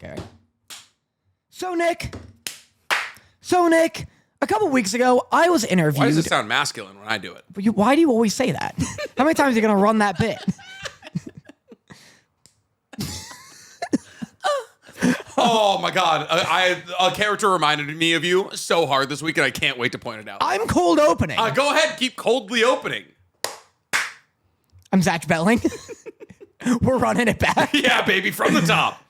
Okay. So Nick, a couple weeks ago, I was interviewed. Why does it sound masculine when I do it? Why do you always say that? How many times are you going to run that bit? Oh my God. A character reminded me of you so hard this week, and I can't wait to point it out. I'm cold opening. Go ahead. Keep coldly opening. I'm Zach Belling. We're running it back. Yeah, baby, from the top.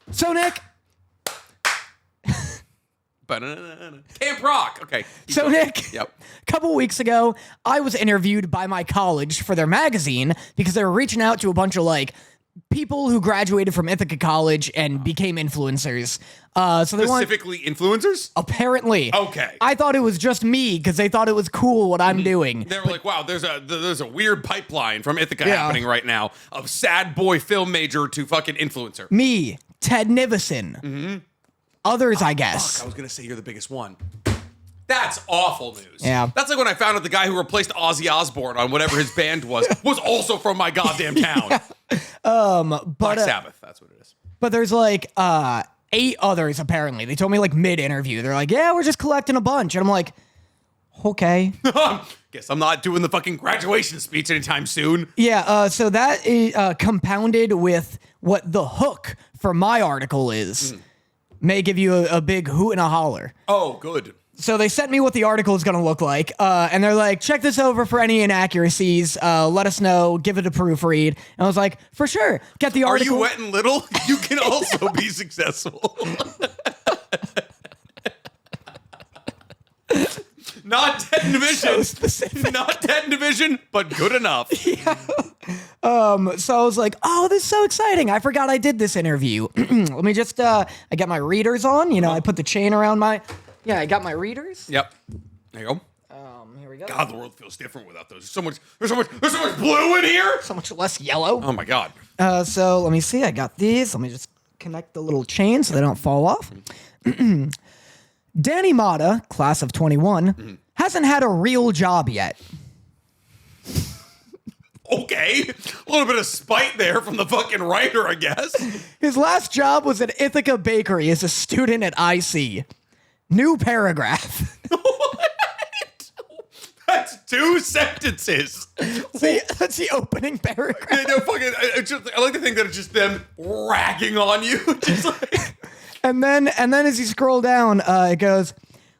So, Nick. Camp Rock. Okay. So, going. Nick, Yep. a couple weeks ago, I was interviewed by my college for their magazine because they were reaching out to a bunch of, people who graduated from Ithaca College and became influencers. So they Specifically influencers? Apparently. Okay. I thought it was just me because they thought it was cool what I'm doing. They were like, wow, there's a weird pipeline from Ithaca happening right now of sad boy film major to fucking influencer. Me, Ted Nivison. Mm-hmm. Others, I guess. Fuck, I was going to say you're the biggest one. That's awful news. Yeah. That's like when I found out the guy who replaced Ozzy Osbourne on whatever his band was also from my goddamn town. Black Sabbath, that's what it is. But there's 8 others apparently. They told me mid-interview. They're like, yeah, we're just collecting a bunch. And I'm like, okay. Guess I'm not doing the fucking graduation speech anytime soon. Yeah, so that is compounded with what the hook for my article is. May give you a big hoot and a holler. Oh, good. So they sent me what the article is going to look like, and they're like, check this over for any inaccuracies, let us know, give it a proofread. And I was like, for sure, get the article. Are you wet and little? You can also be successful. Not Ted Division. So specific. Not Ted Division, but good enough. Yeah. So I was like, oh, this is so exciting. I forgot I did this interview. Let me just, I got my readers on, I put the chain around yeah, I got my readers. Yep. There you go. Here we go. God, the world feels different without those. There's so much blue in here. So much less yellow. Oh my God. So let me see. I got these. Let me just connect the little chain so they don't fall off. Danny Motta, class of 21, hasn't had a real job yet. Okay. A little bit of spite there from the fucking writer, I guess. His last job was at Ithaca Bakery as a student at IC. New paragraph. What? That's 2 sentences. See, that's the opening paragraph. I like to think that it's just them ragging on you. Just like... And then as you scroll down, it goes,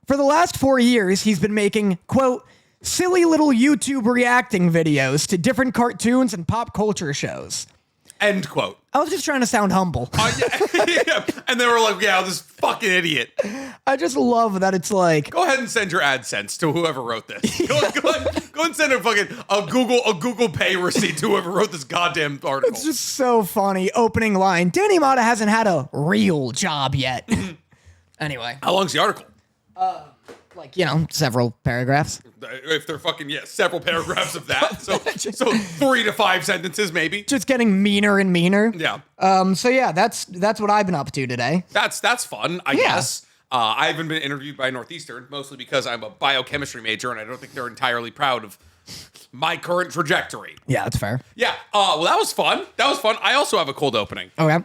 for the last 4 years, he's been making, quote, silly little YouTube reacting videos to different cartoons and pop culture shows. End quote. I was just trying to sound humble. Yeah. And they were like, yeah, this fucking idiot. I just love that it's like... Go ahead and send your AdSense to whoever wrote this. Go and send a Google Pay receipt to whoever wrote this goddamn article. It's just so funny. Opening line. Danny Motta hasn't had a real job yet. Anyway. How long's the article? Several paragraphs. If they're fucking, several paragraphs of that. So 3 to 5 sentences, maybe. Just getting meaner and meaner. Yeah. So yeah, that's what I've been up to today. That's fun, I guess. I haven't been interviewed by Northeastern, mostly because I'm a biochemistry major, and I don't think they're entirely proud of my current trajectory. Yeah, that's fair. Yeah. Well, that was fun. I also have a cold opening. Okay.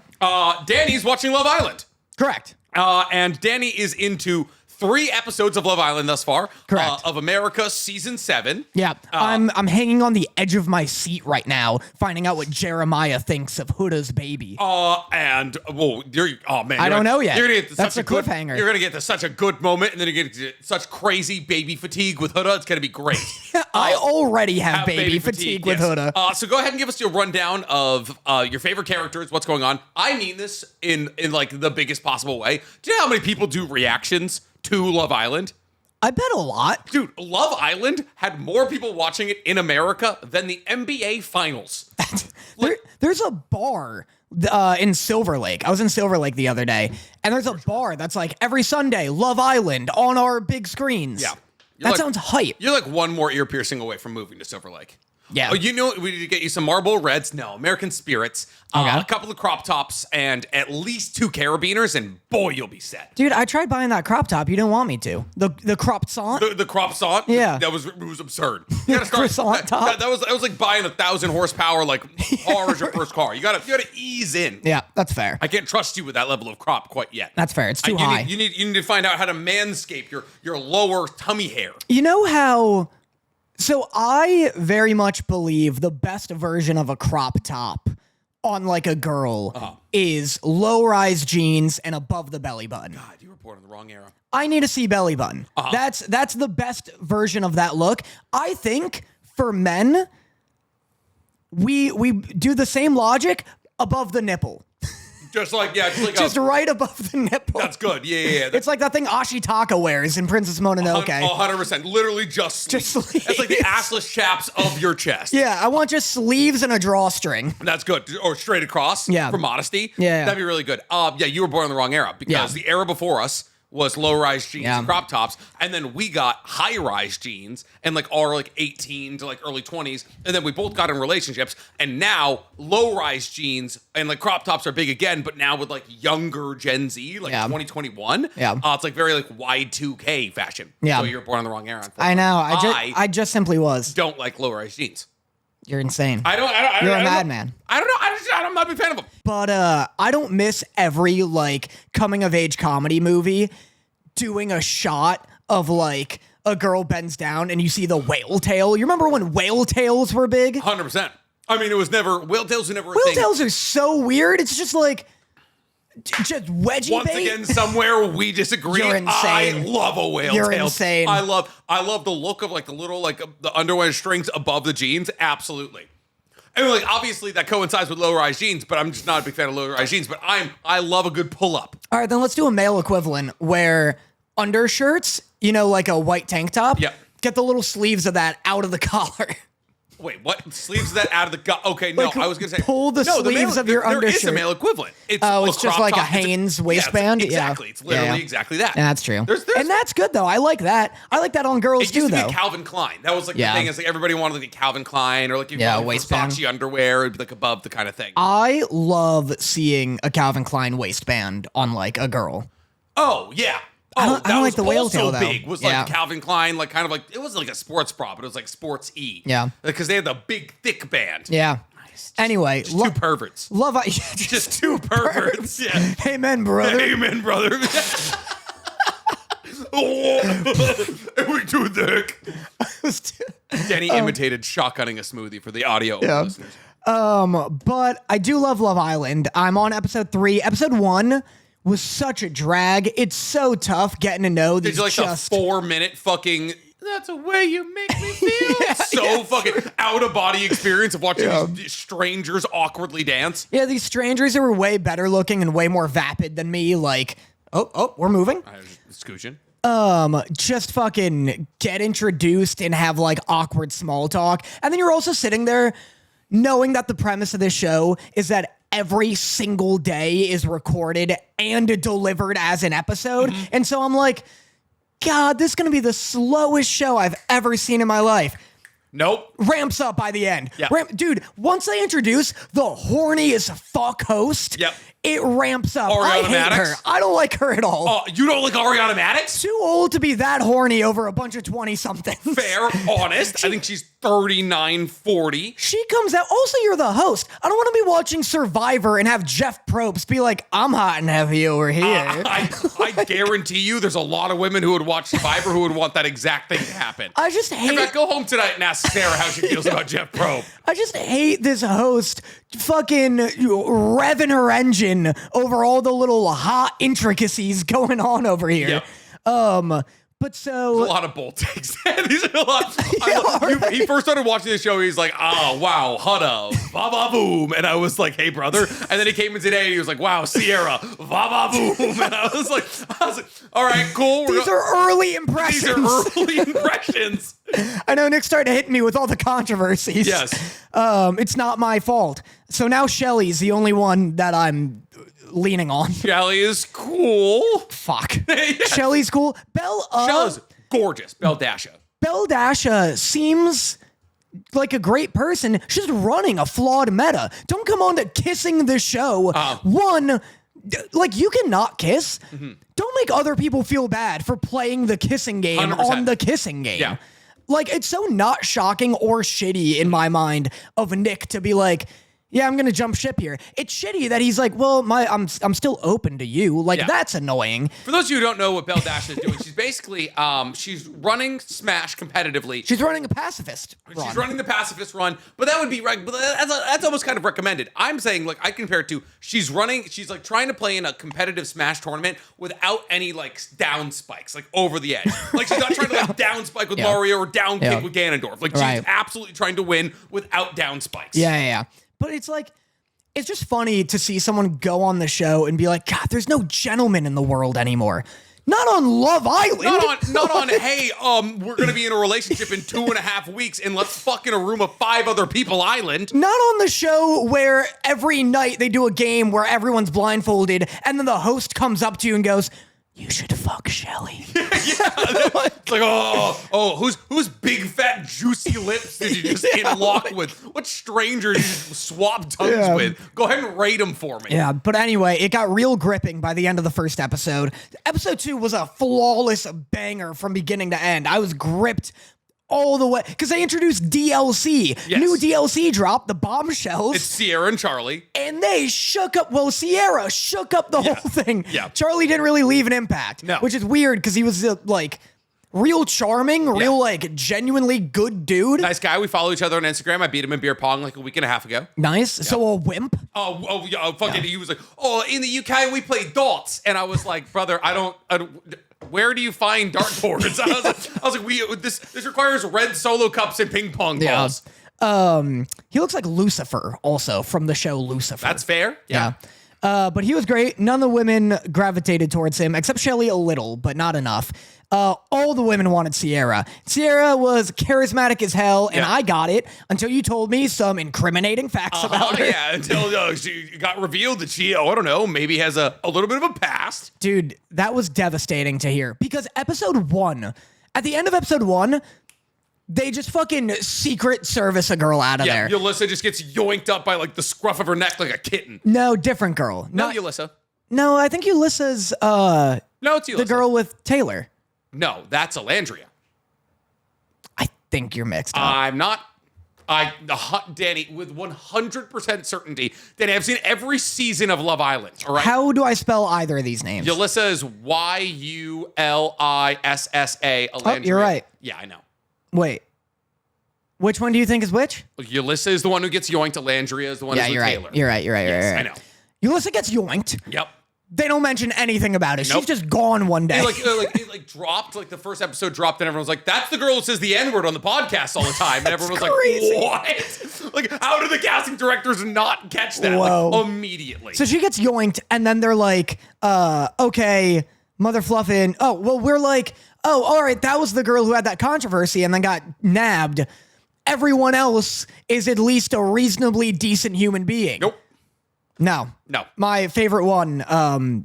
Danny's watching Love Island. Correct. And Danny is into 3 episodes of Love Island thus far. Correct. Of America season 7. Yeah, I'm hanging on the edge of my seat right now, finding out what Jeremiah thinks of Huda's baby. I don't know yet. You're gonna get to That's such a cliffhanger. You're gonna get to such a good moment, and then you're gonna get such crazy baby fatigue with Huda. It's gonna be great. I already have baby fatigue with Huda. So go ahead and give us your rundown of your favorite characters. What's going on? I mean this in like the biggest possible way. Do you know how many people do reactions to Love Island? I bet a lot. Dude, Love Island had more people watching it in America than the NBA Finals. There's a bar in Silver Lake. I was in Silver Lake the other day, and there's a bar that's like every Sunday, Love Island on our big screens. Yeah. That sounds hype. You're like one more ear piercing away from moving to Silver Lake. Yeah. Oh, you know, we need to get you some Marlboro Reds. No, American Spirits. Okay. A couple of crop tops and at least 2 carabiners, and boy, you'll be set. Dude, I tried buying that crop top. You didn't want me to. The croissant. The croissant. Yeah. That was absurd. You gotta start. Croissant top. That was like buying 1,000 horsepower like car as your first car. You gotta ease in. Yeah, that's fair. I can't trust you with that level of crop quite yet. That's fair. It's too high. You need to find out how to manscape your lower tummy hair. You know how... So I very much believe the best version of a crop top on like a girl is low-rise jeans and above the belly button. God, you were born in the wrong era. I need to see belly button. That's the best version of that look. I think for men, we do the same logic above the nipple. Just like Just right above the nipple. That's good. Yeah. It's like that thing Ashitaka wears in Princess Mononoke. 100%. Literally just sleeves. That's like the assless chaps of your chest. Yeah, I want just sleeves and a drawstring. That's good. Or straight across for modesty. Yeah. That'd be really good. Yeah, you were born in the wrong era because the era before us was low-rise jeans and crop tops, and then we got high-rise jeans and like our like 18 to like early 20s, and then we both got in relationships, and now low-rise jeans and like crop tops are big again, but now with like younger Gen Z, like 2021. Yeah. It's like very like Y2K fashion. Yeah. So you're born in the wrong era. I know. I just simply was. Don't like low-rise jeans. You're insane. You're a madman. I don't know. I'm not a big fan of them. But I don't miss every like coming of age comedy movie doing a shot of like a girl bends down and you see the whale tail. You remember when whale tails were big? 100%. I mean, it was never whale tails were never a Whale thing. tails are so weird. It's just like just wedgie Once bait. again, somewhere we disagree. You're insane. I love a whale You're tail. insane. I love the look of like the little like the underwear strings above the jeans. Absolutely. And like obviously that coincides with low-rise jeans, but I'm just not a big fan of low-rise jeans. But I love a good pull-up. All right, then let's do a male equivalent where undershirts, you know, like a white tank top. Yep. Get the little sleeves of that out of the collar. Wait, what? Sleeves of that out of the gut? Okay, no, Like, I was gonna say pull the sleeves of your There is a undershirt. male equivalent. It's It's just crop like a top. Hanes waistband. Exactly. It's literally exactly that. Yeah, that's true. There's and that's good though. I like that. I like that on girls It used too, to though. be Calvin Klein. That was like the thing. Is like everybody wanted like Calvin Klein or like you wanted waistband. Versace underwear. It'd be like above the kind of thing. I love seeing a Calvin Klein waistband on like a girl. Oh yeah. I Oh, don't like the whale also tail, though. big. Was like Yeah. Calvin Klein, like kind of like it was like a sports bra, but it was like sports E. Yeah. Because they had the big thick band. Yeah. Anyway, Just two perverts. love. Just two perverts. Yeah. Amen, brother. Amen, brother. Are we too thick? Danny imitated shotgunning a smoothie for the audio listeners. But I do love Love Island. I'm on episode 3. Episode 1 was such a drag. It's so tough getting to know these Did you like just... the 4-minute fucking that's the way you make me feel? Fucking out-of-body experience of watching these strangers awkwardly dance. Yeah, these strangers who were way better looking and way more vapid than me, like, oh, we're moving. Scooching. Just fucking get introduced and have like awkward small talk. And then you're also sitting there knowing that the premise of this show is that every single day is recorded and delivered as an episode. Mm-hmm. And so I'm like, God, this is going to be the slowest show I've ever seen in my life. Nope. Ramps up by the end. Yeah. Dude, once they introduce the horniest fuck host, it ramps up. I Ariana hate Madix? her. I don't like her at all. Oh, you don't like Ariana Madix? Too old to be that horny over a bunch of 20-somethings. Fair, honest. I think she's 39, 40. She comes out. Also, you're the host. I don't want to be watching Survivor and have Jeff Probst be like, I'm hot and heavy over here. I guarantee you there's a lot of women who would watch Survivor who would want that exact thing to happen. I just hate... In fact, go home tonight and ask Sarah how she feels about Jeff Probst. I just hate this host fucking revving her engine over all the little hot intricacies going on over here. Yep. But so... There's a lot of bold takes. These are a lot. He first started watching the show. He's like, oh, wow, Hutta, va boom. And I was like, hey, brother. And then he came in today and he was like, wow, Sierra, va boom. And I was like, all right, cool. These are early impressions. These are early impressions. I know Nick started hitting me with all the controversies. Yes. It's not my fault. So now Shelly's the only one that I'm leaning on. Shelly is cool. Fuck. Shelly's cool. Shelly's gorgeous. Belle Dasha seems like a great person. She's running a flawed meta. Don't come on to kissing the show. Like, you cannot kiss. Don't make other people feel bad for playing the kissing game 100%. on the kissing game. Yeah. Like, it's so not shocking or shitty in my mind of Nick to be like, yeah, I'm gonna jump ship here. It's shitty that he's like, well, I'm still open to you. Like, that's annoying. For those of you who don't know what Belle Dash is doing, she's basically she's running Smash competitively. She's running a pacifist run. She's running the pacifist run, but that would be right. But that's almost kind of recommended. I'm saying, like, I compare it to she's like trying to play in a competitive Smash tournament without any like down spikes, like over the edge. Like, she's not trying to like down spike with Mario or down kick with Ganondorf. Like, she's absolutely trying to win without down spikes. Yeah. But it's like, it's just funny to see someone go on the show and be like, God, there's no gentleman in the world anymore. Not on Love Island. Not on, hey, we're going to be in a relationship in 2.5 weeks and let's fuck in a room of 5 other people island. Not on the show where every night they do a game where everyone's blindfolded and then the host comes up to you and goes, you should fuck Shelly. It's like, whose big fat juicy lips did you just lock with? What stranger did you swap tongues with? Go ahead and rate them for me. Yeah, but anyway, it got real gripping by the end of the first episode. Episode 2 was a flawless banger from beginning to end. I was gripped all the way, because they introduced DLC. Yes. New DLC dropped, the Bombshells. It's Sierra and Charlie. And they shook up, Sierra shook up the whole thing. Yeah. Charlie didn't really leave an impact. No. Which is weird, because he was, like, real charming, real, like, genuinely good dude. Nice guy. We follow each other on Instagram. I beat him in beer pong like a week and a half ago. Nice. Yeah. So a wimp? He was like, in the UK we play darts. And I was like, brother, I don't where do you find dartboards? I was like, this requires red solo cups and ping pong balls. He looks like Lucifer also from the show Lucifer. That's fair. Yeah. But he was great. None of the women gravitated towards him, except Shelly a little, but not enough. All the women wanted Sierra. Sierra was charismatic as hell, and I got it until you told me some incriminating facts about her. Yeah, until she got revealed that she, I don't know, maybe has a little bit of a past. Dude, that was devastating to hear, because at the end of episode 1, they just fucking Secret Service a girl out of there. Yeah, Yulissa just gets yoinked up by like the scruff of her neck like a kitten. No, different girl. No, Yulissa. No, I think Ulyssa's no, it's Yulissa. The girl with Taylor. No, that's Alandria. I think you're mixed up. I'm not. Danny, with 100% certainty, Danny, I've seen every season of Love Island. All right. How do I spell either of these names? Yulissa is Yulissa. Alandria. Oh, you're right. Yeah, I know. Wait. Which one do you think is which? Yulissa is the one who gets yoinked. Alandria is the one who's with Taylor. You're right. Yes, I know. Yulissa gets yoinked. Yep. They don't mention anything about it. Nope. She's just gone one day. It dropped, like the first episode dropped, and everyone was like, that's the girl who says the N-word on the podcast all the time. And everyone was crazy. Like, what? Like, how did the casting directors not catch that? Whoa. Like, immediately. So she gets yoinked, and then they're like, okay, Mother Fluffin. Oh, well, we're like, oh, all right, that was the girl who had that controversy and then got nabbed. Everyone else is at least a reasonably decent human being. Nope. No. My favorite one,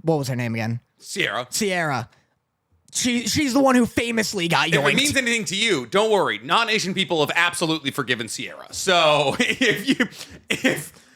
what was her name again? Sierra. She's the one who famously got yoinked. If it means anything to you, don't worry. Non-Asian people have absolutely forgiven Sierra. So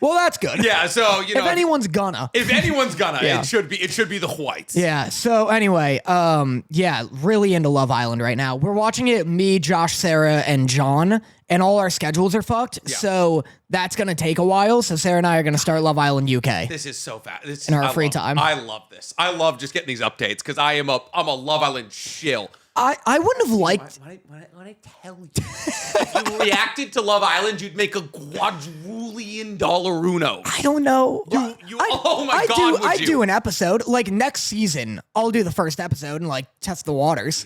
well, that's good. Yeah, so if anyone's gonna, yeah. it should be the whites. Yeah. So anyway, really into Love Island right now. We're watching it, me, Josh, Sarah, and John, and all our schedules are fucked. Yeah. So that's gonna take a while. So Sarah and I are gonna start Love Island UK. This is so fast. In our free time. I love this. I love just getting these updates because I'm a Love Island shill. I wouldn't have liked. When I tell you, if you reacted to Love Island, you'd make a quadrillion dollar Uno. I don't know. Oh my God! I do an episode like next season. I'll do the first episode and like test the waters.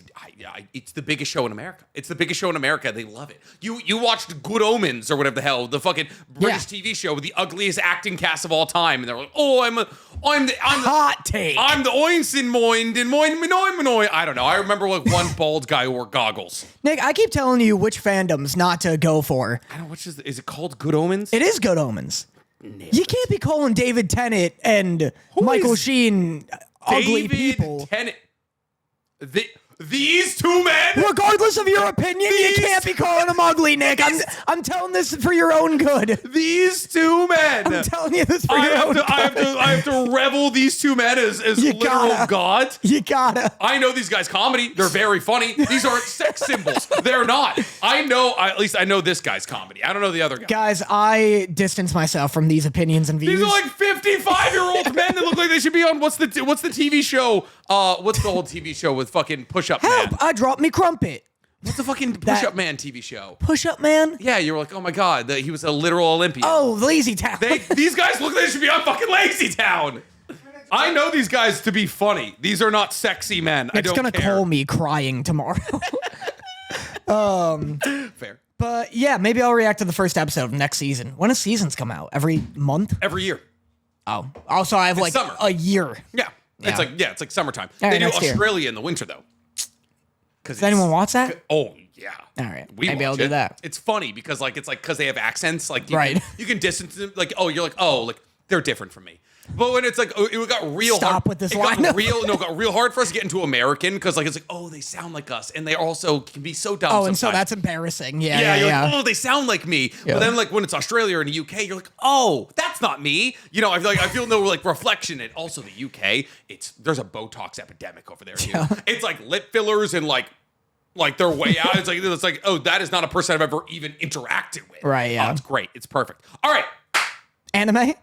It's the biggest show in America. It's the biggest show in America. They love it. You watched Good Omens or whatever the hell, the fucking British TV show with the ugliest acting cast of all time, and they're like, oh, I'm the hot take. I'm the Oinsin Moind and Moin. I don't know. I remember like one bald guy who wore goggles. Nick, I keep telling you which fandoms not to go for. I don't know, which is it called Good Omens? It is Good Omens. You can't be calling David Tennant and Michael Sheen ugly people. Tennant. These two men. Regardless of your opinion, you can't be calling them ugly, Nick. I'm telling this for your own good. These two men. I'm telling you this for your own good. I have to revel these two men as literal gods. You gotta. I know these guys' comedy. They're very funny. These aren't sex symbols. They're not. At least I know this guy's comedy. I don't know the other guy. Guys, I distance myself from these opinions and views. These are like 55-year-old men that look like they should be on what's the TV show? What's the whole TV show with fucking Push-Up Man? Help! I dropped me crumpet. What's the fucking Push-Up Man TV show? Push-Up Man? Yeah, you were like, oh my god, he was a literal Olympian. Oh, Lazy Town. These guys look like they should be on fucking Lazy Town. I know these guys to be funny. These are not sexy men. Nick's gonna call me crying tomorrow. Fair. But yeah, maybe I'll react to the first episode of next season. When does seasons come out? Every month? Every year. Oh. Also, I have like summer. a year. Yeah. It's like summertime. All they right, do Australia in the winter though. Does anyone watch that? Oh yeah. All right. Maybe I'll do that. It's funny because because they have accents. Like you can distance them. Like they're different from me. But when it's like it got real Stop hard. with this it line. got real hard for us to get into American because it's like they sound like us and they also can be so dumb. And so that's embarrassing. Yeah. Like, they sound like me. Yeah. But then like when it's Australia or in the UK, you're like, oh, that's not me. I feel no like reflection. And also the UK, there's a Botox epidemic over there. Yeah. It's like lip fillers and like their way out. It's like oh, that is not a person I've ever even interacted with. Right. Yeah. Oh, it's great. It's perfect. All right. Anime.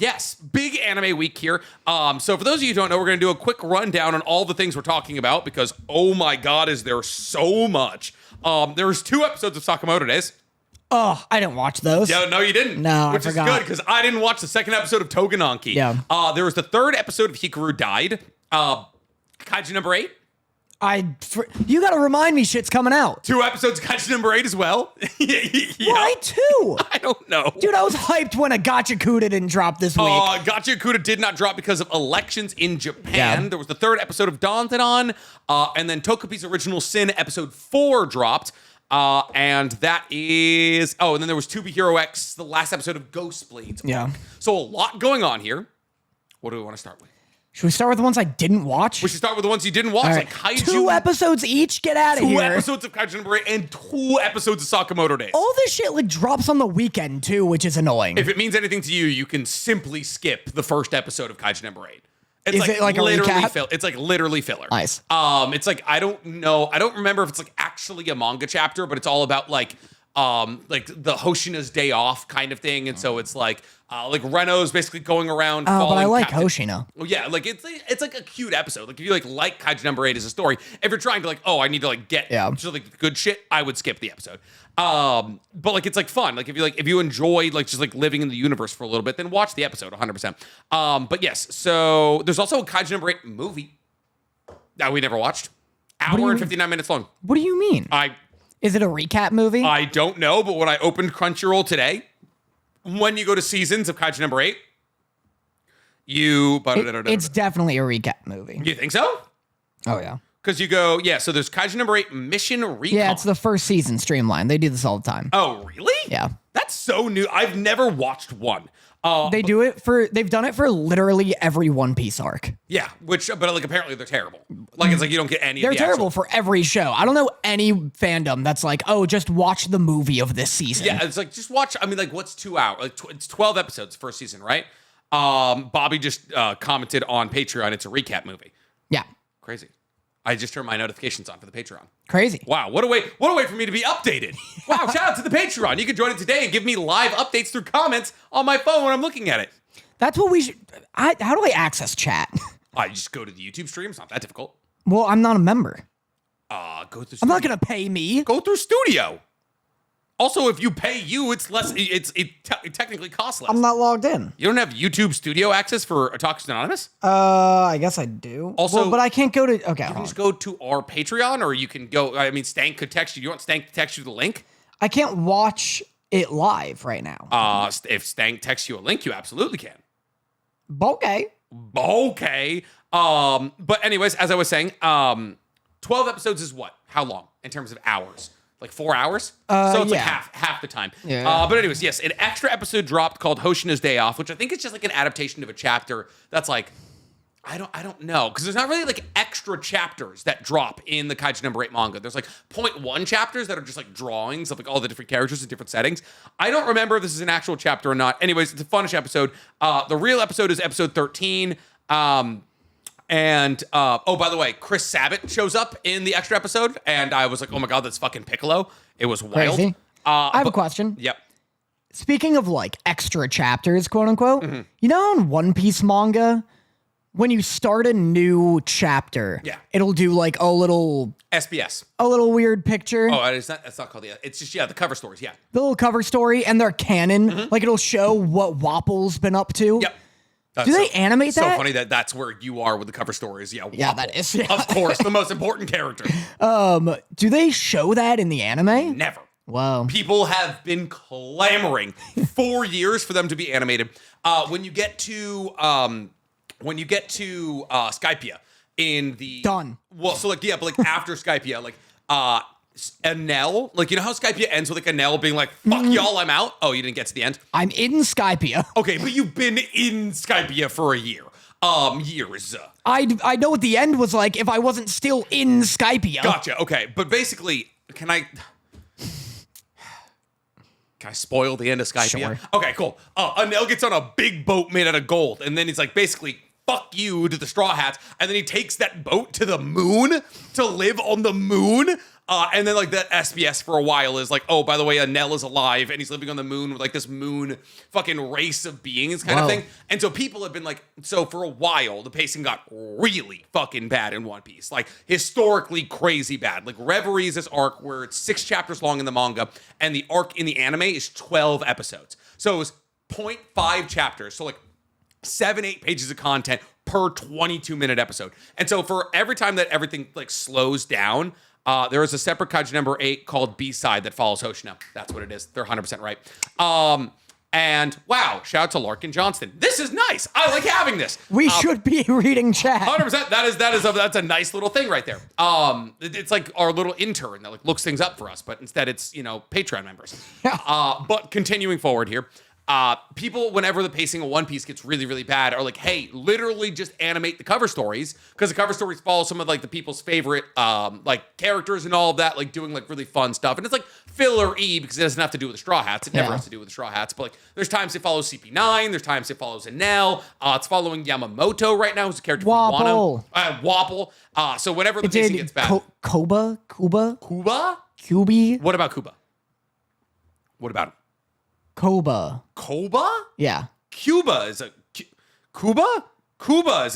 Yes, big anime week here. So for those of you who don't know, we're going to do a quick rundown on all the things we're talking about because, oh my God, is there so much. There's 2 episodes of Sakamoto Days. Oh, I didn't watch those. Yeah, no, you didn't. No, which I forgot. is good because I didn't watch the 2nd episode of Tougen Anki. Yeah. There was the 3rd episode of Hikaru Died. Kaiju number 8. You got to remind me shit's coming out. 2 episodes of Kaiju number 8 as well. Why 2? I don't know. Dude, I was hyped when a Gotcha Kuda didn't drop this week. Gotcha Kuda did not drop because of elections in Japan. Yeah. There was the 3rd episode of Dandadan, and then Takopi's Original Sin episode 4 dropped. And that is... Oh, and then there was 2B Hero X, the last episode of Ghost Blades. Yeah. So a lot going on here. What do we want to start with? Should we start with the ones I didn't watch? We should start with the ones you didn't watch, right. like Kaiju. 2 episodes each? Get out of here. 2 episodes of Kaiju number 8 and 2 episodes of Sakamoto Days. All this shit drops on the weekend too, which is annoying. If it means anything to you, you can simply skip the 1st episode of Kaiju number 8. Is it like a recap? It's like literally filler. Nice. It's like I don't know. I don't remember if it's like actually a manga chapter, but it's all about like the Hoshina's day off kind of thing, and so it's like Reno's basically going around. Oh, but I like captain. Hoshina. Well, yeah, like it's like a cute episode. Like if you like Kaiju number 8 as a story, if you're trying to I need to get to good shit, I would skip the episode. But it's fun. Like if you enjoy just living in the universe for a little bit, then watch the episode 100%. But yes, so there's also a Kaiju number 8 movie that we never watched. Hour and 59 minutes long. What do you mean? Is it a recap movie? I don't know, but when I opened Crunchyroll today, when you go to seasons of Kaiju number 8, it's definitely a recap movie. You think so? Oh, yeah. Because you go, so there's Kaiju number 8, Mission Recon. Yeah, it's the first season streamline. They do this all the time. Oh, really? Yeah. That's so new. I've never watched one. They've done it for literally every One Piece arc. Yeah, but apparently they're terrible. It's you don't get any. They're terrible for every show. I don't know any fandom that's just watch the movie of this season. Yeah, it's just watch. I mean, what's 2 hours? It's 12 episodes first season, right? Bobby just commented on Patreon. It's a recap movie. Yeah, crazy. I just turned my notifications on for the Patreon. Crazy. Wow, what a way for me to be updated. Wow, shout out to the Patreon. You can join it today and give me live updates through comments on my phone when I'm looking at it. That's what we should... how do I access chat? I just go to the YouTube stream. It's not that difficult. Well, I'm not a member. Go through Studio. I'm not going to pay me. Go through Studio. Also, if you pay it's less. It technically costs less. I'm not logged in. You don't have YouTube Studio access for Otakus Anonymous? I guess I do. Also, but I can't go to. Okay, you can just go to our Patreon, or you can go. I mean, Stank could text you. Do you want Stank to text you the link? I can't watch it live right now. If Stank texts you a link, you absolutely can. Okay. But anyways, as I was saying, 12 episodes is what? How long in terms of hours? 4 hours? So it's half the time. Yeah. But anyways, yes, an extra episode dropped called Hoshina's Day Off, which I think is just an adaptation of a chapter that's I don't know, because there's not really extra chapters that drop in the Kaiju number 8 manga. There's like 0.1 chapters that are just like drawings of like all the different characters in different settings. I don't remember if this is an actual chapter or not. Anyways, it's a funish episode. The real episode is episode 13. Oh, by the way, Chris Sabat shows up in the extra episode, and I was like, oh my god, that's fucking Piccolo. It was wild. Crazy. I have a question. Yep. Speaking of like extra chapters, quote unquote, you know, in One Piece manga, when you start a new chapter, it'll do like a little SBS, a little weird picture. Oh, it's not. That's not called the. It's just the cover stories. Yeah, the little cover story, and they're canon. Like it'll show what Wapple's been up to. Yep. Do they animate that? So funny that's where you are with the cover stories. Yeah, yeah, that is. Yeah. Of course, the most important character. Do they show that in the anime? Never. Wow. People have been clamoring 4 years for them to be animated. When you get to Skypia in the done. Well, so like but like after Skypia, like Enel, like you know how Skypia ends with like Enel being like, fuck y'all, I'm out. Oh, you didn't get to the end? I'm in Skypia. Okay, but you've been in Skypia for a year. Years. I know what the end was like if I wasn't still in Skypia. Gotcha. Okay, but basically, can I spoil the end of Skypia? Sure. Okay, cool. Enel gets on a big boat made out of gold, and then he's like, basically, fuck you to the Straw Hats, and then he takes that boat to the moon to live on the moon. And then like that SBS for a while is like, oh, by the way, Enel is alive and he's living on the moon with like this moon fucking race of beings kind of thing. And so people have been like, so for a while, the pacing got really fucking bad in One Piece, like historically crazy bad. Like Reverie is this arc where it's 6 chapters long in the manga, and the arc in the anime is 12 episodes. So it was 0.5 chapters. So like 7-8 pages of content per 22-minute episode. And so for every time that everything like slows down, there is a separate Kaiju number 8 called B-Side that follows Hoshino. That's what it is. They're 100% right. And wow, shout out to Larkin Johnston. This is nice. I like having this. We should be reading chat. 100%. That's a nice little thing right there. It's like our little intern that like looks things up for us, but instead it's, Patreon members. But continuing forward here. People, whenever the pacing of One Piece gets really, really bad, are like, hey, literally just animate the cover stories, because the cover stories follow some of like the people's favorite like characters and all of that, like doing like really fun stuff. And it's like filler because it doesn't have to do with the Straw Hats. It never has to do with the Straw Hats. But like there's times it follows CP9, there's times it follows Enel. It's following Yamamoto right now, who's a character from Wano. Wapple. So whenever the pacing gets bad. Kuba? What about Kuba? What about him? Koba? Kuba Yeah. is a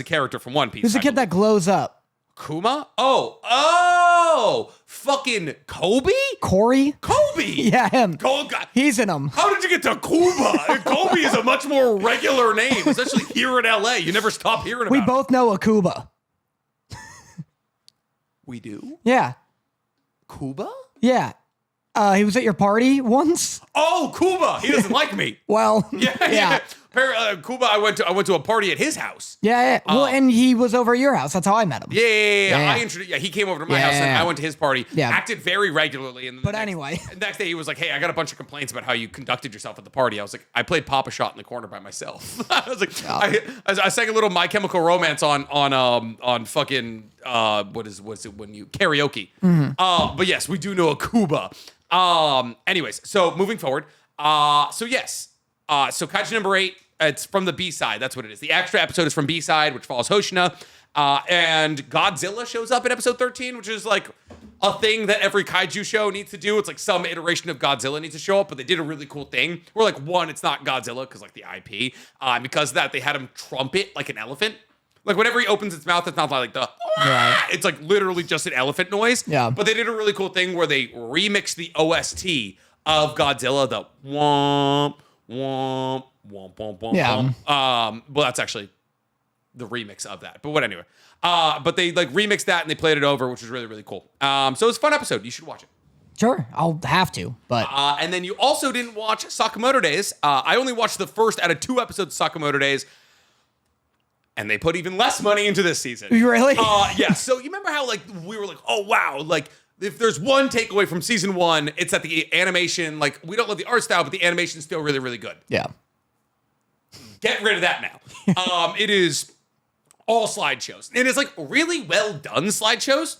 character from One Piece. Who's the kid that glows up? Kuma? Oh, fucking Kobe? Corey? Kobe. Yeah, him. He's in them. How did you get to Kuba? Kobe is a much more regular name, especially here in LA. You never stop hearing about We both know a Kuba. We do? Yeah. Kuba? Yeah. He was at your party once. Oh, Kuba! He doesn't like me. Well, yeah. Kuba, I went to a party at his house. Yeah. Well, and he was over at your house. That's how I met him. Yeah. He came over to my house, and I went to his party. Yeah. Acted very regularly. And anyway, the next day he was like, "Hey, I got a bunch of complaints about how you conducted yourself at the party." I was like, "I played Papa Shot in the corner by myself." I was like, I sang a little My Chemical Romance on fucking what's it when you karaoke. But yes, we do know a Kuba. Anyways, so moving forward. So Kaiju number 8, it's from the B-side. That's what it is. The extra episode is from B-side, which follows Hoshina. And Godzilla shows up in episode 13, which is like a thing that every kaiju show needs to do. It's like some iteration of Godzilla needs to show up, but they did a really cool thing. Where like, one, it's not Godzilla, because like the IP. Because of that, they had him trumpet like an elephant. Like whenever he opens its mouth, it's not like the, it's like literally just an elephant noise. Yeah. But they did a really cool thing where they remixed the OST of Godzilla, the womp, womp, womp, womp, womp, womp. Well, that's actually the remix of that. But what anyway. But they like remixed that and they played it over, which was really, really cool. So it's a fun episode. You should watch it. Sure, I'll have to, but... and then you also didn't watch Sakamoto Days. I only watched the first out of 2 episodes of Sakamoto Days. And they put even less money into this season. Really? Yeah. So you remember how like we were like, oh wow, like if there's one takeaway from season 1, it's that the animation, like we don't love the art style, but the animation's still really, really good. Yeah. Get rid of that now. It is all slideshows. And it's like really well done slideshows.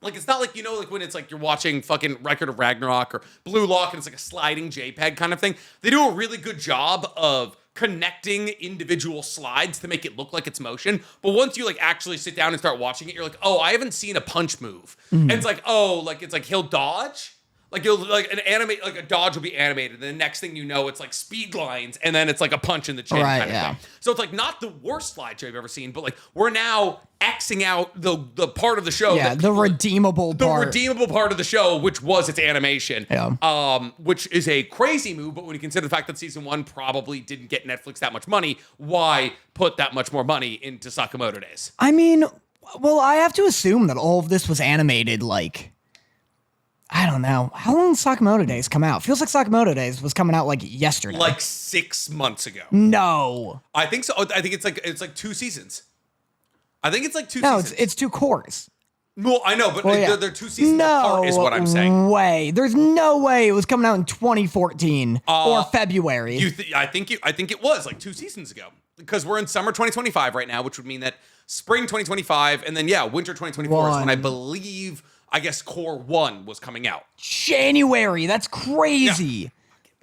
Like, it's not like, you know, like when it's like you're watching fucking Record of Ragnarok or Blue Lock and it's like a sliding JPEG kind of thing. They do a really good job of connecting individual slides to make it look like it's motion. But once you like actually sit down and start watching it, you're like, oh, I haven't seen a punch move. And it's like, oh, like it's like he'll dodge. Like you'll like like a dodge will be animated, and the next thing you know, it's like speed lines, and then it's like a punch in the chin kind of thing. So it's like not the worst slideshow I've ever seen, but like we're now Xing out the part of the show. Yeah, the redeemable part. The redeemable part of the show, which was its animation. Yeah. Which is a crazy move, but when you consider the fact that season 1 probably didn't get Netflix that much money, why put that much more money into Sakamoto Days? I mean, well, I have to assume that all of this was animated like, I don't know. How long did Sakamoto Days come out? Feels like Sakamoto Days was coming out like yesterday. Like 6 months ago. No. I think so. I think it's like 2 seasons. I think it's like 2 no, seasons. it's 2 cores. Well, I know, but they're 2 seasons apart is what I'm saying. No way. There's no way it was coming out in 2014 or February. I think it was like 2 seasons ago. Because we're in summer 2025 right now, which would mean that spring 2025 and then winter 2024 is when I believe I guess Core 1 was coming out. January. That's crazy. Yeah.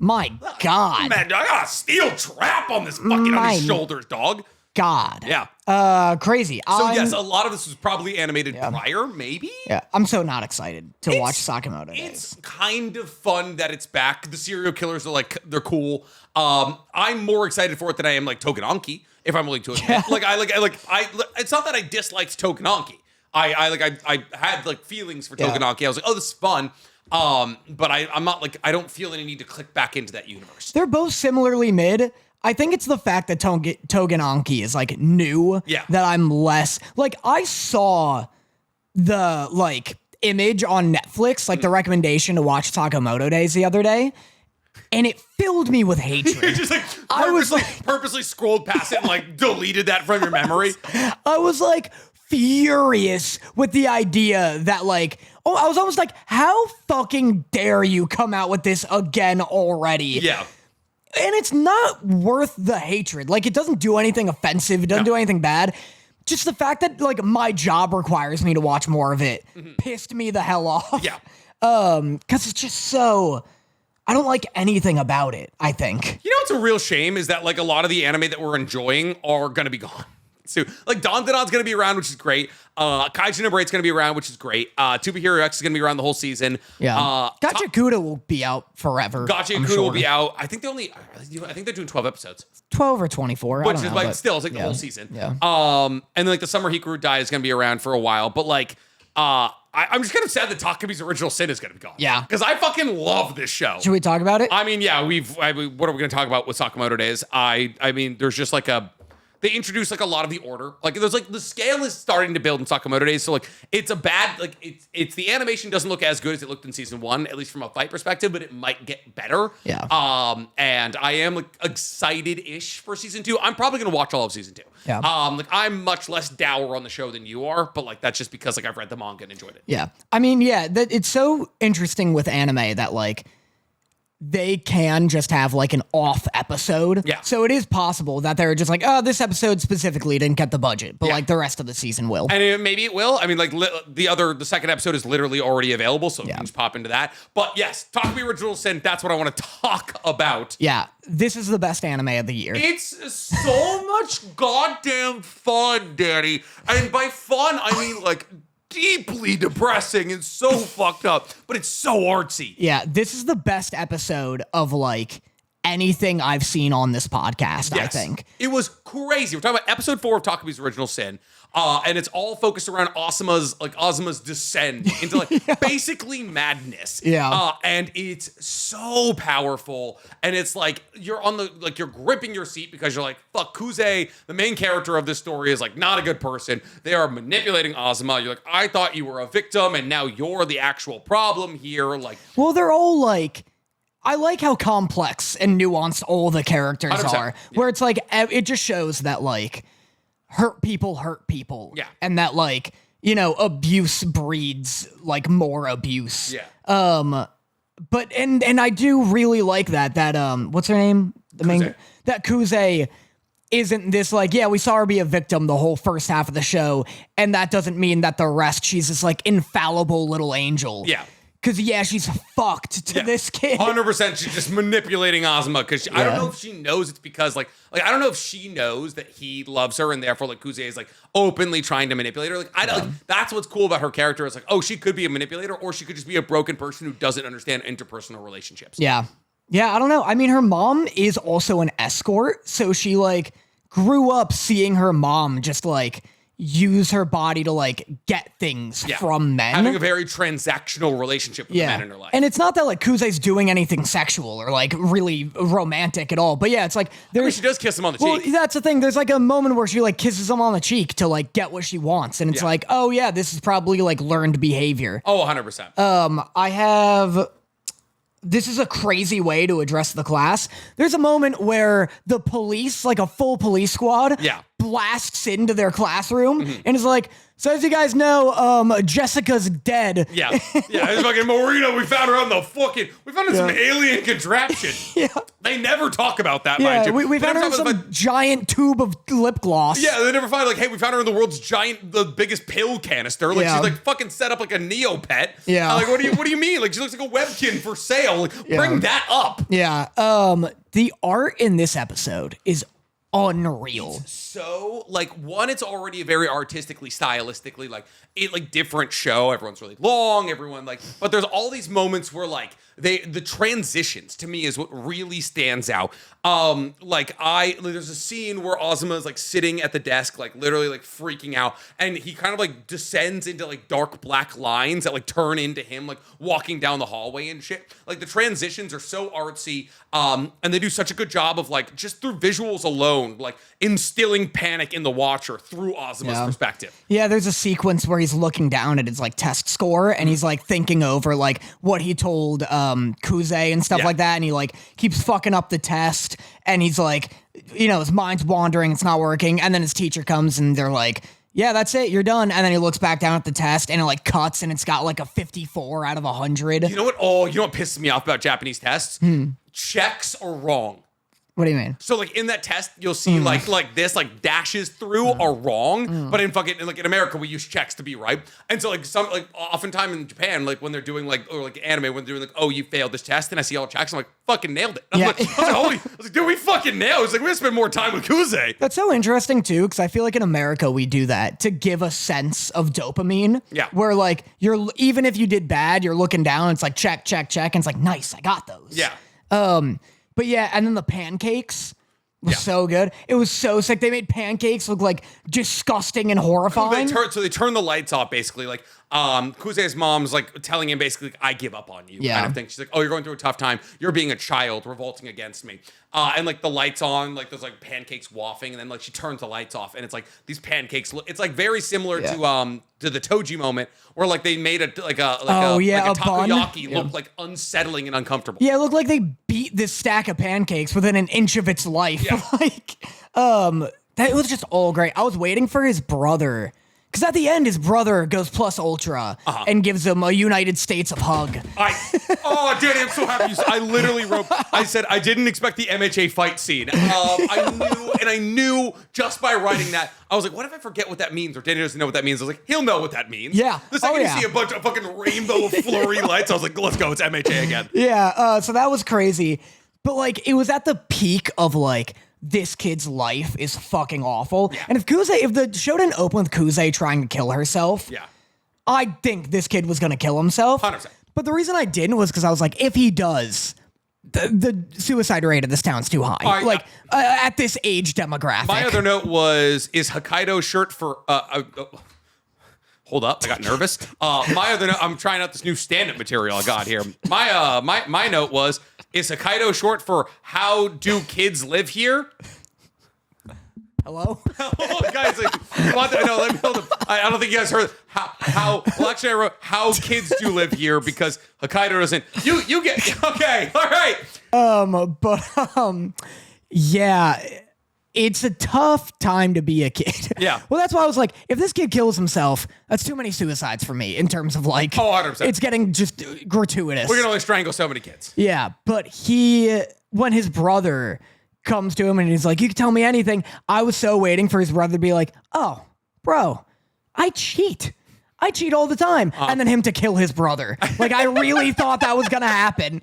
My God. Man, I got a steel trap on this fucking on his shoulders, dog. God. Yeah. Crazy. So yes, a lot of this was probably animated prior, maybe? Yeah. I'm so not excited to watch Sakamoto Days. It's kind of fun that it's back. The serial killers are like, they're cool. I'm more excited for it than I am like Tougen Anki, if I'm willing to admit. Yeah. It's not that I disliked Tougen Anki. I had like feelings for Tougen Anki. I was like, oh, this is fun. But I'm not like, I don't feel any need to click back into that universe. They're both similarly mid. I think it's the fact that Tougen Anki is like new that I'm less like. I saw the like image on Netflix, like the recommendation to watch Sakamoto Days the other day, and it filled me with hatred. Just like purposely scrolled past it and like deleted that from your memory. I was like furious with the idea that like, I was almost like, how fucking dare you come out with this again already? Yeah. And it's not worth the hatred. Like, it doesn't do anything offensive. It doesn't do anything bad. Just the fact that, like, my job requires me to watch more of it pissed me the hell off. Yeah. Because it's just so... I don't like anything about it, I think. You know what's a real shame is that, like, a lot of the anime that we're enjoying are going to be gone. So, like, Dandadan's going to be around, which is great. Kaiju No Break's going to be around, which is great. To Be Hero X is going to be around the whole season. Yeah. Gachakuda will be out forever. Gachakuda will be out. I think they're doing 12 episodes. 12 or 24. Which is like, still, it's like the whole season. Yeah. And then, like, the Summer Hikaru Dai is going to be around for a while. But, like, I'm just kind of sad that Takopi's Original Sin is going to be gone. Yeah. Because I fucking love this show. Should we talk about it? I mean, yeah, what are we going to talk about with Sakamoto Days? I mean, there's just like they introduce like a lot of the order. Like there's like the scale is starting to build in Sakamoto Days. So like it's a bad, like it's the animation doesn't look as good as it looked in season 1, at least from a fight perspective, but it might get better. Yeah. And I am like excited-ish for season 2. I'm probably going to watch all of season 2. Yeah. Like I'm much less dour on the show than you are, but like that's just because like I've read the manga and enjoyed it. Yeah. I mean, yeah, it's so interesting with anime that like they can just have like an off episode. Yeah. So it is possible that they're just like, oh, this episode specifically didn't get the budget, but like the rest of the season will. And maybe it will. I mean, like the second episode is literally already available, so you can just pop into that. But yes, Takopi Original Sin, that's what I want to talk about. Yeah. This is the best anime of the year. It's so much goddamn fun, Danny. And by fun, I mean like deeply depressing and so fucked up, but it's so artsy. Yeah, this is the best episode of like anything I've seen on this podcast, I think. It was crazy. We're talking about episode 4 of Takopi's Original Sin. And it's all focused around Azuma's descent into like basically madness. Yeah. And it's so powerful. And it's like you're gripping your seat because you're like, fuck, Kuze, the main character of this story, is like not a good person. They are manipulating Azuma. You're like, I thought you were a victim and now you're the actual problem here. Like, well, they're all like, I like how complex and nuanced all the characters 100%. are. Where it's like, it just shows that like hurt people. Yeah. And that like, you know, abuse breeds like more abuse. Yeah. But and I do really like that what's her name? That Kuze isn't this like, yeah, we saw her be a victim the whole first half of the show, and that doesn't mean that the rest she's this like infallible little angel. Yeah. Because, yeah, she's fucked to this kid. 100%. She's just manipulating Ozma because I don't know if she knows it's because, like, I don't know if she knows that he loves her and therefore, like, Kuze is, like, openly trying to manipulate her. Like, I don't, like, that's what's cool about her character. It's like, oh, she could be a manipulator or she could just be a broken person who doesn't understand interpersonal relationships. Yeah. Yeah, I don't know. I mean, her mom is also an escort, so she, like, grew up seeing her mom just, like, use her body to like get things from men. Having a very transactional relationship with men in her life. And it's not that like Kuze's doing anything sexual or like really romantic at all. But yeah, it's like she does kiss him on the cheek. Well, that's the thing. There's like a moment where she like kisses him on the cheek to like get what she wants. And it's like, oh yeah, this is probably like learned behavior. Oh, 100%. This is a crazy way to address the class. There's a moment where the police, like a full police squad, blasts into their classroom and is like, so as you guys know, Jessica's dead. Yeah. It's fucking Marina. We found her on the we found her some alien contraption. They never talk about that, mind you. We found her in some giant tube of lip gloss. Yeah, they never find like, hey, we found her in the world's the biggest pill canister. Like she's like fucking set up like a Neopet. Yeah. Like, what do you mean? Like she looks like a webkin for sale. Like, bring that up. Yeah. The art in this episode is unreal. So like it's already a very artistically, stylistically like different show. Everyone's really long. Everyone but there's all these moments where like the transitions to me is what really stands out. There's a scene where Ozma is like sitting at the desk, like literally like freaking out, and he kind of like descends into like dark black lines that like turn into him like walking down the hallway and shit. Like the transitions are so artsy, and they do such a good job of like just through visuals alone, like instilling panic in the watcher through Ozma's perspective. Yeah, there's a sequence where he's looking down at his like test score and he's like thinking over like what he told Kuze and stuff like that, and he like keeps fucking up the test, and he's like, his mind's wandering, it's not working, and then his teacher comes and they're like, yeah, that's it, you're done. And then he looks back down at the test and it like cuts and it's got like a 54 out of 100. You know what pisses me off about Japanese tests? Checks are wrong. What do you mean? So like in that test, you'll see like this, like dashes through are wrong, but in America we use checks to be right. And so like oftentimes in Japan, like when they're doing anime, when they're doing oh, you failed this test, and I see all checks, I'm like, fucking nailed it. I was like, dude, we fucking nailed it. It's like, we're gonna spend more time with Kuze. That's so interesting too, because I feel like in America we do that to give a sense of dopamine. Yeah. Where like even if you did bad, you're looking down, it's like check, check, check, and it's like, nice, I got those. Yeah. But yeah, and then the pancakes was so good. It was so sick. They made pancakes look like disgusting and horrifying. So they turn the lights off, basically. Like, Kuze's mom's like telling him basically, I give up on you, kind of thing. She's like, oh, you're going through a tough time. You're being a child, revolting against me. And like the lights on, like there's like pancakes wafting, and then like she turns the lights off, and it's like these pancakes. It's like very similar to the Toji moment, where like they made a takoyaki look like unsettling and uncomfortable. Yeah, it looked like they beat this stack of pancakes within an inch of its life. Yeah. That was just all great. I was waiting for his brother. Because at the end, his brother goes plus ultra and gives him a United States of hug. Danny, I'm so happy. I literally wrote, I said, I didn't expect the MHA fight scene. I knew just by writing that, I was like, what if I forget what that means? Or Danny doesn't know what that means. I was like, he'll know what that means. Yeah. The second you see a bunch of fucking rainbow flurry lights, I was like, let's go, it's MHA again. Yeah, so that was crazy. But like, it was at the peak of like, this kid's life is fucking awful. Yeah. And if the show didn't open with Kuze trying to kill herself, I think this kid was going to kill himself. 100%. But the reason I didn't was because I was like, if he does, the suicide rate of this town's too high. At this age demographic. My other note was, is Hokkaido shirt for... Hold up, I got nervous. My other note, I'm trying out this new stand-up material I got here. My note was, is Hokkaido short for how do kids live here? Hello? Guys, let me hold up. I don't think you guys heard how well, actually I wrote how kids do live here because Hokkaido doesn't. You get okay, all right. Yeah. It's a tough time to be a kid. Yeah. Well, that's why I was like, if this kid kills himself, that's too many suicides for me in terms of like, 100%. It's getting just gratuitous. We're going to only strangle so many kids. Yeah. But when his brother comes to him and he's like, you can tell me anything. I was so waiting for his brother to be like, oh, bro, I cheat all the time. And then him to kill his brother. Like, I really thought that was going to happen.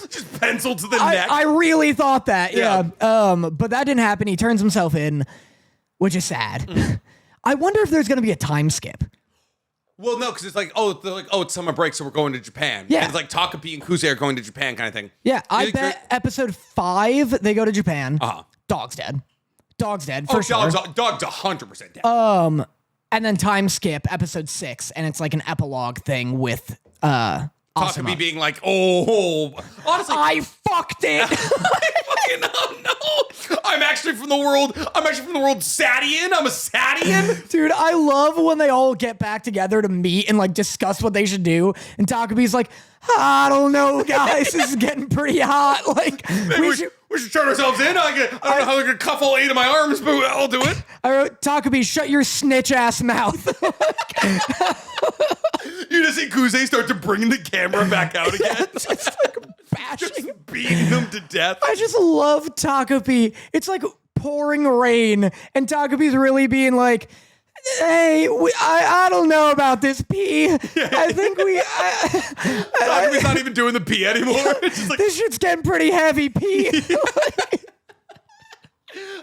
Just pencil to the neck. I really thought that. Yeah. But that didn't happen. He turns himself in, which is sad. I wonder if there's going to be a time skip. Well, no, because it's like, it's summer break, so we're going to Japan. Yeah. And it's like Takopi and Kuze are going to Japan kind of thing. Yeah, I bet episode 5, they go to Japan. Uh-huh. Dog's dead for sure. Dog's 100% dead. And then time skip episode 6, and it's like an epilogue thing with Takopi being like, oh, honestly, I fucked it. No. I'm actually from the world Sadian. I'm a Sadian. Dude, I love when they all get back together to meet and like discuss what they should do. And Takopi's like, I don't know, guys. This is getting pretty hot. Like, we should turn ourselves in. I don't know how they're gonna cuff all 8 of my arms, but I'll do it. I wrote, Takopi, shut your snitch ass mouth. You just see Kuze start to bring the camera back out again. Just like bashing. Just beating them to death. I just love Takopi. It's like pouring rain, and Takopi's really being like, hey, I don't know about this pee. I think Takopi's not even doing the pee anymore. It's just like, this shit's getting pretty heavy pee.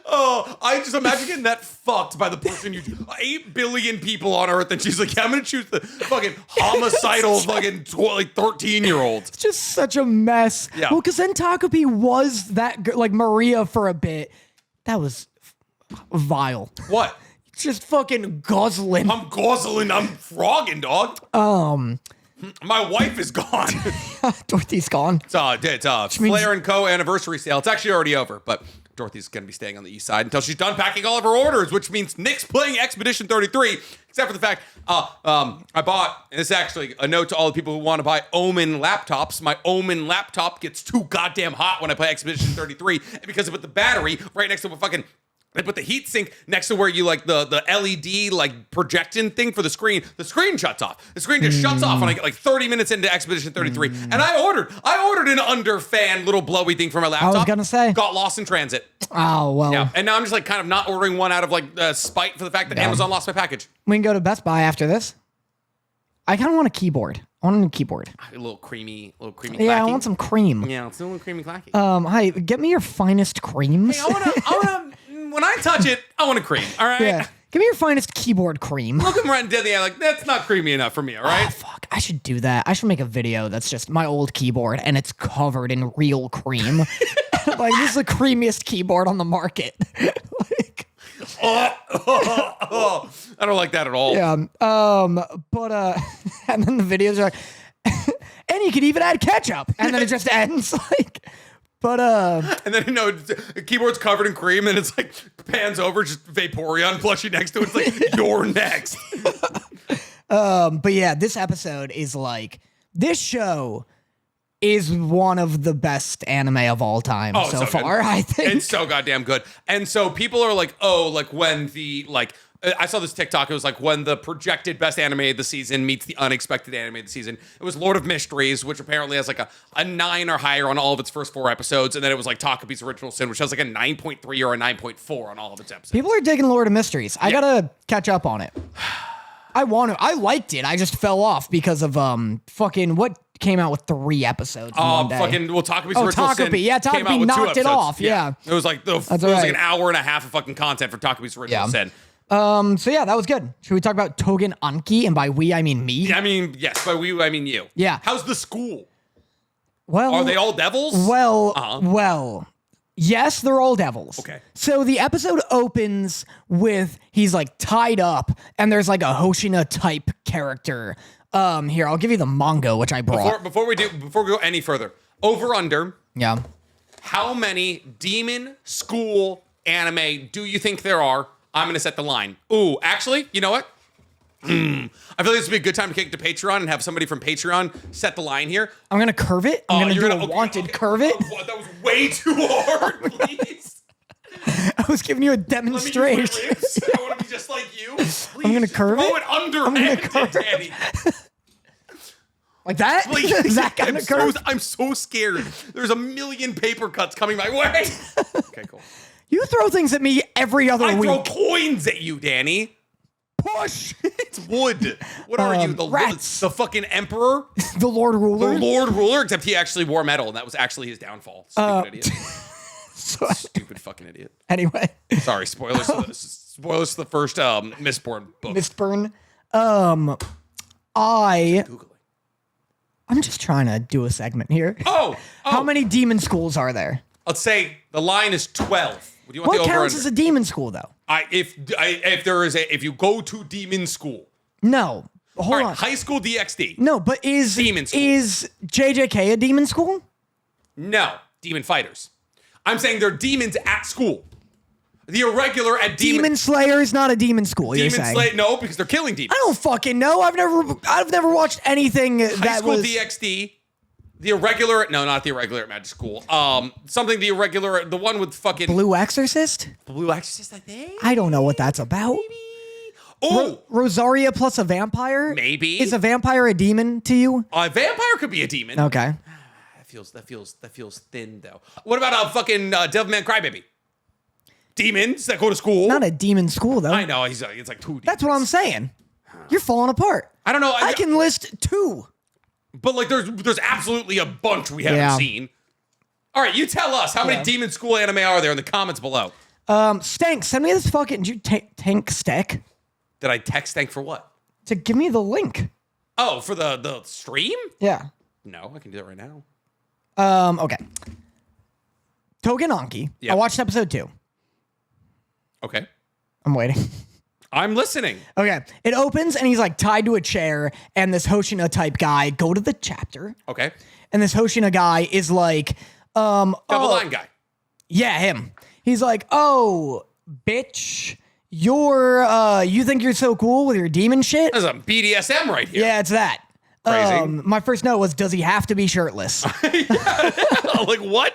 Oh, I just imagine getting that fucked by the person 8 billion people on Earth, and she's like, yeah, I'm gonna choose the fucking homicidal fucking 13-year-old. It's just such a mess. Yeah. Well, because then Takopi was that like Maria for a bit. That was vile. What? Just fucking guzzling. I'm guzzling. I'm frogging, dog. My wife is gone. Dorothy's gone. It's Flair & Co. anniversary sale. It's actually already over, but Dorothy's going to be staying on the east side until she's done packing all of her orders, which means Nick's playing Expedition 33, except for the fact I bought, and this is actually a note to all the people who want to buy Omen laptops. My Omen laptop gets too goddamn hot when I play Expedition 33, and because I put the battery right next to a fucking... I put the heat sink next to where you like the LED like projecting thing for the screen shuts off. The screen just shuts off when I get like 30 minutes into Expedition 33. And I ordered an under fan little blowy thing for my laptop. I was gonna say. Got lost in transit. Oh, well. Yeah. And now I'm just like kind of not ordering one out of like spite for the fact that Amazon lost my package. We can go to Best Buy after this. I kind of want a keyboard. I want a new keyboard. A little creamy clacky. Yeah, I want some cream. Yeah, it's a little creamy clacky. Hi, get me your finest creams. Hey, I wanna when I touch it, I want a cream, all right? Yeah. Give me your finest keyboard cream. Look at him right in dead in the eye like, that's not creamy enough for me, all right? Oh, fuck. I should do that. I should make a video that's just my old keyboard and it's covered in real cream. Like, this is the creamiest keyboard on the market. Like, I don't like that at all. Yeah. But and then the videos are like, and you could even add ketchup. And then it just ends like... But and then the keyboard's covered in cream, and it's like pans over, just Vaporeon plushie next to it. It's like you're next. But yeah, this episode is like this show is one of the best anime of all time so far. Good. I think it's so goddamn good. And so people are like, oh, like when the like. I saw this TikTok. It was like when the projected best anime of the season meets the unexpected anime of the season. It was Lord of Mysteries, which apparently has like a 9 or higher on all of its first 4 episodes. And then it was like Takopi's Original Sin, which has like a 9.3 or a 9.4 on all of its episodes. People are digging Lord of Mysteries. I gotta catch up on it. I liked it. I just fell off because of fucking what came out with 3 episodes in one day. Takopi's Original Sin. Yeah, Takopi knocked it off. Yeah. It was like like an hour and a half of fucking content for Takopi's Original Sin. So yeah, that was good. Should we talk about Tougen Anki? And by we, I mean me. I mean, yes, by we, I mean you. Yeah. How's the school? Well, are they all devils? Well, yes, they're all devils. Okay. So the episode opens with he's like tied up, and there's like a Hoshina type character. Here, I'll give you the manga, which I brought. Before we go any further, over under. Yeah. How many demon school anime do you think there are? I'm going to set the line. Ooh, actually, you know what? I feel like this would be a good time to kick to Patreon and have somebody from Patreon set the line here. I'm going to curve it. I'm going to do a wanted curve it. Oh, that was way too hard, please. I was giving you a demonstration. Let me use my ribs. I want to be just like you. Please, I'm going to curve it. Throw it under I'm going to curve it, Daddy. Like that? Please. Is that kind of curve? I'm so scared. There's a million paper cuts coming my way. Okay, cool. You throw things at me every other I week. throw coins at you, Danny. Push. It's wood. What are you? Rats. The fucking emperor? The Lord Ruler. The Lord Ruler, except he actually wore metal, and that was actually his downfall. Stupid idiot. Stupid fucking idiot. Anyway. Sorry, spoilers. Spoilers to the first Mistborn book. Mistborn. Googling. I'm just trying to do a segment here. Oh. How many demon schools are there? Let's say the line is 12. Would you want What the over counts under? as a demon school, though? If you go to demon school, No. Hold on. high school DxD. No, but is Demon school. is JJK a demon school? No, demon fighters. I'm saying they're demons at school. The irregular at Demon Slayer is not a demon school. You're Demon saying? Slayer. No, because they're killing demons. I don't fucking know. I've never watched anything High that school was DxD. The irregular. No, not the irregular at Magic School. Something the irregular. The one with fucking Blue Exorcist. Blue Exorcist. I think. I don't know what that's about. Oh, Rosaria plus a vampire. Maybe. Is a vampire a demon to you? a vampire could be a demon. Okay. That feels thin though. What about a fucking Devilman Crybaby? Demons that go to school. Not a demon school though. I know. It's like 2 demons. That's what I'm saying. You're falling apart. I don't know. I can list 2. But like, there's absolutely a bunch we haven't seen. All right, you tell us how many demon school anime are there in the comments below. Stank, send me this fucking. Did you tank Stack Did I text Stank for what? to give me the link? Oh, for the stream? Yeah. No, I can do that right now. Okay. Tougen Anki. Yeah. I watched episode 2. Okay. I'm waiting. I'm listening. Okay. It opens and he's like tied to a chair, and this Hoshina type guy go to the chapter. Okay. And this Hoshina guy is like, Double line guy. yeah, him. He's like, oh, bitch, you think you're so cool with your demon shit? There's a BDSM right here. Yeah, it's that. Crazy. My first note was, does he have to be shirtless? Like what?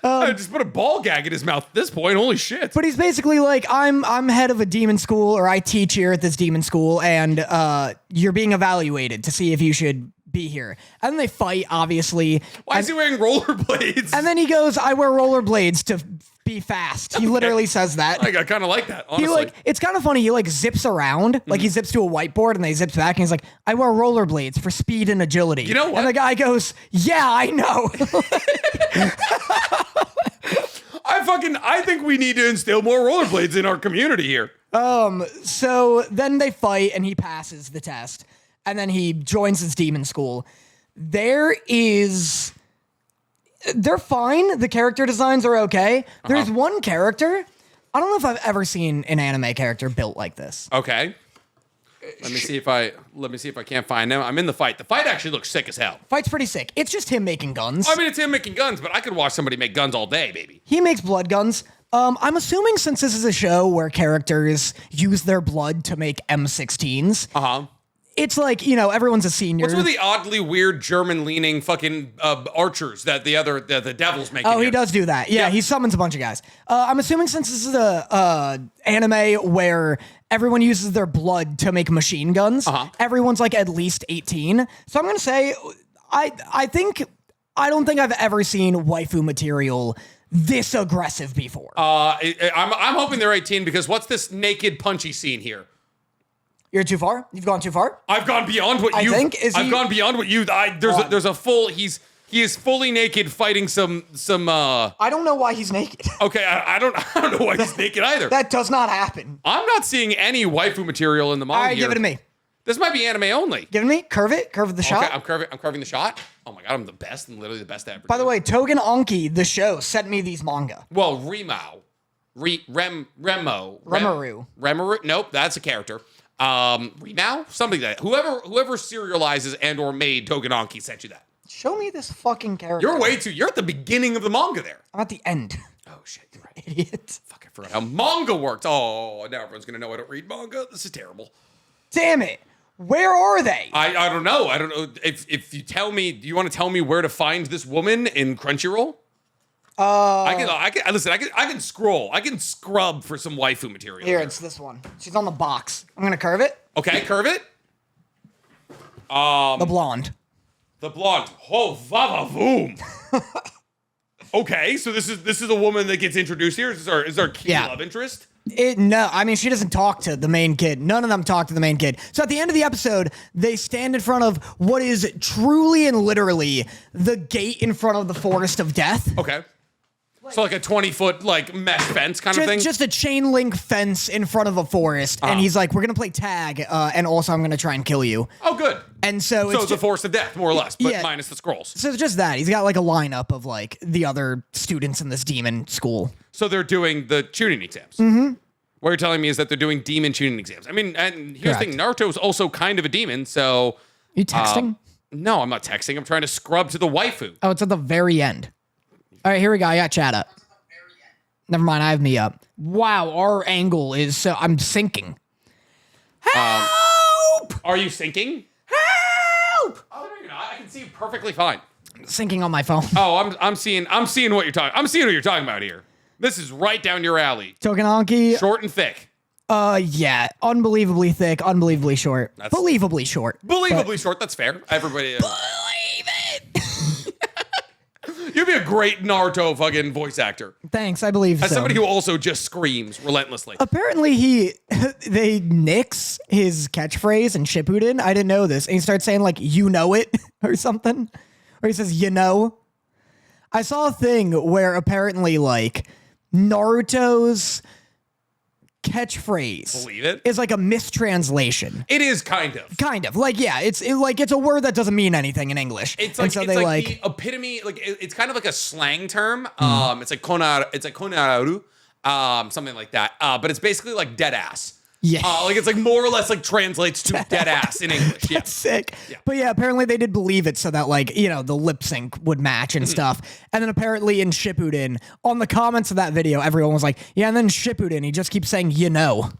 I just put a ball gag in his mouth at this point. Holy shit. But he's basically like, I'm head of a demon school, or I teach here at this demon school, and you're being evaluated to see if you should be here. And then they fight, obviously. Why is he wearing rollerblades? And then he goes, I wear rollerblades to be fast. He literally says that. I kind of like that, honestly. It's kind of funny. He like zips around, like he zips to a whiteboard and then he zips back and he's like, I wear rollerblades for speed and agility. You know what? And the guy goes, yeah, I know. I think we need to instill more rollerblades in our community here. So then they fight and he passes the test and then he joins his demon school. They're fine. The character designs are okay. There's one character. I don't know if I've ever seen an anime character built like this. Okay. Let me see if I can't find him. I'm in the fight. The fight actually looks sick as hell. Fight's pretty sick. It's just him making guns. I mean, it's him making guns, but I could watch somebody make guns all day, baby. He makes blood guns. I'm assuming since this is a show where characters use their blood to make M16s, it's like, everyone's a senior. What's with the oddly weird German-leaning fucking archers that the devil's making? Oh, he does do that. Yeah, he summons a bunch of guys. I'm assuming since this is a anime where everyone uses their blood to make machine guns, everyone's like at least 18. So I'm gonna say, I don't think I've ever seen waifu material this aggressive before. I'm hoping they're 18 because what's this naked punchy scene here? You're too far? You've gone too far? I've gone beyond what you. I've gone beyond what you. There's a full. He is fully naked fighting some. I don't know why he's naked. Okay, I don't know why he's naked either. That does not happen. I'm not seeing any waifu material in the manga. All right, here. give it to me. This might be anime only. Give it to me. Curve the shot. Okay, I'm curving the shot. Oh my god, I'm the best and literally the best ever. By the way, Tougen Anki, the show, sent me these manga. Well, Remaru. Nope, that's a character. Remao? Something like that. Whoever serializes and or made Tougen Anki sent you that. Show me this fucking character. You're at the beginning of the manga there. I'm at the end. Oh shit, you're right. Idiot. Fuck, I forgot how manga worked. Oh, now everyone's gonna know I don't read manga. This is terrible. Damn it. Where are they? I don't know. I don't know. If you tell me, do you want to tell me where to find this woman in Crunchyroll? I can scroll. I can scrub for some waifu material. Here, it's this one. She's on the box. I'm gonna curve it. Okay, curve it. The blonde. The blonde. Oh, vava voom. Okay, so this is a woman that gets introduced here. Is our key love interest? No, I mean, she doesn't talk to the main kid. None of them talk to the main kid. So at the end of the episode, they stand in front of what is truly and literally the gate in front of the forest of death. Okay. So like a 20-foot like mesh fence kind of thing? Just a chain link fence in front of a forest. And he's like, we're going to play tag, and also I'm going to try and kill you. Oh, good. And so it's a forest of death, more or less, but minus the scrolls. So it's just that. He's got like a lineup of like the other students in this demon school. So they're doing the tuning exams. Mm-hmm. What you're telling me is that they're doing demon tuning exams. I mean, and here's the thing, Naruto's also kind of a demon, so... You texting? No, I'm not texting. I'm trying to scrub to the waifu. Oh, it's at the very end. All right, here we go. I got chat up. Never mind, I have me up. Wow, our angle is so... I'm sinking. Help! Are you sinking? Help! Oh, no, you're not. I can see you perfectly fine. Sinking on my phone. Oh, I'm seeing what you're talking... I'm seeing what you're talking about here. This is right down your alley. Tougen Anki. Short and thick. Yeah. Unbelievably thick, unbelievably short. Believably short. Believably short, that's fair. Everybody... Believe it! You'd be a great Naruto fucking voice actor. Thanks, I believe As so. somebody who also just screams relentlessly. Apparently they nix his catchphrase in Shippuden. I didn't know this. And he starts saying like, you know it, or something. Or he says, you know. I saw a thing where apparently like Naruto's catchphrase Believe it is like a mistranslation. It is kind of like, yeah, it's a word that doesn't mean anything in English. It's like, the epitome, like it's kind of like a slang term. It's like konararu, something like that. But it's basically like dead ass. Yeah. Like it's like more or less like translates to dead ass in English. Yeah. That's sick. Yeah. But yeah, apparently they did believe it so that like, you know, the lip sync would match and stuff. And then apparently in Shippuden, on the comments of that video, everyone was like, yeah, and then Shippuden, he just keeps saying, you know.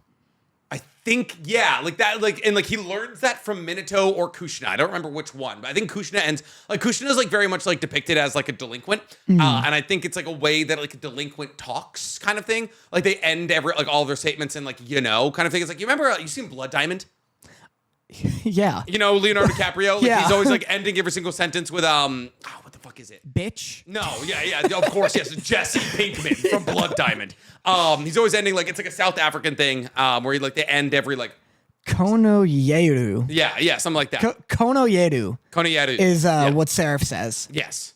I think, yeah, like that, like, and like he learns that from Minato or Kushina. I don't remember which one, but I think Kushina Kushina's like very much like depicted as like a delinquent. And I think it's like a way that like a delinquent talks kind of thing. Like they end all of their statements in like, you know, kind of thing. It's like, you remember, you seen Blood Diamond? Yeah. You know, Leonardo DiCaprio? Like Yeah. He's always like ending every single sentence with, what the fuck is it? Bitch. No, yeah, of course, yes. Jesse Pinkman from Blood Diamond. He's always ending like, it's like a South African thing, where he like, they end every like, Konoyeru. yeah, something like that. Konoyeru is what Seraph says. Yes.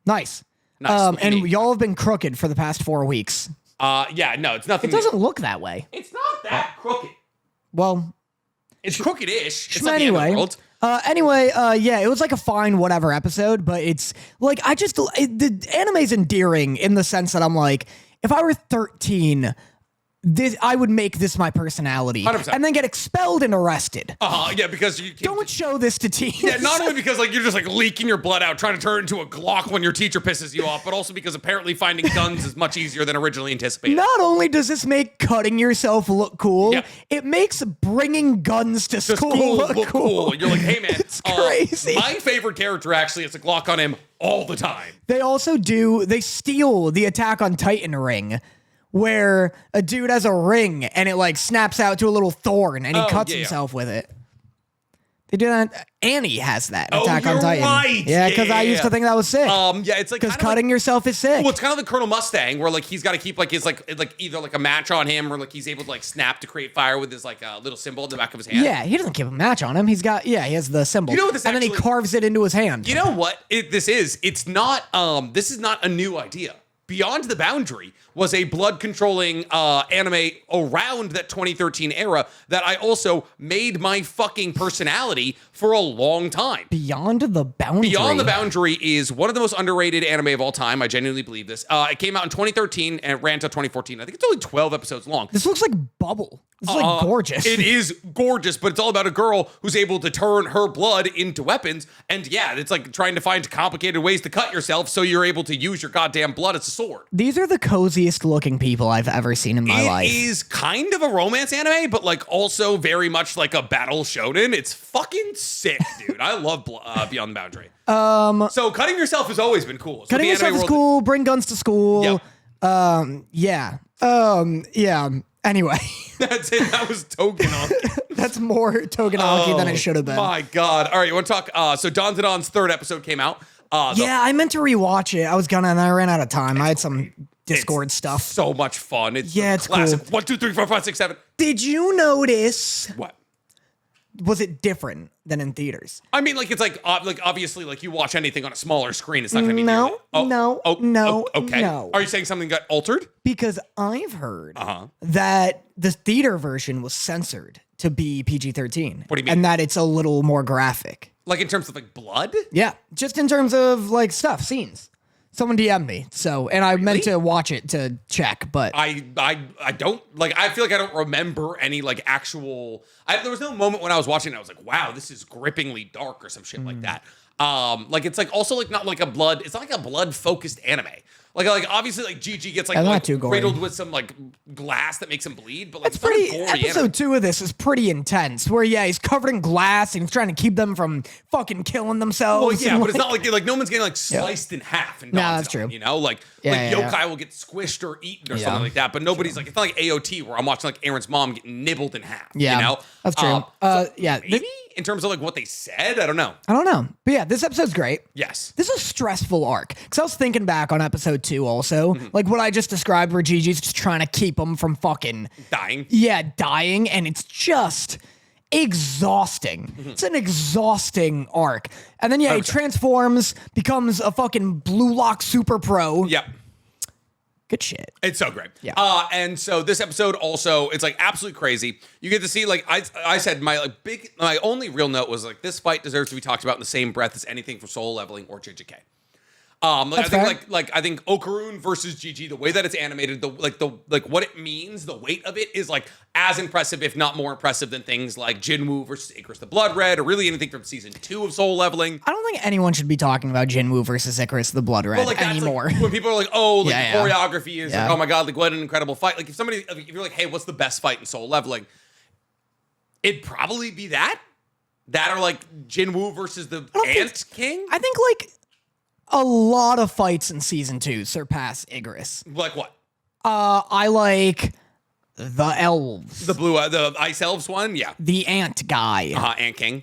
Nice. And y'all have been crooked for the past 4 weeks. Yeah, no, it's nothing. It doesn't look that way. It's not that crooked. Well, it's crooked-ish. It's not anyway. the end of the world. Yeah, it was like a fine whatever episode, but it's like the anime's endearing in the sense that I'm like, if I were 13, I would make this my personality 100%. and then get expelled and arrested. Yeah, because you Don't show this to teens. Yeah, not only because like you're just like leaking your blood out, trying to turn it into a Glock when your teacher pisses you off, but also because apparently finding guns is much easier than originally anticipated. Not only does this make cutting yourself look cool, yeah. it makes bringing guns to school look cool. You're like, hey man, it's crazy. My favorite character actually is a Glock on him all the time. They steal the Attack on Titan ring, where a dude has a ring and it like snaps out to a little thorn and he cuts himself with it. They do that. Annie has that. Attack on Titan. Right. Yeah, because I used to think that was sick. Yeah, it's like because cutting yourself is sick. Well, it's kind of like Colonel Mustang, where like he's got to keep like his like either like a match on him or like he's able to like snap to create fire with his like little symbol in the back of his hand. Yeah, he doesn't keep a match on him. He has the symbol. You know what this and then he carves it into his hand. You know what this is? It's not. This is not a new idea. Beyond the Boundary was a blood-controlling anime around that 2013 era that I also made my fucking personality for a long time. Beyond the Boundary? Beyond the Boundary is one of the most underrated anime of all time. I genuinely believe this. It came out in 2013 and it ran to 2014. I think it's only 12 episodes long. This looks like Bubble. This is like gorgeous. It is gorgeous, but it's all about a girl who's able to turn her blood into weapons. And yeah, it's like trying to find complicated ways to cut yourself so you're able to use your goddamn blood as a sword. These are the coziest looking people I've ever seen in my life. It is kind of a romance anime, but like also very much like a battle shonen. It's fucking sick, dude. I love Beyond the Boundary. So cutting yourself has always been cool. So cutting yourself is cool. Bring guns to school. Yeah. Yeah. Anyway. That's it. That was Tougen. That's more Tougen than it should have been. My God. All right, you want to talk? So Dandadan's third episode came out. I meant to rewatch it. I was gonna, and I ran out of time. I had some Discord stuff. So much fun. It's classic. Cool. 1, 2, 3, 4, 5, 6, 7. Did you notice? What? Was it different than in theaters? I mean, like, it's like obviously, like, you watch anything on a smaller screen, it's not going to be no. Okay. No. Are you saying something got altered? Because I've heard that the theater version was censored to be PG-13. What do you mean? And that it's a little more graphic. Like in terms of like blood? Yeah, just in terms of like stuff, scenes. Someone DM'd me, and I meant to watch it to check, but I don't like. I feel like I don't remember any like actual. There was no moment when I was watching it, I was like, wow, this is grippingly dark or some shit like that. Like it's like also like not like a blood. It's not like a blood focused anime. Like obviously like Gigi gets like riddled with some like glass that makes him bleed, but like it's pretty. Episode 2 of this is pretty intense. Where he's covered in glass and he's trying to keep them from fucking killing themselves. Well, yeah, but it's not like no one's getting like sliced in half. No, that's true. You know, like yokai will get squished or eaten or something like that. But nobody's like, it's not like AOT where I'm watching like Aaron's mom get nibbled in half. Yeah, you know, that's true. Maybe in terms of like what they said, I don't know. But yeah, this episode's great. Yes, this is a stressful arc because I was thinking back on episode 2 also, like what I just described, where Gigi's just trying to keep him from fucking dying. Yeah, dying, and it's just exhausting. It's an exhausting arc, and then he transforms, becomes a fucking Blue Lock super pro. Yep. Good shit. It's so great. Yeah. And so this episode also, it's like absolutely crazy. You get to see, like I said, my only real note was like this fight deserves to be talked about in the same breath as anything from Soul Leveling or JJK. I think Okarun versus Gigi, the way that it's animated, the what it means, the weight of it is like as impressive, if not more impressive, than things like Jinwoo versus Icarus the Blood Red, or really anything from season 2 of Soul Leveling. I don't think anyone should be talking about Jinwoo versus Icarus the Blood Red anymore. Like, when people are like, oh, like choreography is like, oh my god, like what an incredible fight. Like if you're like, hey, what's the best fight in Soul Leveling? It'd probably be that or like Jinwoo versus the Ant King. I think like a lot of fights in season 2 surpass Icarus. Like what? I like the elves. The ice elves one? Yeah. The ant guy. Ant King.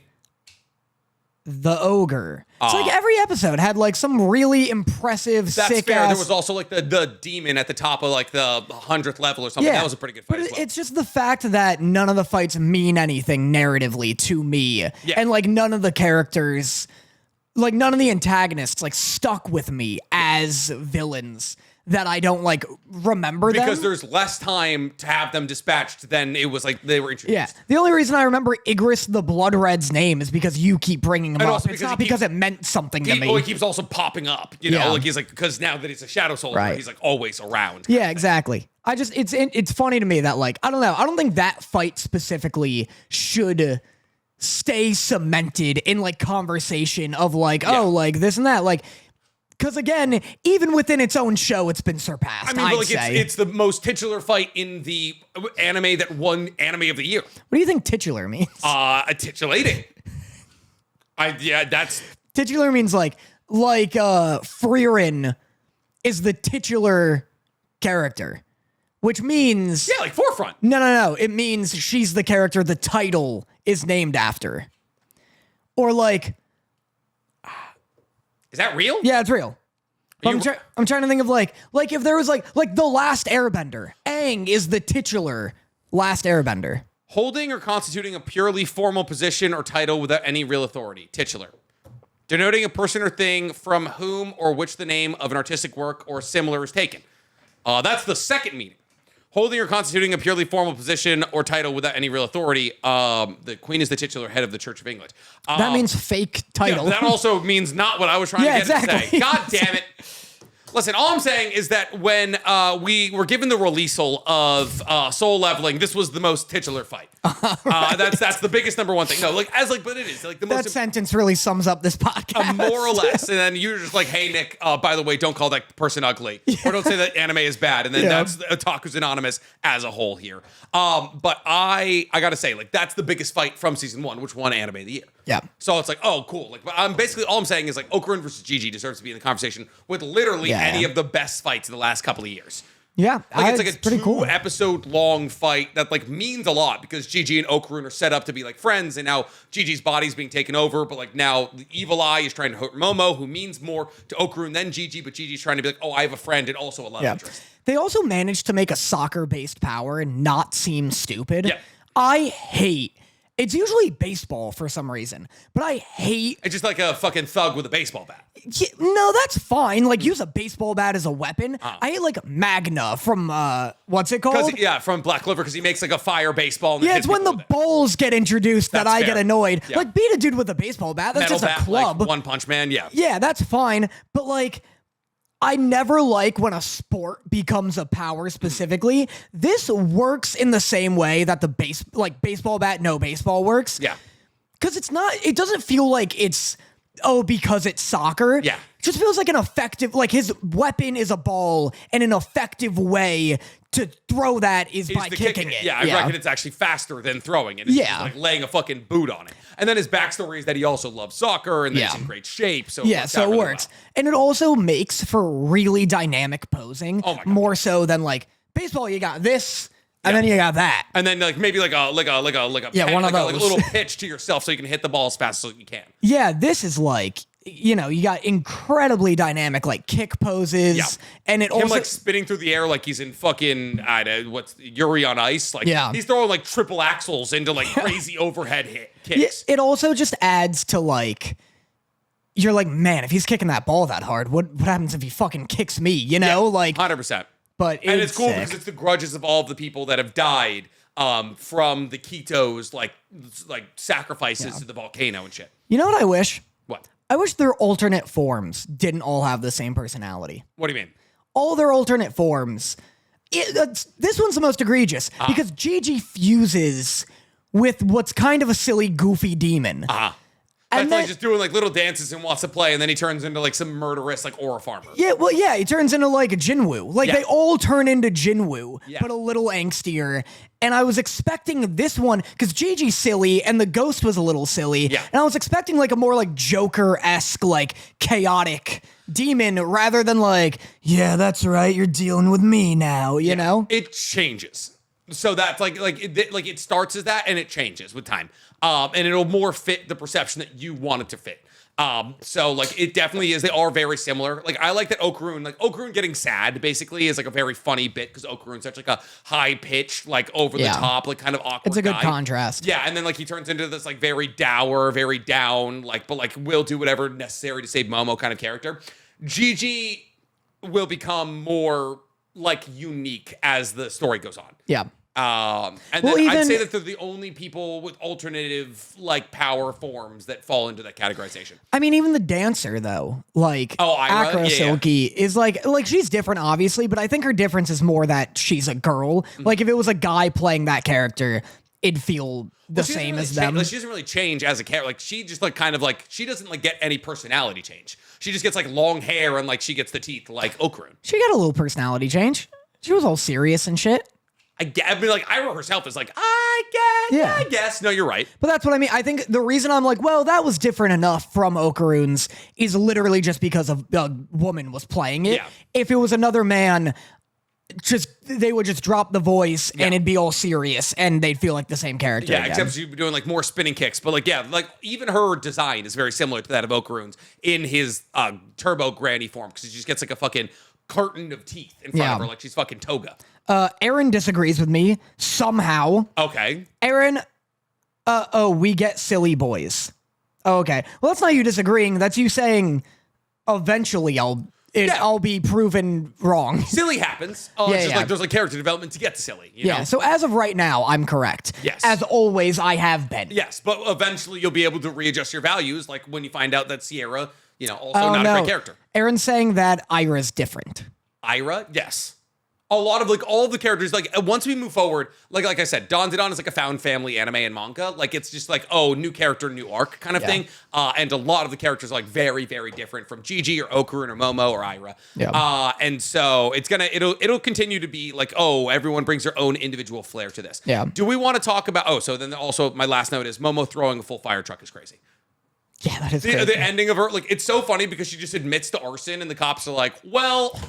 The ogre. So like every episode had like some really impressive, sick fair. ass. There was also like the demon at the top of like the 100th level or something. Yeah, that was a pretty good fight as well. It's just the fact that none of the fights mean anything narratively to me. Yeah. And like none of the characters, like none of the antagonists like stuck with me as villains that I don't like remember them. Because there's less time to have them dispatched than it was like they were introduced. Yeah. The only reason I remember Icarus the Blood Red's name is because you keep bringing him up. It's not because it meant something to me. He keeps also popping up, you know, like he's like, because now that he's a Shadow Soldier, he's like always around. Yeah, exactly. It's funny to me that like, I don't know. I don't think that fight specifically should stay cemented in like conversation of like, oh, like this and that. Like, because again, even within its own show, it's been surpassed. I mean, it's the most titular fight in the anime that won Anime of the Year. What do you think titular means? Titillating. That's titular means like Frieren is the titular character, which means like forefront. No. It means she's the character the title is named after, or like. Is that real? Yeah, it's real. I'm trying to think of like if there was like the Last Airbender. Aang is the titular Last Airbender. Holding or constituting a purely formal position or title without any real authority. Titular. Denoting a person or thing from whom or which the name of an artistic work or similar is taken. That's the second meaning. Holding or constituting a purely formal position or title without any real authority. The Queen is the titular head of the Church of England. That means fake title. Yeah, that also means not what I was trying to get to say. God damn it. Listen, all I'm saying is that when we were given the releasal of Soul Leveling, this was the most titular fight. That's the biggest number one thing. No, but it is like the most. That sentence really sums up this podcast, more or less. And then you're just like, hey Nick, by the way, don't call that person ugly, or don't say that anime is bad. And then that's Otakus Anonymous as a whole here. But I gotta say, like that's the biggest fight from season 1, which won Anime of the Year. Yeah. So it's like, oh, cool. Like, I'm basically all I'm saying is like Okarun versus Gigi deserves to be in the conversation with literally any of the best fights in the last couple of years. Yeah, Like it's like a pretty cool. 2-episode long fight that like means a lot because Gigi and Okarun are set up to be like friends, and now Gigi's body's being taken over, but like now the evil eye is trying to hurt Momo, who means more to Okarun than Gigi, but Gigi's trying to be like, oh, I have a friend and also a love interest. They also managed to make a soccer-based power and not seem stupid. Yeah. I hate. It's usually baseball for some reason, but I hate. It's just like a fucking thug with a baseball bat. Yeah, no, that's fine. Like, use a baseball bat as a weapon. I hate, like, Magna from, what's it called? From Black Clover, because he makes, like, a fire baseball. And Yeah, it's when the balls get introduced that I get annoyed. Yeah. Like, beat a dude with a baseball bat. That's Metal just a bat, club. Like One Punch Man, yeah. Yeah, that's fine. But, like, I never like when a sport becomes a power specifically. This works in the same way that the baseball bat, no baseball works. Yeah. Because it doesn't feel like it's, because it's soccer. Yeah. It just feels like an effective, like his weapon is a ball, and an effective way to throw that is by kicking it. Yeah, I reckon it's actually faster than throwing it. It's just like laying a fucking boot on it. And then his backstory is that he also loves soccer and that he's in great shape. So it works. Well. And it also makes for really dynamic posing. Oh my God. More so than like baseball, you got this. And then you got that. And then like maybe like a one of like those. a little pitch to yourself so you can hit the ball as fast as you can. Yeah, this is like, you got incredibly dynamic like kick poses, and it also like spinning through the air like he's in fucking Yuri on Ice. Like he's throwing like triple axles into like crazy overhead kicks. It also just adds to like, you're like, man, if he's kicking that ball that hard, what happens if he fucking kicks me? Like 100%. But it's cool because it's the grudges of all of the people that have died from the Kitos, like sacrifices to the volcano and shit. You know what I wish? What? I wish their alternate forms didn't all have the same personality. What do you mean? All their alternate forms. This one's the most egregious because Gigi fuses with what's kind of a silly, goofy demon. That's like just doing like little dances and wants to play, and then he turns into like some murderous like aura farmer. Yeah, well, yeah, he turns into like a Jinwoo. Like they all turn into Jinwoo, but a little angstier. And I was expecting this one because Gigi's silly and the ghost was a little silly. Yeah. And I was expecting like a more like Joker-esque, like chaotic demon rather than like, yeah, that's right, you're dealing with me now, you know? It changes. So that's like it starts as that and it changes with time. And it'll more fit the perception that you want it to fit. So like it definitely is. They are very similar. Like I like that Okarun getting sad basically is like a very funny bit because Okarun's such like a high pitched, like over the top, like kind of awkward. It's a good guy. contrast. Yeah, and then like he turns into this like very dour, very down, like but like will do whatever necessary to save Momo kind of character. Gigi will become more like unique as the story goes on. Yeah. And then I'd say that they're the only people with alternative like power forms that fall into that categorization. I mean, even the dancer though, like Ira, Akira Silky is like she's different, obviously, but I think her difference is more that she's a girl. Like if it was a guy playing that character, it'd feel the same as them. Like, she doesn't really change as a character. Like she just like kind of like she doesn't like get any personality change. She just gets like long hair and like she gets the teeth like Okarun. She got a little personality change. She was all serious and shit. I mean, like Ira herself is like, I guess. No, you're right. But that's what I mean. I think the reason I'm like, well, that was different enough from Okarun's is literally just because a woman was playing it. Yeah. If it was another man, they would just drop the voice and it'd be all serious and they'd feel like the same character. Yeah, again. except she'd be doing like more spinning kicks. But like, even her design is very similar to that of Okarun's in his turbo granny form because she just gets like a fucking curtain of teeth in front of her like she's fucking Toga. Aaron disagrees with me somehow. Okay. Aaron, we get silly boys. Oh, okay. Well, that's not you disagreeing. That's you saying eventually I'll be proven wrong. Silly happens. It's just like there's like character development to get to silly. You know? So as of right now, I'm correct. Yes. As always, I have been. Yes, but eventually you'll be able to readjust your values, like when you find out that Sierra, also not a great character. Aaron's saying that Ira's different. Ira, yes. A lot of like all of the characters, like once we move forward, like I said, Dandadan is like a found family anime and manga. Like it's just like, new character, new arc kind of thing. And a lot of the characters are like very, very different from Gigi or Okarun or Momo or Ira. Yeah. And so it'll continue to be like, everyone brings their own individual flair to this. Yeah. Do we want to talk about, so then also my last note is Momo throwing a full fire truck is crazy. Yeah, that is crazy. The ending of her, like, it's so funny because she just admits to arson and the cops are like, well,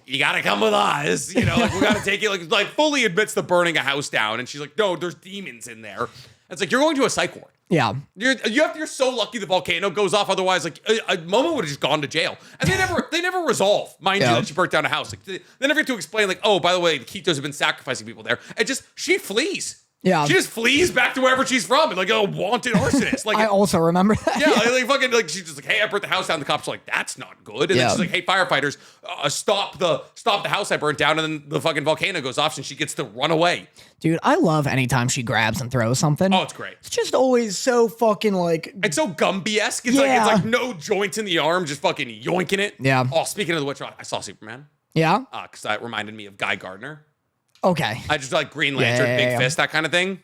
you gotta come with us. You know, like we gotta take you. Like fully admits to burning a house down, and she's like, no, there's demons in there. It's like you're going to a psych ward. Yeah, you're so lucky the volcano goes off. Otherwise, like a Momo would have just gone to jail, and they never resolve. Mind you, that she burnt down a house. Like they never get to explain, like, oh, by the way, the Kitos have been sacrificing people there, and just she flees. Yeah, she just flees back to wherever she's from, and like a wanted arsonist. Like I also remember that. Yeah, like fucking like she's just like, hey, I burnt the house down. The cops are like, that's not good. And then she's like, hey, firefighters, stop the house I burnt down. And then the fucking volcano goes off, and she gets to run away. Dude, I love anytime she grabs and throws something. Oh, it's great. It's just always so fucking like it's so Gumby-esque. It's like no joints in the arm, just fucking yoinking it. Yeah. Oh, speaking of the which, I saw Superman. Yeah. Because that reminded me of Guy Gardner. Okay. I just like Green Lantern, Big Fist, that kind of thing.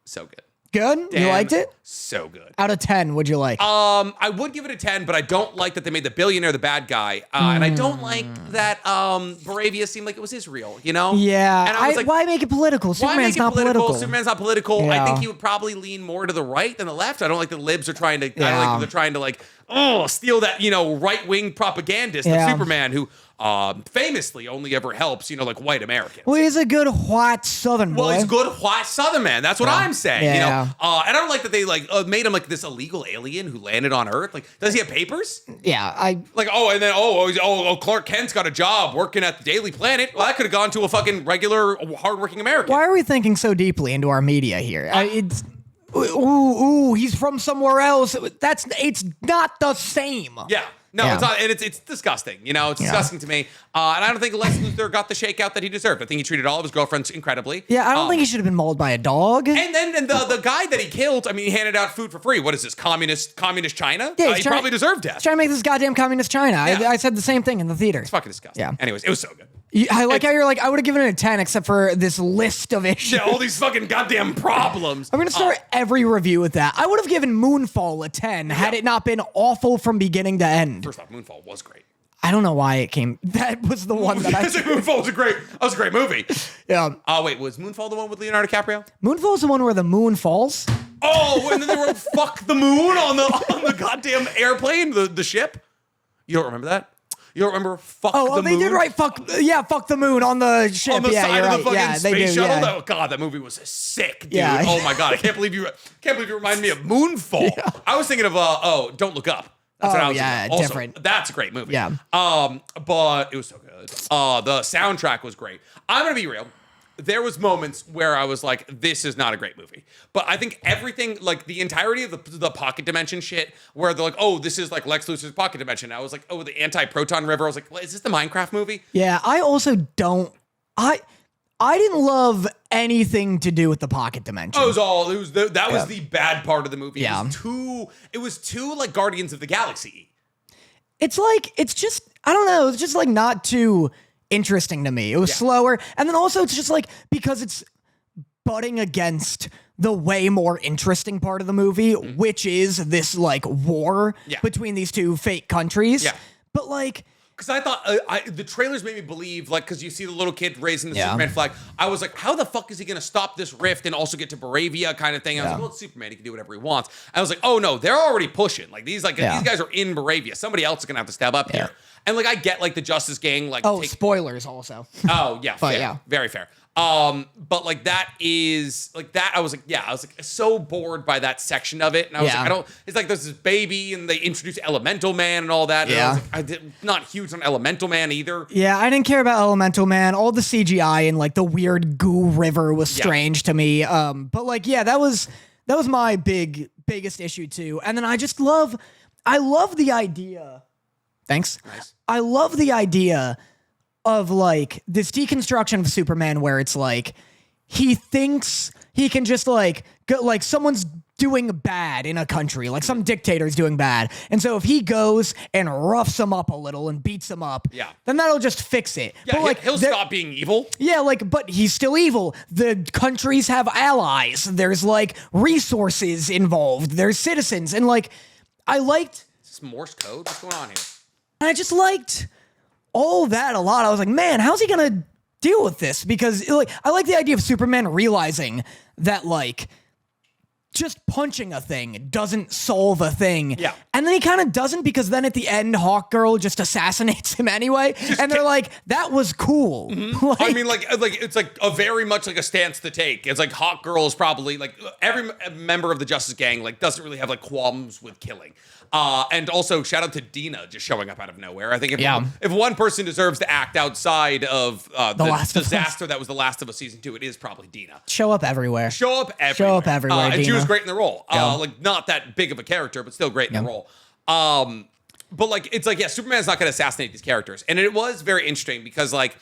So good. Good? You liked it? So good. Out of 10, would you like? I would give it a 10, but I don't like that they made the billionaire the bad guy. And I don't like that Baravia seemed like it was Israel, you know? Yeah. And I was like, why make it political? Superman's not political. Superman's not political. Yeah. I think he would probably lean more to the right than the left. I don't like the libs are trying to, I don't like they're trying to like, steal that, you know, right-wing propagandist of Superman who famously only ever helps, you know, like white Americans. Well, he's a good white Southern boy. Well, he's a good white Southern man. That's what I'm saying. Yeah. You know, and I don't like that they like made him like this illegal alien who landed on Earth. Like, does he have papers? Yeah, And then Clark Kent's got a job working at the Daily Planet. Well, that could have gone to a fucking regular, hardworking American. Why are we thinking so deeply into our media here? It's he's from somewhere else. It's not the same. Yeah. No, it's not, and it's disgusting. You know, it's disgusting to me. And I don't think Lex Luthor got the shakeout that he deserved. I think he treated all of his girlfriends incredibly. Yeah, I don't think he should have been mauled by a dog. And then the guy that he killed, I mean, he handed out food for free. What is this, communist China? Yeah, he probably deserved death. He's trying to make this goddamn communist China. Yeah. I said the same thing in the theater. It's fucking disgusting. Yeah. Anyways, it was so good. I like how you're like, I would have given it a 10 except for this list of issues. Yeah, all these fucking goddamn problems. I'm going to start every review with that. I would have given Moonfall a 10 had it not been awful from beginning to end. First off, Moonfall was great. I don't know why it came. That was the one that Moonfall was a great movie. Yeah. Wait, was Moonfall the one with Leonardo DiCaprio? Moonfall's the one where the moon falls. Oh, and then they were fuck the moon on the goddamn airplane, the ship. You don't remember that? You don't remember fuck the moon? Oh, they did right. Fuck the moon on the ship. On the side of the fucking space space shuttle. Yeah. Oh god, that movie was sick, dude. Yeah. Oh my god, I can't believe you reminded me of Moonfall. Yeah. I was thinking of Don't Look Up. That's what I was thinking. Also, different. That's a great movie. Yeah. But it was so good. The soundtrack was great. I'm gonna be real. There was moments where I was like, this is not a great movie. But I think everything, like the entirety of the pocket dimension shit, where they're like, oh, this is like Lex Luthor's pocket dimension. I was like, oh, the anti-proton river. I was like, is this the Minecraft movie? Yeah, I also don't. I didn't love anything to do with the pocket dimension. That was the bad part of the movie. Yeah. It was too like Guardians of the Galaxy. It's just, I don't know. It's just like not too interesting to me. It was slower. And then also it's just like, because it's butting against the way more interesting part of the movie, which is this like war between these two fake countries. Yeah. But like, because I thought the trailers made me believe, like, because you see the little kid raising the Superman flag. I was like, how the fuck is he going to stop this rift and also get to Baravia kind of thing? I was like, well, it's Superman. He can do whatever he wants. I was like, oh, no, they're already pushing. Like, these guys are in Baravia. Somebody else is going to have to step up here. And, like, I get, like, the Justice Gang. Like, spoilers also. Oh, yeah. Fair. Very fair. But like that is like that. I was like so bored by that section of it. And I was like, it's like there's this baby and they introduce Elemental Man and all that. And I was like, not huge on Elemental Man either. Yeah, I didn't care about Elemental Man. All the CGI and like the weird goo river was strange to me. But like, that was my biggest issue too. And then I love the idea. Thanks. Nice. I love the idea of like this deconstruction of Superman where it's like he thinks he can just like go, like someone's doing bad in a country, like some dictator's doing bad, and so if he goes and roughs him up a little and beats him up, then that'll just fix it. But like he'll stop being evil. Yeah, like, but he's still evil. The countries have allies. There's like resources involved. There's citizens, and like I liked. Is this Morse code? What's going on here? I just liked all that a lot. I was like, man, how's he gonna deal with this? Because like, I like the idea of Superman realizing that like just punching a thing doesn't solve a thing. Yeah. And then he kind of doesn't, because then at the end, Hawkgirl just assassinates him anyway. And they're like, that was cool. Like, I mean, like it's like a very much like a stance to take. It's like Hawkgirl is probably like every member of the Justice Gang like doesn't really have like qualms with killing. And also shout out to Dina just showing up out of nowhere. I think if one person deserves to act outside of the disaster that was The Last of Us season 2, it is probably Dina. Show up everywhere. Show up everywhere. And Dina. she was great in the role. Like not that big of a character, but still great in the role. But like it's like, yeah, Superman's not going to assassinate these characters, and it was very interesting because like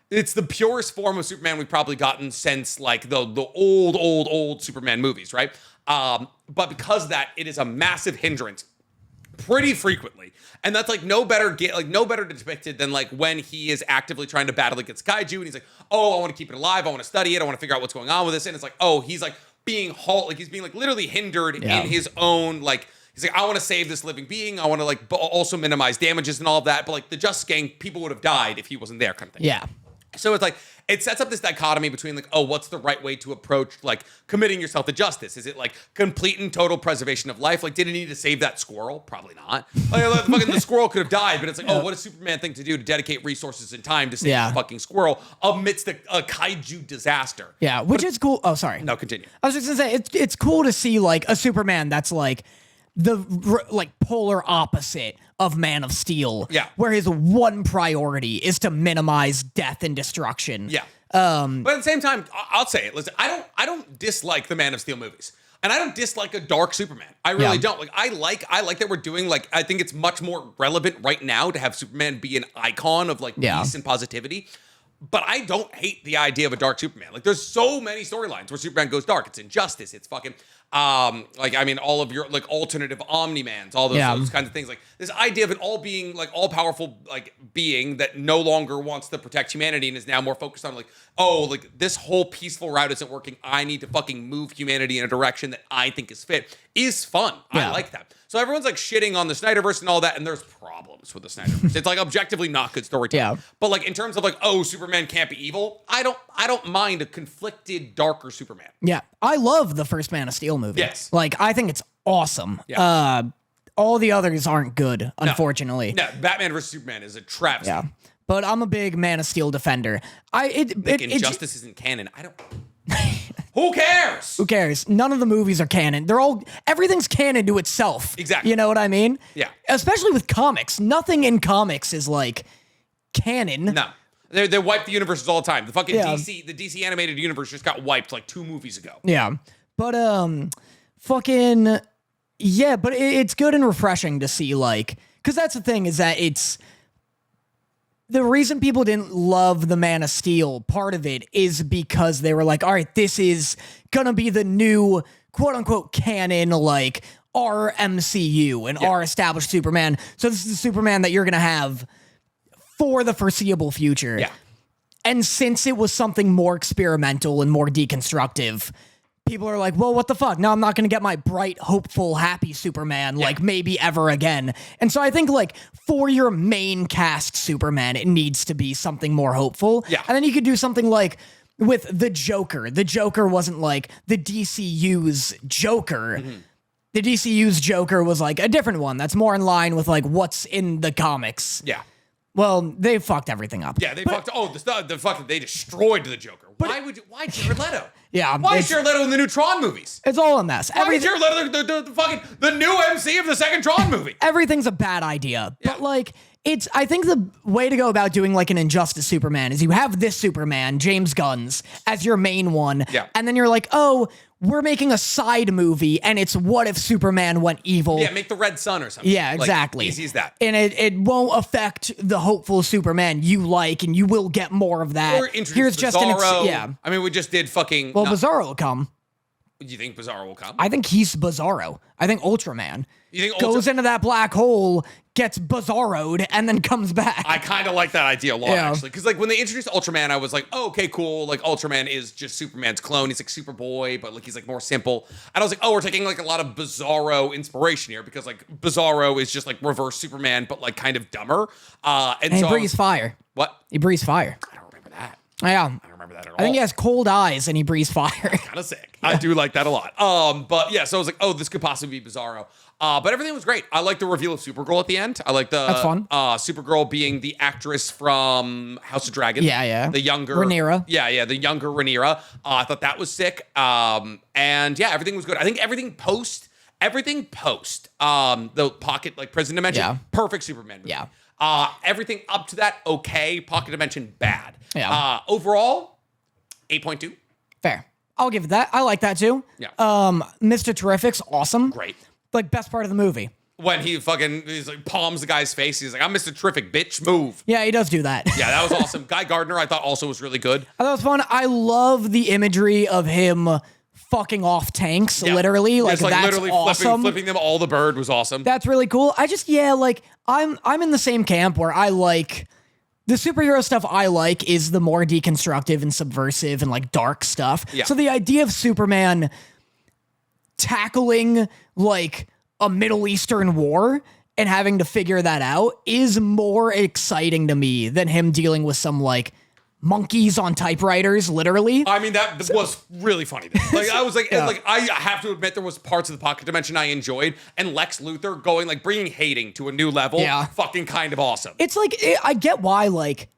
it's the purest form of Superman we've probably gotten since like the old Superman movies, right? But because of that, it is a massive hindrance pretty frequently, and that's like no better depicted than like when he is actively trying to battle against kaiju, and he's like, oh, I want to keep it alive, I want to study it, I want to figure out what's going on with this, and it's like, oh, he's like being he's being like literally hindered in his own like. He's like, I want to save this living being. I want to like also minimize damages and all of that. But like the Justice Gang, people would have died if he wasn't there, kind of thing. Yeah. So it's like, it sets up this dichotomy between like, oh, what's the right way to approach like committing yourself to justice? Is it like complete and total preservation of life? Like, did he need to save that squirrel? Probably not. Like, the squirrel could have died, but it's like, oh, what a Superman thing to do to dedicate resources and time to save the fucking squirrel amidst a kaiju disaster. Yeah, which is cool. Oh, sorry. No, continue. I was just gonna say, it's cool to see like a Superman that's like the like polar opposite of Man of Steel. Yeah. Where his one priority is to minimize death and destruction. Yeah. But at the same time, I'll say it. Listen, I don't dislike the Man of Steel movies. And I don't dislike a dark Superman. I really don't. Like I like that we're doing like, I think it's much more relevant right now to have Superman be an icon of like peace and positivity. But I don't hate the idea of a dark Superman. Like there's so many storylines where Superman goes dark. It's Injustice. It's fucking like, I mean, all of your like alternative Omni-Mans, all those kinds of things. Like this idea of it all being like all powerful, like being that no longer wants to protect humanity and is now more focused on like, oh, like this whole peaceful route isn't working. I need to fucking move humanity in a direction that I think is fit is fun. I like that. So everyone's like shitting on the Snyderverse and all that, and there's problems with the Snyderverse. It's like objectively not good storytelling. Yeah. But like in terms of like, oh, Superman can't be evil, I don't mind a conflicted, darker Superman. Yeah. I love the first Man of Steel movie. Yes. Like I think it's awesome. Yeah. All the others aren't good, unfortunately. No, Batman vs Superman is a travesty. Yeah. But I'm a big Man of Steel defender. Injustice isn't canon. I don't. Who cares? Who cares? None of the movies are canon. Everything's canon to itself. Exactly. You know what I mean? Yeah. Especially with comics. Nothing in comics is like canon. No. They wipe the universes all the time. The fucking DC animated universe just got wiped like 2 movies ago. Yeah. But but it's good and refreshing to see like, because that's the thing is that it's the reason people didn't love the Man of Steel, part of it is because they were like, all right, this is gonna be the new quote unquote canon, like our MCU and our established Superman. So this is the Superman that you're gonna have for the foreseeable future. Yeah. And since it was something more experimental and more deconstructive, people are like, well, what the fuck? Now I'm not going to get my bright, hopeful, happy Superman, like maybe ever again. And so I think like for your main cast Superman, it needs to be something more hopeful. Yeah. And then you could do something like with the Joker. The Joker wasn't like the DCU's Joker. Mm-hmm. The DCU's Joker was like a different one that's more in line with like what's in the comics. Yeah. Well, they fucked everything up. Yeah, they destroyed the Joker. Why Jared Leto? Yeah. Why is Jared Leto in the new Tron movies? It's all a mess. Why is Jared Leto the new MC of the second Tron movie? Everything's a bad idea. Yeah. But like, I think the way to go about doing like an Injustice Superman is you have this Superman, James Gunn's, as your main one. Yeah. And then you're like, oh, we're making a side movie and it's what if Superman went evil? Yeah, make the Red Sun or something. Yeah, exactly. Like, easy as that. And it won't affect the hopeful Superman you like, and you will get more of that. Or introduce Bizarro. I mean, we just did fucking... Well, Bizarro will come. Do you think Bizarro will come? I think he's Bizarro. I think Ultraman goes into that black hole, gets Bizarroed, and then comes back. I kind of like that idea a lot, actually. Because like when they introduced Ultraman, I was like, oh, okay, cool. Like Ultraman is just Superman's clone. He's like Superboy, but like he's like more simple. And I was like, oh, we're taking like a lot of Bizarro inspiration here because like Bizarro is just like reverse Superman, but like kind of dumber. And he breathes fire. What? He breathes fire. I don't remember that. Yeah. I don't remember that at all. I think he has cold eyes and he breathes fire. Kind of sick. Yeah. I do like that a lot. But yeah, so I was like, oh, this could possibly be Bizarro. But everything was great. I like the reveal of Supergirl at the end. I like the That's fun. Supergirl being the actress from House of Dragon. Yeah. The younger Rhaenyra. Yeah, the younger Rhaenyra. I thought that was sick. And yeah, everything was good. I think everything post the pocket like prison dimension, perfect Superman movie. Yeah. Everything up to that, okay. Pocket dimension, bad. Yeah. Overall, 8.2. Fair. I'll give it that. I like that too. Yeah. Mr. Terrific's awesome. Great. Like, best part of the movie. When he's like palms the guy's face, he's like, I'm Mr. Terrific, bitch, move. Yeah, he does do that. Yeah, that was awesome. Guy Gardner, I thought also was really good. I thought it was fun. I love the imagery of him fucking off tanks, literally. Like, that's literally awesome. Flipping them all the bird was awesome. That's really cool. I just, I'm in the same camp where I like... The superhero stuff I like is the more deconstructive and subversive and like dark stuff. Yeah. So the idea of Superman tackling like a Middle Eastern war and having to figure that out is more exciting to me than him dealing with some like monkeys on typewriters, literally. I mean, that was really funny. Like, I was like, I have to admit there was parts of the pocket dimension I enjoyed, and Lex Luthor going, like, bringing hating to a new level, fucking kind of awesome. It's like, I get why, like,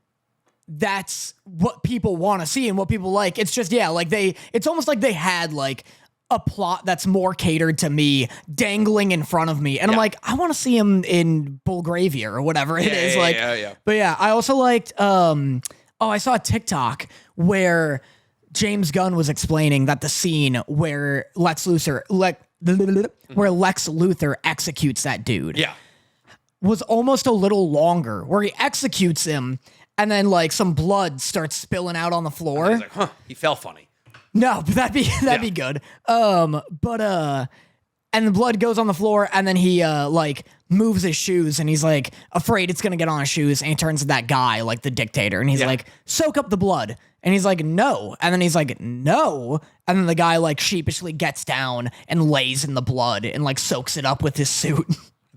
that's what people want to see and what people like. It's just, it's almost like they had, like, a plot that's more catered to me dangling in front of me. And I'm like, I want to see him in Bulgravia or whatever it is. But yeah, I also liked, I saw a TikTok where James Gunn was explaining that the scene where Lex Luthor executes that dude was almost a little longer, where he executes him and then like some blood starts spilling out on the floor. He's like, he fell funny. No, but that'd be good. And the blood goes on the floor, and then he like moves his shoes, and he's like afraid it's gonna get on his shoes, and he turns to that guy, like the dictator, and he's like, soak up the blood. And he's like, no. And then he's like, no. And then the guy like sheepishly gets down and lays in the blood and like soaks it up with his suit.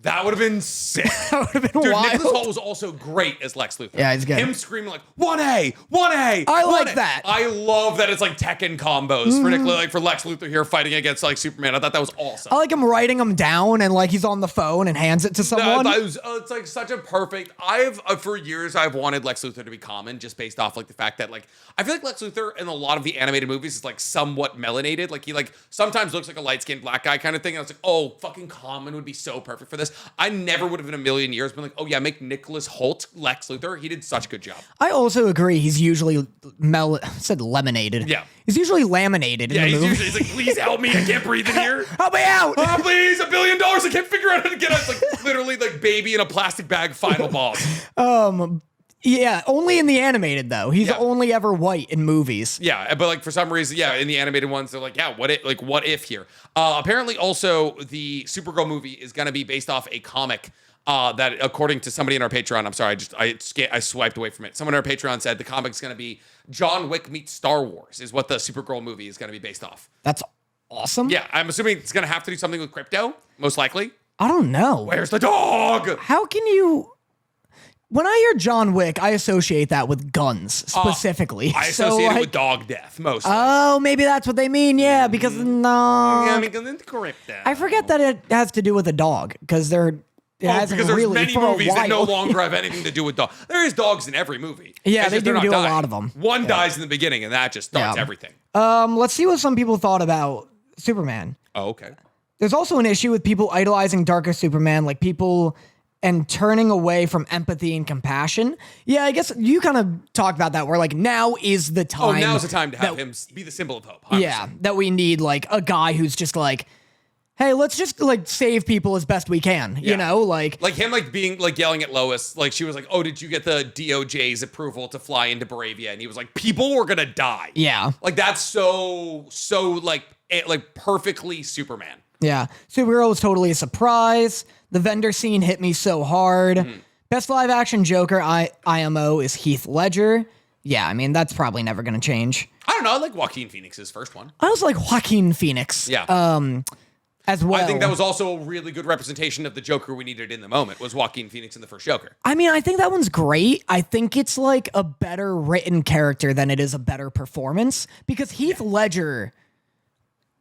That would have been sick. That would have been wild. Nicholas Hoult was also great as Lex Luthor. Yeah, he's good. Him screaming like 1A, 1A. I like that. I love that it's like Tekken combos for Lex Luthor here fighting against like Superman. I thought that was awesome. I like him writing them down and like he's on the phone and hands it to someone. It's like such a perfect. For years I've wanted Lex Luthor to be common, just based off like the fact that like I feel like Lex Luthor in a lot of the animated movies is like somewhat melanated. Like he like sometimes looks like a light skinned black guy kind of thing. And I was like, oh, fucking Common would be so perfect for this. I never would have in a million years been like, oh yeah, make Nicholas Hoult Lex Luthor. He did such a good job. I also agree. He's usually lemonaded. Yeah. He's usually laminated in the movie. He's like, please help me. I can't breathe in here. Help me out. Oh, please, $1 billion. I can't figure out how to get out. It's like literally like baby in a plastic bag final boss. Yeah, only in the animated though. He's only ever white in movies. Yeah, but like for some reason, in the animated ones, they're like, what if here? Apparently, also the Supergirl movie is going to be based off a comic that, according to somebody in our Patreon, I'm sorry, I swiped away from it. Someone in our Patreon said the comic's going to be John Wick meets Star Wars is what the Supergirl movie is going to be based off. That's awesome. Yeah, I'm assuming it's going to have to do something with crypto, most likely. I don't know. Where's the dog? How can you? When I hear John Wick, I associate that with guns specifically. I associate it with dog death mostly. Oh, maybe that's what they mean. Yeah, because because it's crypto. I forget that it has to do with a dog because because there's many movies that no longer have anything to do with dogs. There is dogs in every movie. Yeah, they do a lot of them. One dies in the beginning, and that just starts everything. Let's see what some people thought about Superman. Oh, okay. There's also an issue with people idolizing darker Superman, like people and turning away from empathy and compassion. Yeah, I guess you kind of talked about that, where like now is the time. Oh, now's the time to have him be the symbol of hope. 100%. Yeah, that we need like a guy who's just like, hey, let's just like save people as best we can. You know, like him like being like yelling at Lois, like she was like, oh, did you get the DOJ's approval to fly into Bravia? And he was like, people were gonna die. Yeah, like that's so like perfectly Superman. Yeah, Supergirl was totally a surprise. The vendor scene hit me so hard. Best live action Joker IMO is Heath Ledger. Yeah, I mean, that's probably never going to change. I don't know. I like Joaquin Phoenix's first one. I also like Joaquin Phoenix. Yeah. as well. I think that was also a really good representation of the Joker we needed in the moment, was Joaquin Phoenix in the first Joker. I mean, I think that one's great. I think it's like a better written character than it is a better performance, because Heath Ledger,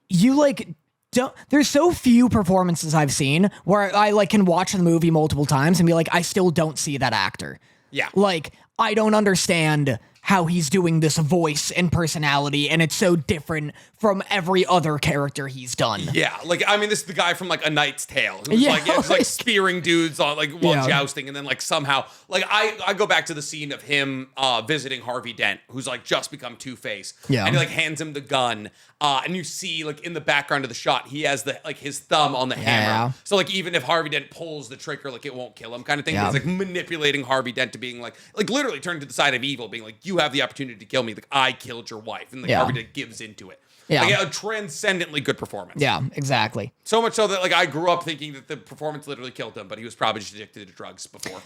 you like don't, there's so few performances I've seen where I like can watch the movie multiple times and be like, I still don't see that actor. Yeah. Like, I don't understand how he's doing this voice and personality, and it's so different from every other character he's done. Yeah, like, I mean, this is the guy from, like, A Knight's Tale, who's, like spearing dudes on, like, while jousting, and then, like, somehow, like, I go back to the scene of him visiting Harvey Dent, who's, like, just become Two-Face, and he, like, hands him the gun, and you see, like, in the background of the shot, he has, the like, his thumb on the hammer, so, like, even if Harvey Dent pulls the trigger, like, it won't kill him kind of thing. He's, like, manipulating Harvey Dent to being, like, literally turning to the side of evil, being like, you have the opportunity to kill me, like, I killed your wife, and, like, Harvey Dent gives into it. Yeah. Like, a transcendently good performance. Yeah, exactly. So much so that, like, I grew up thinking that the performance literally killed him, but he was probably just addicted to drugs before.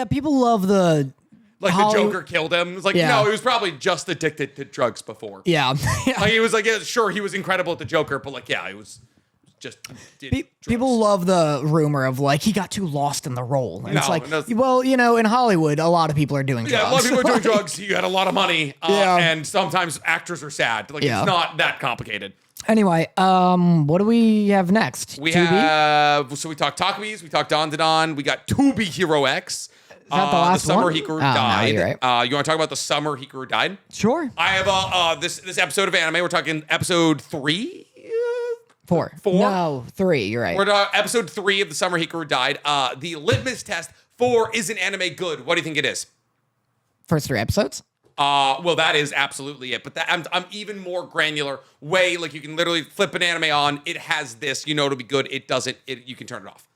People love the... Like, the Joker killed him. It's like, no, he was probably just addicted to drugs before. Yeah. Like, he was like, yeah, sure, he was incredible at the Joker, but, like, yeah, he was just... People love the rumor of, like, he got too lost in the role. And it's like, well, you know, in Hollywood, a lot of people are doing drugs. Yeah, a lot of people are doing drugs. You had a lot of money. And sometimes actors are sad. Like, it's not that complicated. Anyway, what do we have next? We talked Takopis, we talked Dandadan, we got Tubi Hero X. Is that the last the summer one? Hikaru died. No, you're right. You want to talk about the summer Hikaru died? Sure. I have this episode of anime. We're talking episode 3? 4. 4? No, 3. You're right. We're episode 3 of the summer Hikaru died. The litmus test for is an anime good? What do you think it is? First 3 episodes? Well, that is absolutely it. But I'm even more granular. Like, you can literally flip an anime on. It has this. You know it'll be good. It doesn't. You can turn it off.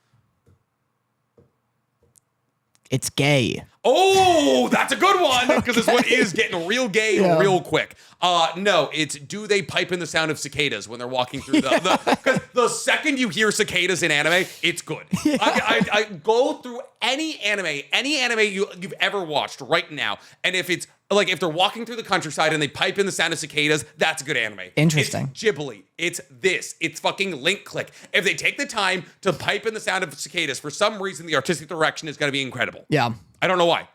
It's gay. Oh, that's a good one, because this one is getting real gay real quick. No, it's do they pipe in the sound of cicadas when they're walking through because the second you hear cicadas in anime, it's good. I go through any anime you've ever watched right now, and if it's like if they're walking through the countryside and they pipe in the sound of cicadas, that's a good anime. Interesting. It's Ghibli. It's this. It's fucking Link Click. If they take the time to pipe in the sound of cicadas, for some reason the artistic direction is going to be incredible. Yeah. I don't know why.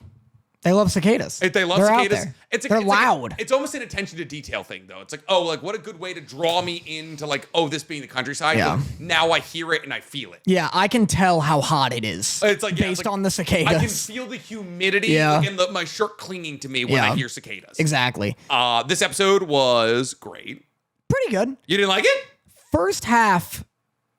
They love cicadas. If they love They're cicadas. They're loud. It's almost an attention to detail thing, though. It's like, oh, like what a good way to draw me into like, oh, this being the countryside. Yeah. Like, now I hear it and I feel it. Yeah, I can tell how hot it is. It's like based on the cicadas. I can feel the humidity in my shirt clinging to me when I hear cicadas. Exactly. This episode was great. Pretty good. You didn't like it? First half,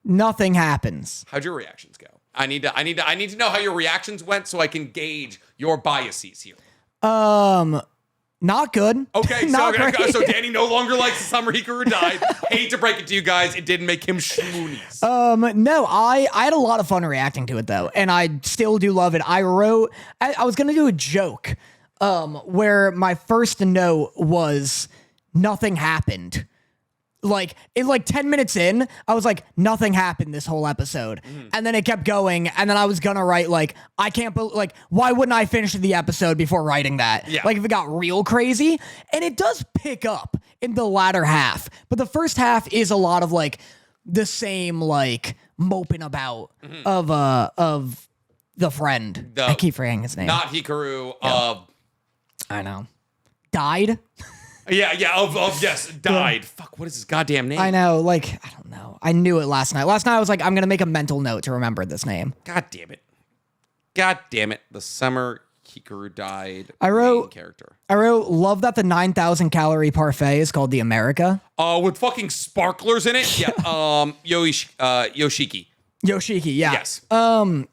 nothing happens. How'd your reactions go? I need to know how your reactions went so I can gauge your biases here. Not good. Okay, Not great. So Danny no longer likes the summer Hikaru died. Hate to break it to you guys, it didn't make him schmoonies. No, I had a lot of fun reacting to it though, and I still do love it. I was gonna do a joke, where my first note was nothing happened. Like, 10 minutes in, I was like, nothing happened this whole episode. And then it kept going, and then I was gonna write, like, I can't believe, like, why wouldn't I finish the episode before writing that? Yeah. Like, if it got real crazy. And it does pick up in the latter half. But the first half is a lot of, like, the same, like, moping about of the friend. I keep forgetting his name. Not Hikaru, I know. Died? Yeah, yes, died. Fuck, what is his goddamn name? I know, like, I don't know. I knew it last night. Last night I was like, I'm going to make a mental note to remember this name. God damn it. The summer Hikaru died. I wrote, love that the 9,000 calorie parfait is called the America. With fucking sparklers in it? Yeah, Yoshiki. Yoshiki, yeah. Yes. But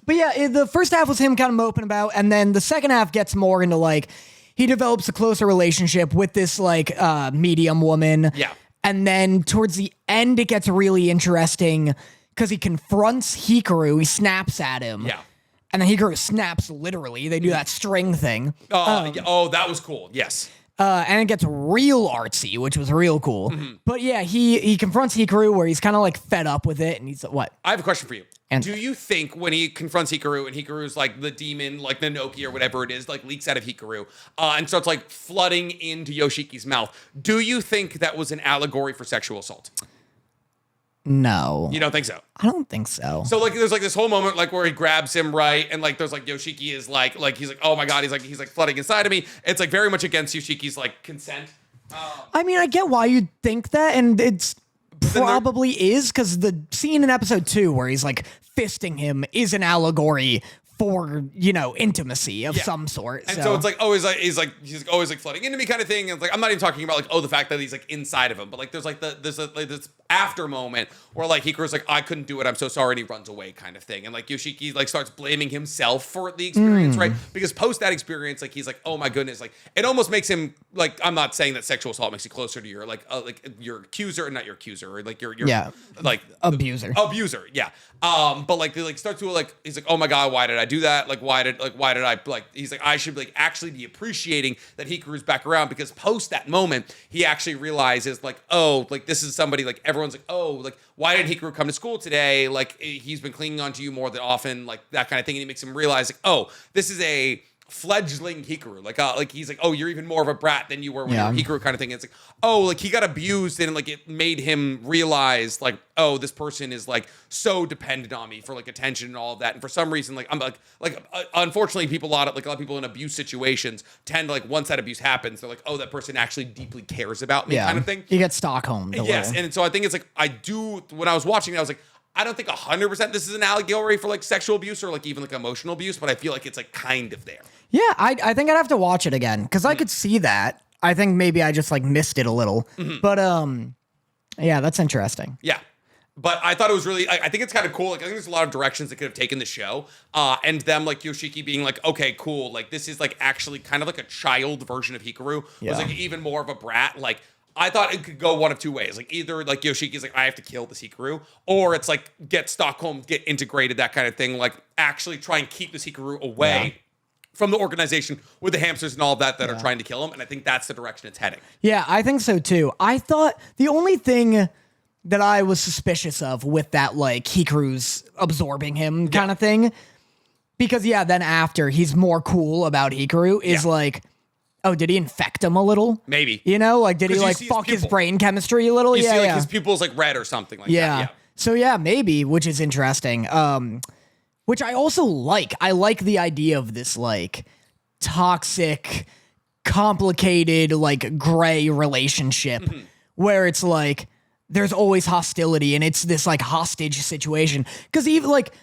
yeah, the first half was him kind of moping about, and then the second half gets more into, like, he develops a closer relationship with this, like, medium woman. Yeah. And then towards the end, it gets really interesting because he confronts Hikaru. He snaps at him. Yeah. And then Hikaru snaps literally. They do that string thing. That was cool. Yes. And it gets real artsy, which was real cool. But yeah, he confronts Hikaru where he's kind of like fed up with it. And he's what? I have a question for you. Do you think when he confronts Hikaru and Hikaru's like the demon, like the Noki or whatever it is, like leaks out of Hikaru and starts like flooding into Yoshiki's mouth, do you think that was an allegory for sexual assault? No. You don't think so? I don't think so. So like there's like this whole moment like where he grabs him, right? And like there's like Yoshiki is like he's like, oh my god, he's like flooding inside of me. It's like very much against Yoshiki's like consent. I mean, I get why you'd think that, and it's probably is, because the scene in episode 2 where he's like fisting him is an allegory for, you know, intimacy of some sort. And so it's like always like he's always like flooding into me kind of thing. And it's like I'm not even talking about like, oh, the fact that he's like inside of him, but like there's like this after moment where like Hikaru's like, I couldn't do it, I'm so sorry, and he runs away kind of thing. And like Yoshiki like starts blaming himself for the experience, right? Because post that experience, like he's like, oh my goodness, like it almost makes him like, I'm not saying that sexual assault makes you closer to your like your accuser, not your accuser, or like your like abuser. Yeah. But like they like start to like, he's like, oh my god, why did I do that? Like why did I like, he's like, I should like actually be appreciating that Hikaru's back around, because post that moment he actually realizes like, oh, like this is somebody, like everyone's like, oh, like why did Hikaru come to school today? Like he's been clinging on to you more than often, like that kind of thing. And he makes him realize like, oh, this is a fledgling Hikaru, like he's like, oh, you're even more of a brat than you were when you were Hikaru kind of thing. And it's like, oh, like he got abused, and like it made him realize like, oh, this person is like so dependent on me for like attention and all of that. And for some reason, like I'm like unfortunately, a lot of people in abuse situations tend to like, once that abuse happens, they're like, oh, that person actually deeply cares about me, kind of thing. You get Stockholm. Yes, and so I think it's like when I was watching it, I was like, I don't think 100% this is an allegory for like sexual abuse or like even like emotional abuse, but I feel like it's like kind of there. Yeah, I think I'd have to watch it again, because I could see that. I think maybe I just like missed it a little. But yeah, that's interesting. Yeah. But I thought it was really, I think it's kind of cool. Like, I think there's a lot of directions that could have taken the show. And them, like, Yoshiki being like, okay, cool. Like, this is, like, actually kind of like a child version of Hikaru. Was, like, even more of a brat. Like, I thought it could go one of two ways. Like, either, like, Yoshiki's like, I have to kill this Hikaru. Or it's, like, get Stockholm, get integrated, that kind of thing. Like, actually try and keep this Hikaru away from the organization with the hamsters and all of that are trying to kill him. And I think that's the direction it's heading. Yeah, I think so, too. I thought the only thing that I was suspicious of with that, like, Hikaru's absorbing him kind of thing. Because, then after, he's more cool about Hikaru, is like, oh, did he infect him a little? Maybe. You know, like, did he, like, fuck his brain chemistry a little? You see, like, his pupil's, like, red or something like that. Yeah. So, maybe, which is interesting. Which I also like. I like the idea of this, like, toxic, complicated, like, gray relationship where it's, like, there's always hostility, and it's this like hostage situation. Because even like,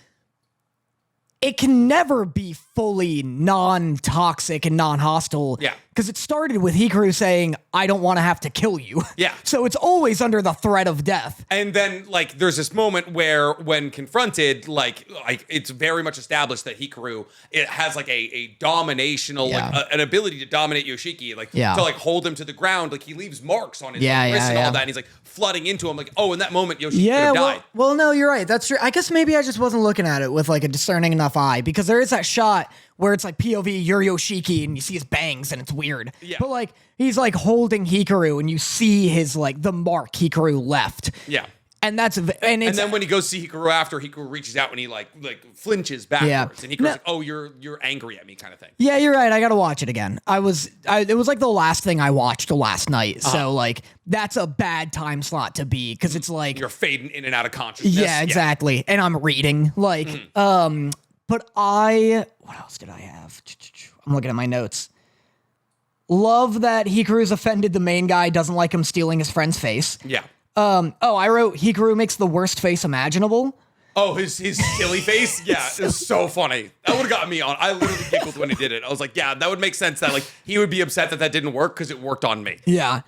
it can never be fully non-toxic and non-hostile. Yeah. Because it started with Hikaru saying, I don't want to have to kill you. Yeah. So it's always under the threat of death. And then, like, there's this moment where, when confronted, like it's very much established that Hikaru, it has, like, a dominational, like, an ability to dominate Yoshiki, like, to, like, hold him to the ground. Like, he leaves marks on his wrist and all that, and he's, like, flooding into him. Like, oh, in that moment, Yoshiki could have died. Well, no, you're right. That's true. I guess maybe I just wasn't looking at it with, like, a discerning enough eye, because there is that shot where it's like POV, you're Yoshiki, and you see his bangs, and it's weird. Yeah. But like, he's like holding Hikaru, and you see his like the mark Hikaru left. Yeah. And that's and then when he goes to see Hikaru after, Hikaru reaches out and he like flinches backwards, and Hikaru's like, "Oh, you're angry at me," kind of thing. Yeah, you're right. I gotta watch it again. It was like the last thing I watched last night, so like that's a bad time slot to be, because it's like you're fading in and out of consciousness. Yeah, exactly. And I'm reading like but what else did I have? I'm looking at my notes. Love that Hikaru's offended the main guy, doesn't like him stealing his friend's face. Yeah. I wrote Hikaru makes the worst face imaginable. Oh, his silly face? Yeah, it was so funny. That would have got me on. I literally giggled when he did it. I was like, yeah, that would make sense that like he would be upset that didn't work, because it worked on me. Yeah.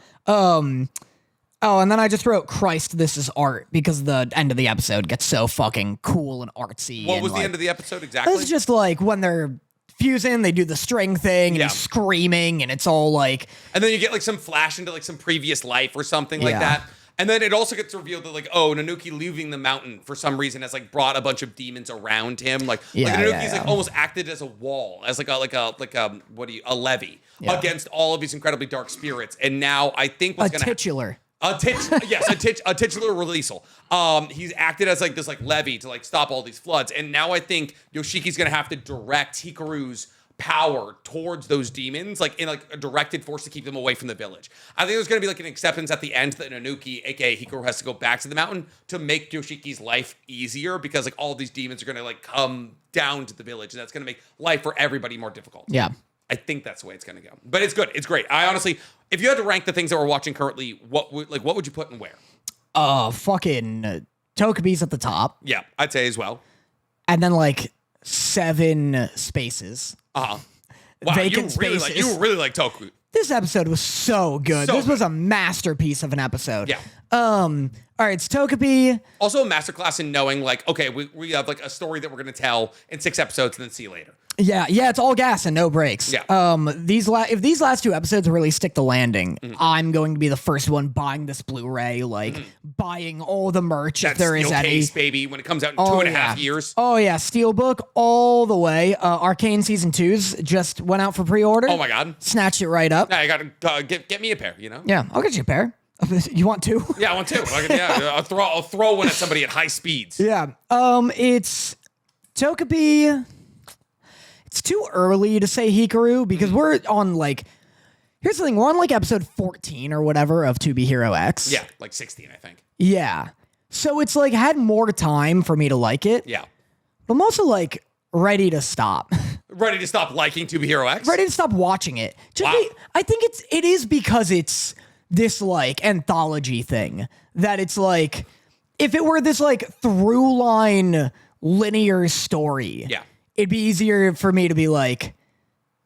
Oh, and then I just wrote, Christ, this is art, because the end of the episode gets so fucking cool and artsy. What was the end of the episode exactly? It's just like when they're fusing, they do the string thing, and he's screaming, and it's all like... And then you get like some flash into like some previous life or something like that. And then it also gets revealed that like, oh, Nanuki leaving the mountain for some reason has like brought a bunch of demons around him. Like Nanuki's like almost acted as a wall, as a levy against all of these incredibly dark spirits. And now I think what's going to titular. A titular releasal. He's acted as like this like levy to like stop all these floods. And now I think Yoshiki's going to have to direct Hikaru's power towards those demons, like in like a directed force to keep them away from the village. I think there's going to be like an acceptance at the end that Nanuki, aka Hikaru, has to go back to the mountain to make Yoshiki's life easier, because like all these demons are going to like come down to the village, and that's going to make life for everybody more difficult. Yeah. I think that's the way it's going to go. But it's good. It's great. I honestly, if you had to rank the things that we're watching currently, what would you put and where? Fucking Tokopi's at the top. Yeah, I'd say as well. And then like 7 spaces. Uh-huh. Wow, Vacant spaces. You really like Toku. This episode was so good. So this was a masterpiece of an episode. Yeah. All right, it's Takopi. Also a masterclass in knowing, like, okay, we have like a story that we're going to tell in 6 episodes and then see you later. Yeah, it's all gas and no breaks. Yeah. If these last 2 episodes really stick the landing, I'm going to be the first one buying this Blu-ray, like buying all the merch if there is any. Case, baby, when it comes out in 2.5 years. Oh yeah, Steelbook all the way. Arcane Season 2's just went out for pre-order. Oh my god. Snatched it right up. Yeah, I gotta get me a pair, you know? Yeah, I'll get you a pair. You want 2? Yeah, I want 2. I'll throw one at somebody at high speeds. Yeah. It's Tokopi. It's too early to say Hikaru because we're on like. Here's the thing: we're on like episode 14 or whatever of To Be Hero X. Yeah, like 16, I think. Yeah. So it's like had more time for me to like it. Yeah. But I'm also like ready to stop. Ready to stop liking To Be Hero X? Ready to stop watching it. I think it is because it's this like anthology thing that it's like if it were this like through line linear story. Yeah. It'd be easier for me to be like,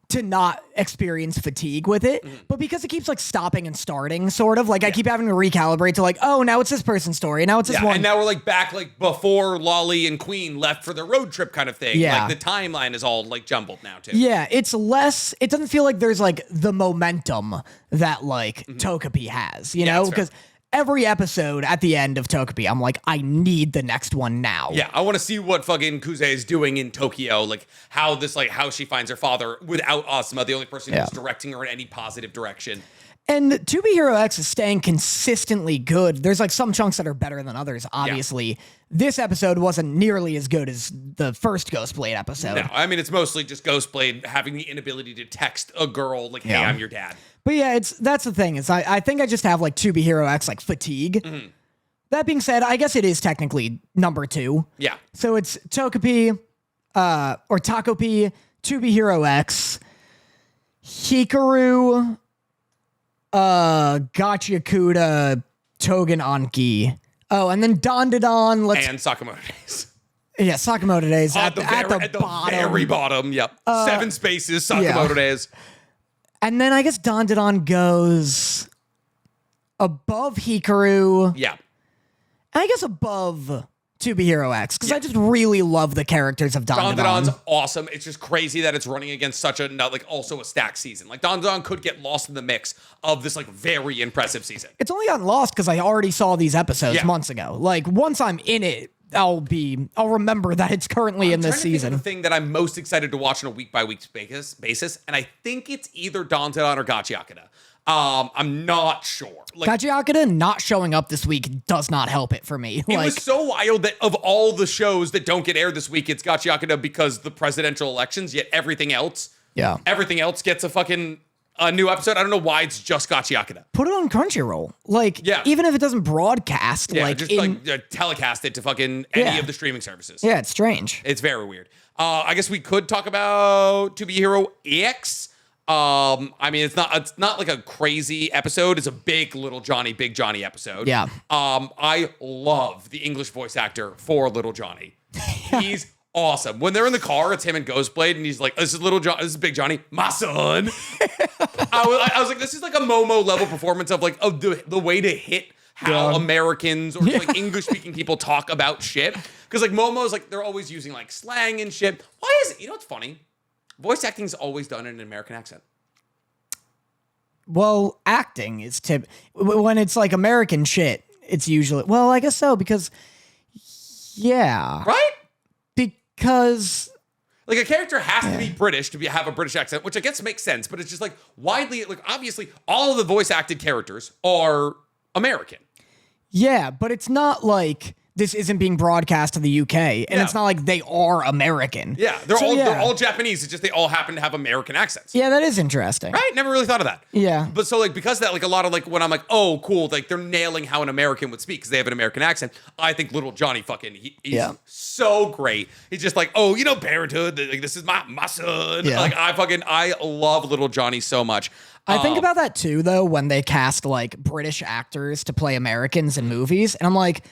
to not experience fatigue with it. But because it keeps like stopping and starting, sort of, like I keep having to recalibrate to like, oh, now it's this person's story. Now it's this one. And now we're like back like before Lolly and Queen left for their road trip kind of thing. Yeah. Like the timeline is all like jumbled now too. Yeah, it's less, it doesn't feel like there's like the momentum that like Tokopi has, you know? that's fair. Because every episode at the end of Tokopi, I'm like, I need the next one now. Yeah, I want to see what fucking Kuze is doing in Tokyo, like how she finds her father without Asuma, the only person who's directing her in any positive direction. And To Be Hero X is staying consistently good. There's like some chunks that are better than others, obviously. Yeah. This episode wasn't nearly as good as the first Ghostblade episode. No, I mean, it's mostly just Ghostblade having the inability to text a girl like, hey, I'm your dad. But yeah, that's the thing is I think I just have like To Be Hero X like fatigue. That being said, I guess it is technically number 2. Yeah. So it's Takopi, or Takopi, To Be Hero X, Hikaru, Gachiakuda, Tougen Anki. Oh, and then Dandadan. And Sakamoto Days. Yeah, Sakamoto Days at the bottom. Very bottom, yep. 7 spaces, Sakamoto Days. And then I guess Dandadan goes above Hikaru. Yeah. And I guess above To Be Hero X, because I just really love the characters of Dandadan. Dandadan's awesome. It's just crazy that it's running against such a, like, also a stacked season. Like, Dandadan could get lost in the mix of this, like, very impressive season. It's only gotten lost because I already saw these episodes months ago. Like, once I'm in it, I'll remember that it's currently in this season. The thing that I'm most excited to watch on a week-by-week basis, and I think it's either Dandadan or Gachiakuda. I'm not sure. Like, Gachiakuda not showing up this week does not help it for me. It was so wild that of all the shows that don't get aired this week, it's Gachiakuda because the presidential elections, yet everything else gets a new episode. I don't know why it's just Gachiakuda. Put it on Crunchyroll. Like, even if it doesn't broadcast, telecast it to fucking any of the streaming services. Yeah, it's strange. It's very weird. I guess we could talk about To Be Hero X. I mean, it's not like a crazy episode. It's a big Little Johnny, Big Johnny episode. Yeah. I love the English voice actor for Little Johnny. He's awesome. When they're in the car, it's him and Ghostblade, and he's like, "This is Big Johnny, my son." I was like, this is like a Momo level performance of like the way to hit how Americans or like English speaking people talk about shit. Because like Momo's like they're always using like slang and shit. Why is it? You know what's funny? Voice acting is always done in an American accent. Well, acting is when it's like American shit, it's usually, well, I guess so, because, Right? Because... Like, a character has to be British to have a British accent, which I guess makes sense, but it's just, like, widely, like, obviously, all of the voice-acted characters are American. Yeah, but it's not like... this isn't being broadcast to the UK, and it's not like they are American. Yeah, they're all Japanese. It's just they all happen to have American accents. Yeah, that is interesting. Right? Never really thought of that. Yeah. But so like because of that, like a lot of like when I'm like, oh, cool, like they're nailing how an American would speak because they have an American accent. I think little Johnny he's so great. He's just like, oh, Parenthood. Like this is my son. Yeah. Like I love little Johnny so much. I think about that too, though, when they cast like British actors to play Americans in movies, and I'm like,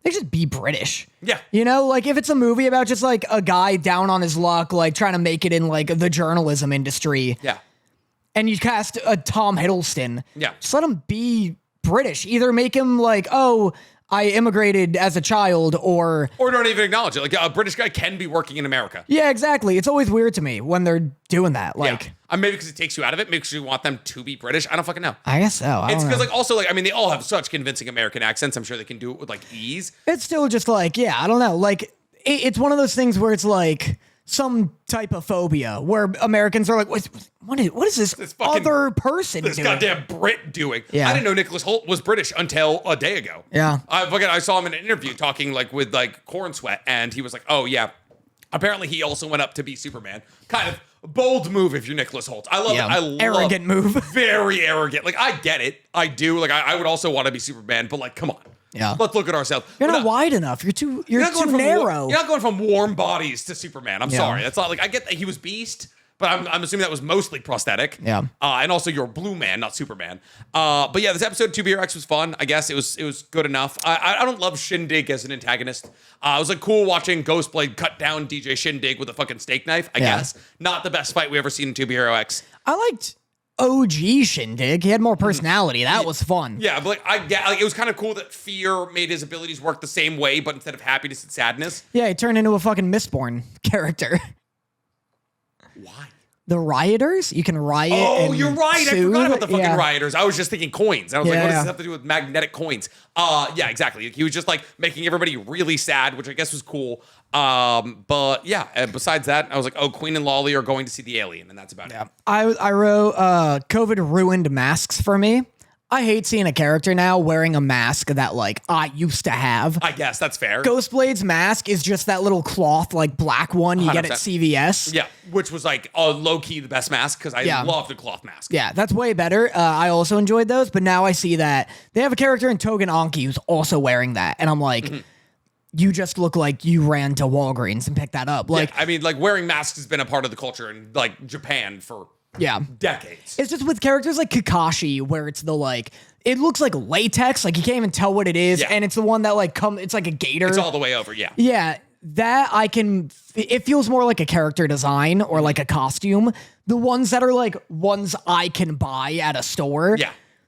they should be British. Yeah. Like if it's a movie about just like a guy down on his luck, like trying to make it in like the journalism industry. Yeah. And you cast a Tom Hiddleston. Yeah. Just let him be British. Either make him like, oh, I immigrated as a child, or don't even acknowledge it. Like a British guy can be working in America. Yeah, exactly. It's always weird to me when they're doing that. Like, maybe because it takes you out of it, makes you want them to be British. I don't fucking know. I guess so. It's because like also like they all have such convincing American accents. I'm sure they can do it with like ease. It's still just like I don't know. Like it's one of those things where it's like some type of phobia where Americans are like, what is this other person doing? This goddamn Brit doing? Yeah. I didn't know Nicholas Hoult was British until a day ago. Yeah. I saw him in an interview talking like with like Corn Sweat, and he was like, oh yeah, apparently he also went up to be Superman. Kind of bold move if you're Nicholas Hoult. I love it. I love arrogant move. Very arrogant. Like I get it. I do. Like I would also want to be Superman, but like come on. Yeah. Let's look at ourselves. You're not wide enough. You're too narrow. You're not going from warm bodies to Superman. I'm sorry. That's not like I get that he was Beast, but I'm assuming that was mostly prosthetic. Yeah. And also you're Blue Man, not Superman. But yeah, this episode 2BRX was fun. I guess it was good enough. I don't love Shindig as an antagonist. It was like cool watching Ghostblade cut down DJ Shindig with a fucking steak knife. I guess not the best fight we ever seen in 2BRX. I liked OG Shindig. He had more personality. That was fun. Yeah, but it was kind of cool that fear made his abilities work the same way, but instead of happiness and sadness. Yeah, he turned into a fucking Mistborn character. Why? The rioters? You can riot. Oh, you're right. Soothe. I forgot about the fucking rioters. I was just thinking coins. I was like, what does Yeah. this have to do with magnetic coins? Yeah, exactly. He was just like making everybody really sad, which I guess was cool. But yeah, and besides that, I was like, oh, Queen and Lolly are going to see the alien, and that's about it. I wrote, COVID ruined masks for me. I hate seeing a character now wearing a mask that like I used to have. I guess that's fair. Ghostblade's mask is just that little cloth like black one you 100%. Get at CVS. Yeah, which was like low key the best mask because I love the cloth mask. Yeah, that's way better. I also enjoyed those, but now I see that they have a character in Tougen Anki who's also wearing that, and I'm like, you just look like you ran to Walgreens and picked that up. Like, I mean, like wearing masks has been a part of the culture in like Japan for decades. It's just with characters like Kakashi where it's the like it looks like latex, like you can't even tell what it is, and it's the one that like it's like a gator. It's all the way over, Yeah, that it feels more like a character design or like a costume. The ones that are like ones I can buy at a store.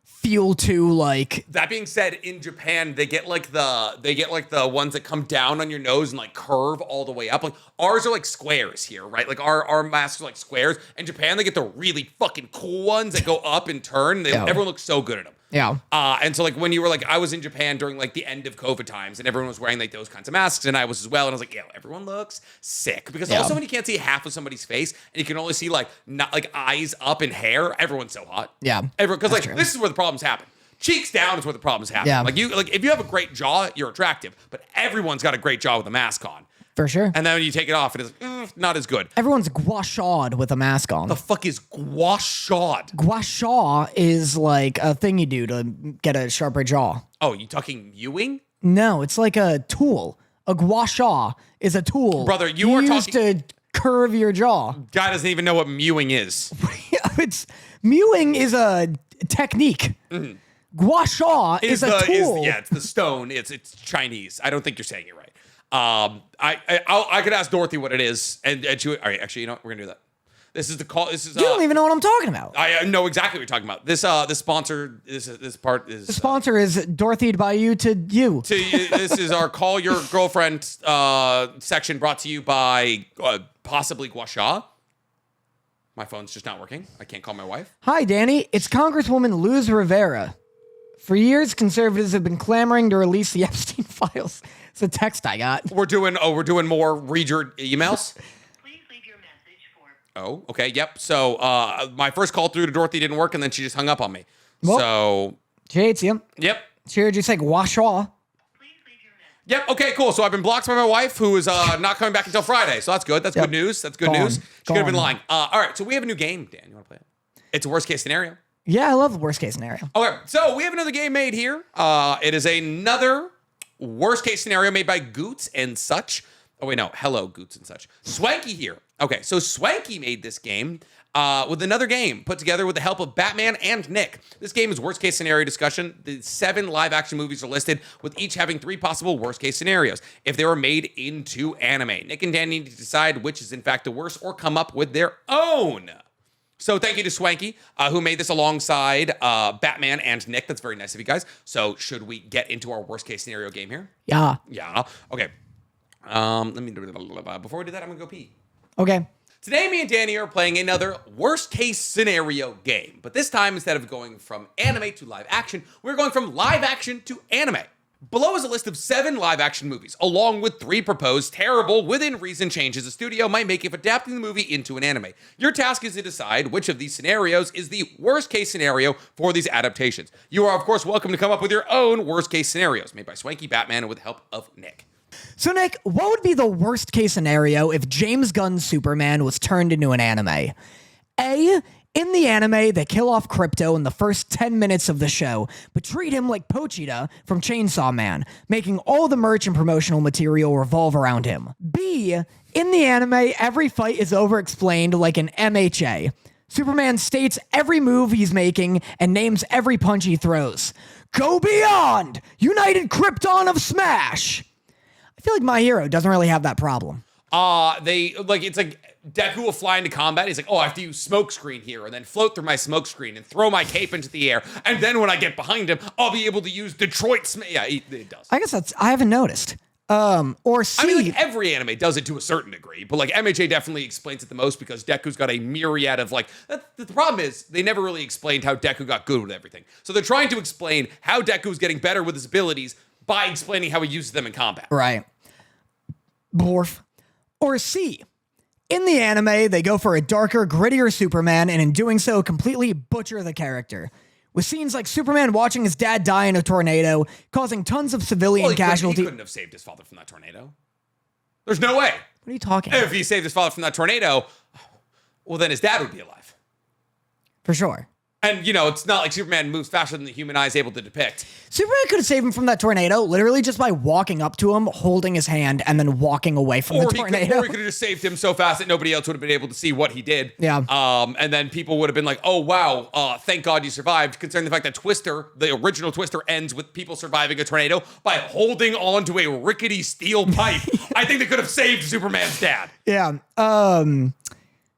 Feel too like. That being said, in Japan they get like the ones that come down on your nose and like curve all the way up. Like ours are like squares here, right? Like our masks are like squares. In Japan they get the really fucking cool ones that go up and turn. Everyone looks so good at them. Yeah. And so like when you were like, I was in Japan during like the end of COVID times and everyone was wearing like those kinds of masks and I was as well. And I was like, everyone looks sick. Because also when you can't see half of somebody's face and you can only see like not like eyes up and hair, everyone's so hot. Yeah. Because like this is where the problems happen. Cheeks down is where the problems happen. Yeah. Like if you have a great jaw, you're attractive. But everyone's got a great jaw with a mask on. For sure. And then when you take it off, it is not as good. Everyone's gua shawed with a mask on. The fuck is gua shawed? Gua shaw is like a thing you do to get a sharper jaw. Oh, you talking mewing? No, it's like a tool. A gua sha is a tool. Brother, you are used to curve your jaw. Guy doesn't even know what mewing is. Mewing is a technique. Mm-hmm. Gua sha is a tool. It's the stone. It's Chinese. I don't think you're saying it right. I could ask Dorothy what it is, and she would. All right, actually, you know what? We're gonna do that. This is the call. This is. You don't even know what I'm talking about. I know exactly what you're talking about. This sponsor. This part is. The sponsor is Dorothy by you to you. This is our call your girlfriend section brought to you by possibly Gua Sha. My phone's just not working. I can't call my wife. Hi, Danny. It's Congresswoman Luz Rivera. For years, conservatives have been clamoring to release the Epstein files. It's a text I got. We're doing more read your emails. Please leave your message for. Oh, okay, yep. So my first call through to Dorothy didn't work, and then she just hung up on me. Well, so she hates you. Yep. She heard you say gua sha. Please leave your Yep. Okay, cool. So I've been blocked by my wife, who is not coming back until Friday. So that's good. That's good news. That's good news. She could have been lying. All right. So we have a new game, Dan. You want to play it? It's a worst case scenario. Yeah, I love the worst case scenario. Okay. So we have another game made here. It is another worst case scenario made by Goots and Such. Oh, wait, no. Hello, Goots and Such. Swanky here. Okay. So Swanky made this game with another game put together with the help of Batman and Nick. This game is worst case scenario discussion. The 7 live action movies are listed, with each having 3 possible worst case scenarios if they were made into anime. Nick and Dan need to decide which is in fact the worst or come up with their own. So thank you to Swanky, who made this alongside Batman and Nick. That's very nice of you guys. So should we get into our worst case scenario game here? Yeah. Yeah. Okay. Before we do that, I'm gonna go pee. Okay. Today, me and Danny are playing another worst case scenario game. But this time, instead of going from anime to live action, we're going from live action to anime. Below is a list of 7 live action movies, along with 3 proposed terrible, within reason changes a studio might make if adapting the movie into an anime. Your task is to decide which of these scenarios is the worst case scenario for these adaptations. You are, of course, welcome to come up with your own worst case scenarios, made by Swanky Batman and with the help of Nick. So, Nick, what would be the worst case scenario if James Gunn's Superman was turned into an anime? A, in the anime, they kill off Krypto in the first 10 minutes of the show, but treat him like Pochita from Chainsaw Man, making all the merch and promotional material revolve around him. B, in the anime, every fight is over-explained like an MHA. Superman states every move he's making and names every punch he throws. Go beyond! United Krypton of Smash! I feel like My Hero doesn't really have that problem. It's like Deku will fly into combat. He's like, oh, I have to use smoke screen here and then float through my smoke screen and throw my cape into the air. And then when I get behind him, I'll be able to use Detroit Yeah, it does. I guess I haven't noticed. Or C. I mean, like, every anime does it to a certain degree, but like MHA definitely explains it the most because Deku's got a myriad of the problem is they never really explained how Deku got good with everything. So they're trying to explain how Deku's getting better with his abilities by explaining how he uses them in combat. Right. Borf. Or C. In the anime, they go for a darker, grittier Superman, and in doing so, completely butcher the character. With scenes like Superman watching his dad die in a tornado, causing tons of civilian casualties. He couldn't have saved his father from that tornado. There's no way. What are you talking about? If he saved his father from that tornado, well, then his dad would be alive. For sure. And, it's not like Superman moves faster than the human eye is able to depict. Superman could have saved him from that tornado literally just by walking up to him, holding his hand, and then walking away from the tornado. Or he could have just saved him so fast that nobody else would have been able to see what he did. Yeah. And then people would have been like, oh, wow, thank God you survived, considering the fact that Twister, the original Twister, ends with people surviving a tornado by holding on to a rickety steel pipe. I think they could have saved Superman's dad. Yeah.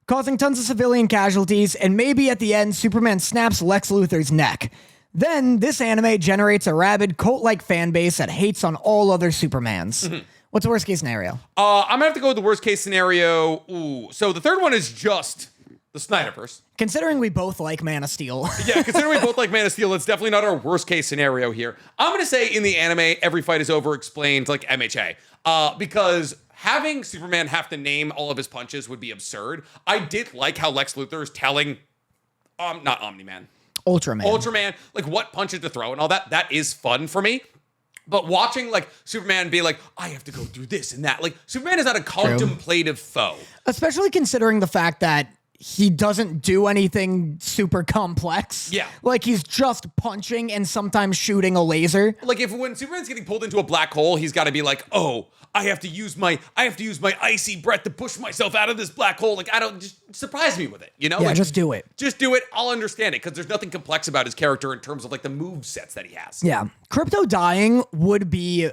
Causing tons of civilian casualties, and maybe at the end, Superman snaps Lex Luthor's neck. Then, this anime generates a rabid, cult-like fan base that hates on all other Supermans. Mm-hmm. What's the worst case scenario? I'm gonna have to go with the worst case scenario. Ooh, so the third one is just the Snyderverse. Considering we both like Man of Steel. Yeah, considering we both like Man of Steel, it's definitely not our worst case scenario here. I'm gonna say in the anime, every fight is over-explained like MHA. Because having Superman have to name all of his punches would be absurd. I did like how Lex Luthor is telling, not Omni-Man. Ultraman, like what punches to throw and all that. That is fun for me. But watching like Superman be like, I have to go do this and that. Like Superman is not a contemplative foe. Especially considering the fact that he doesn't do anything super complex. Yeah. Like he's just punching and sometimes shooting a laser. Like when Superman's getting pulled into a black hole, he's got to be like, oh, I have to use my icy breath to push myself out of this black hole. Like just surprise me with it, Yeah, like, just do it. Just do it. I'll understand it because there's nothing complex about his character in terms of like the move sets that he has. Yeah. Krypto dying would be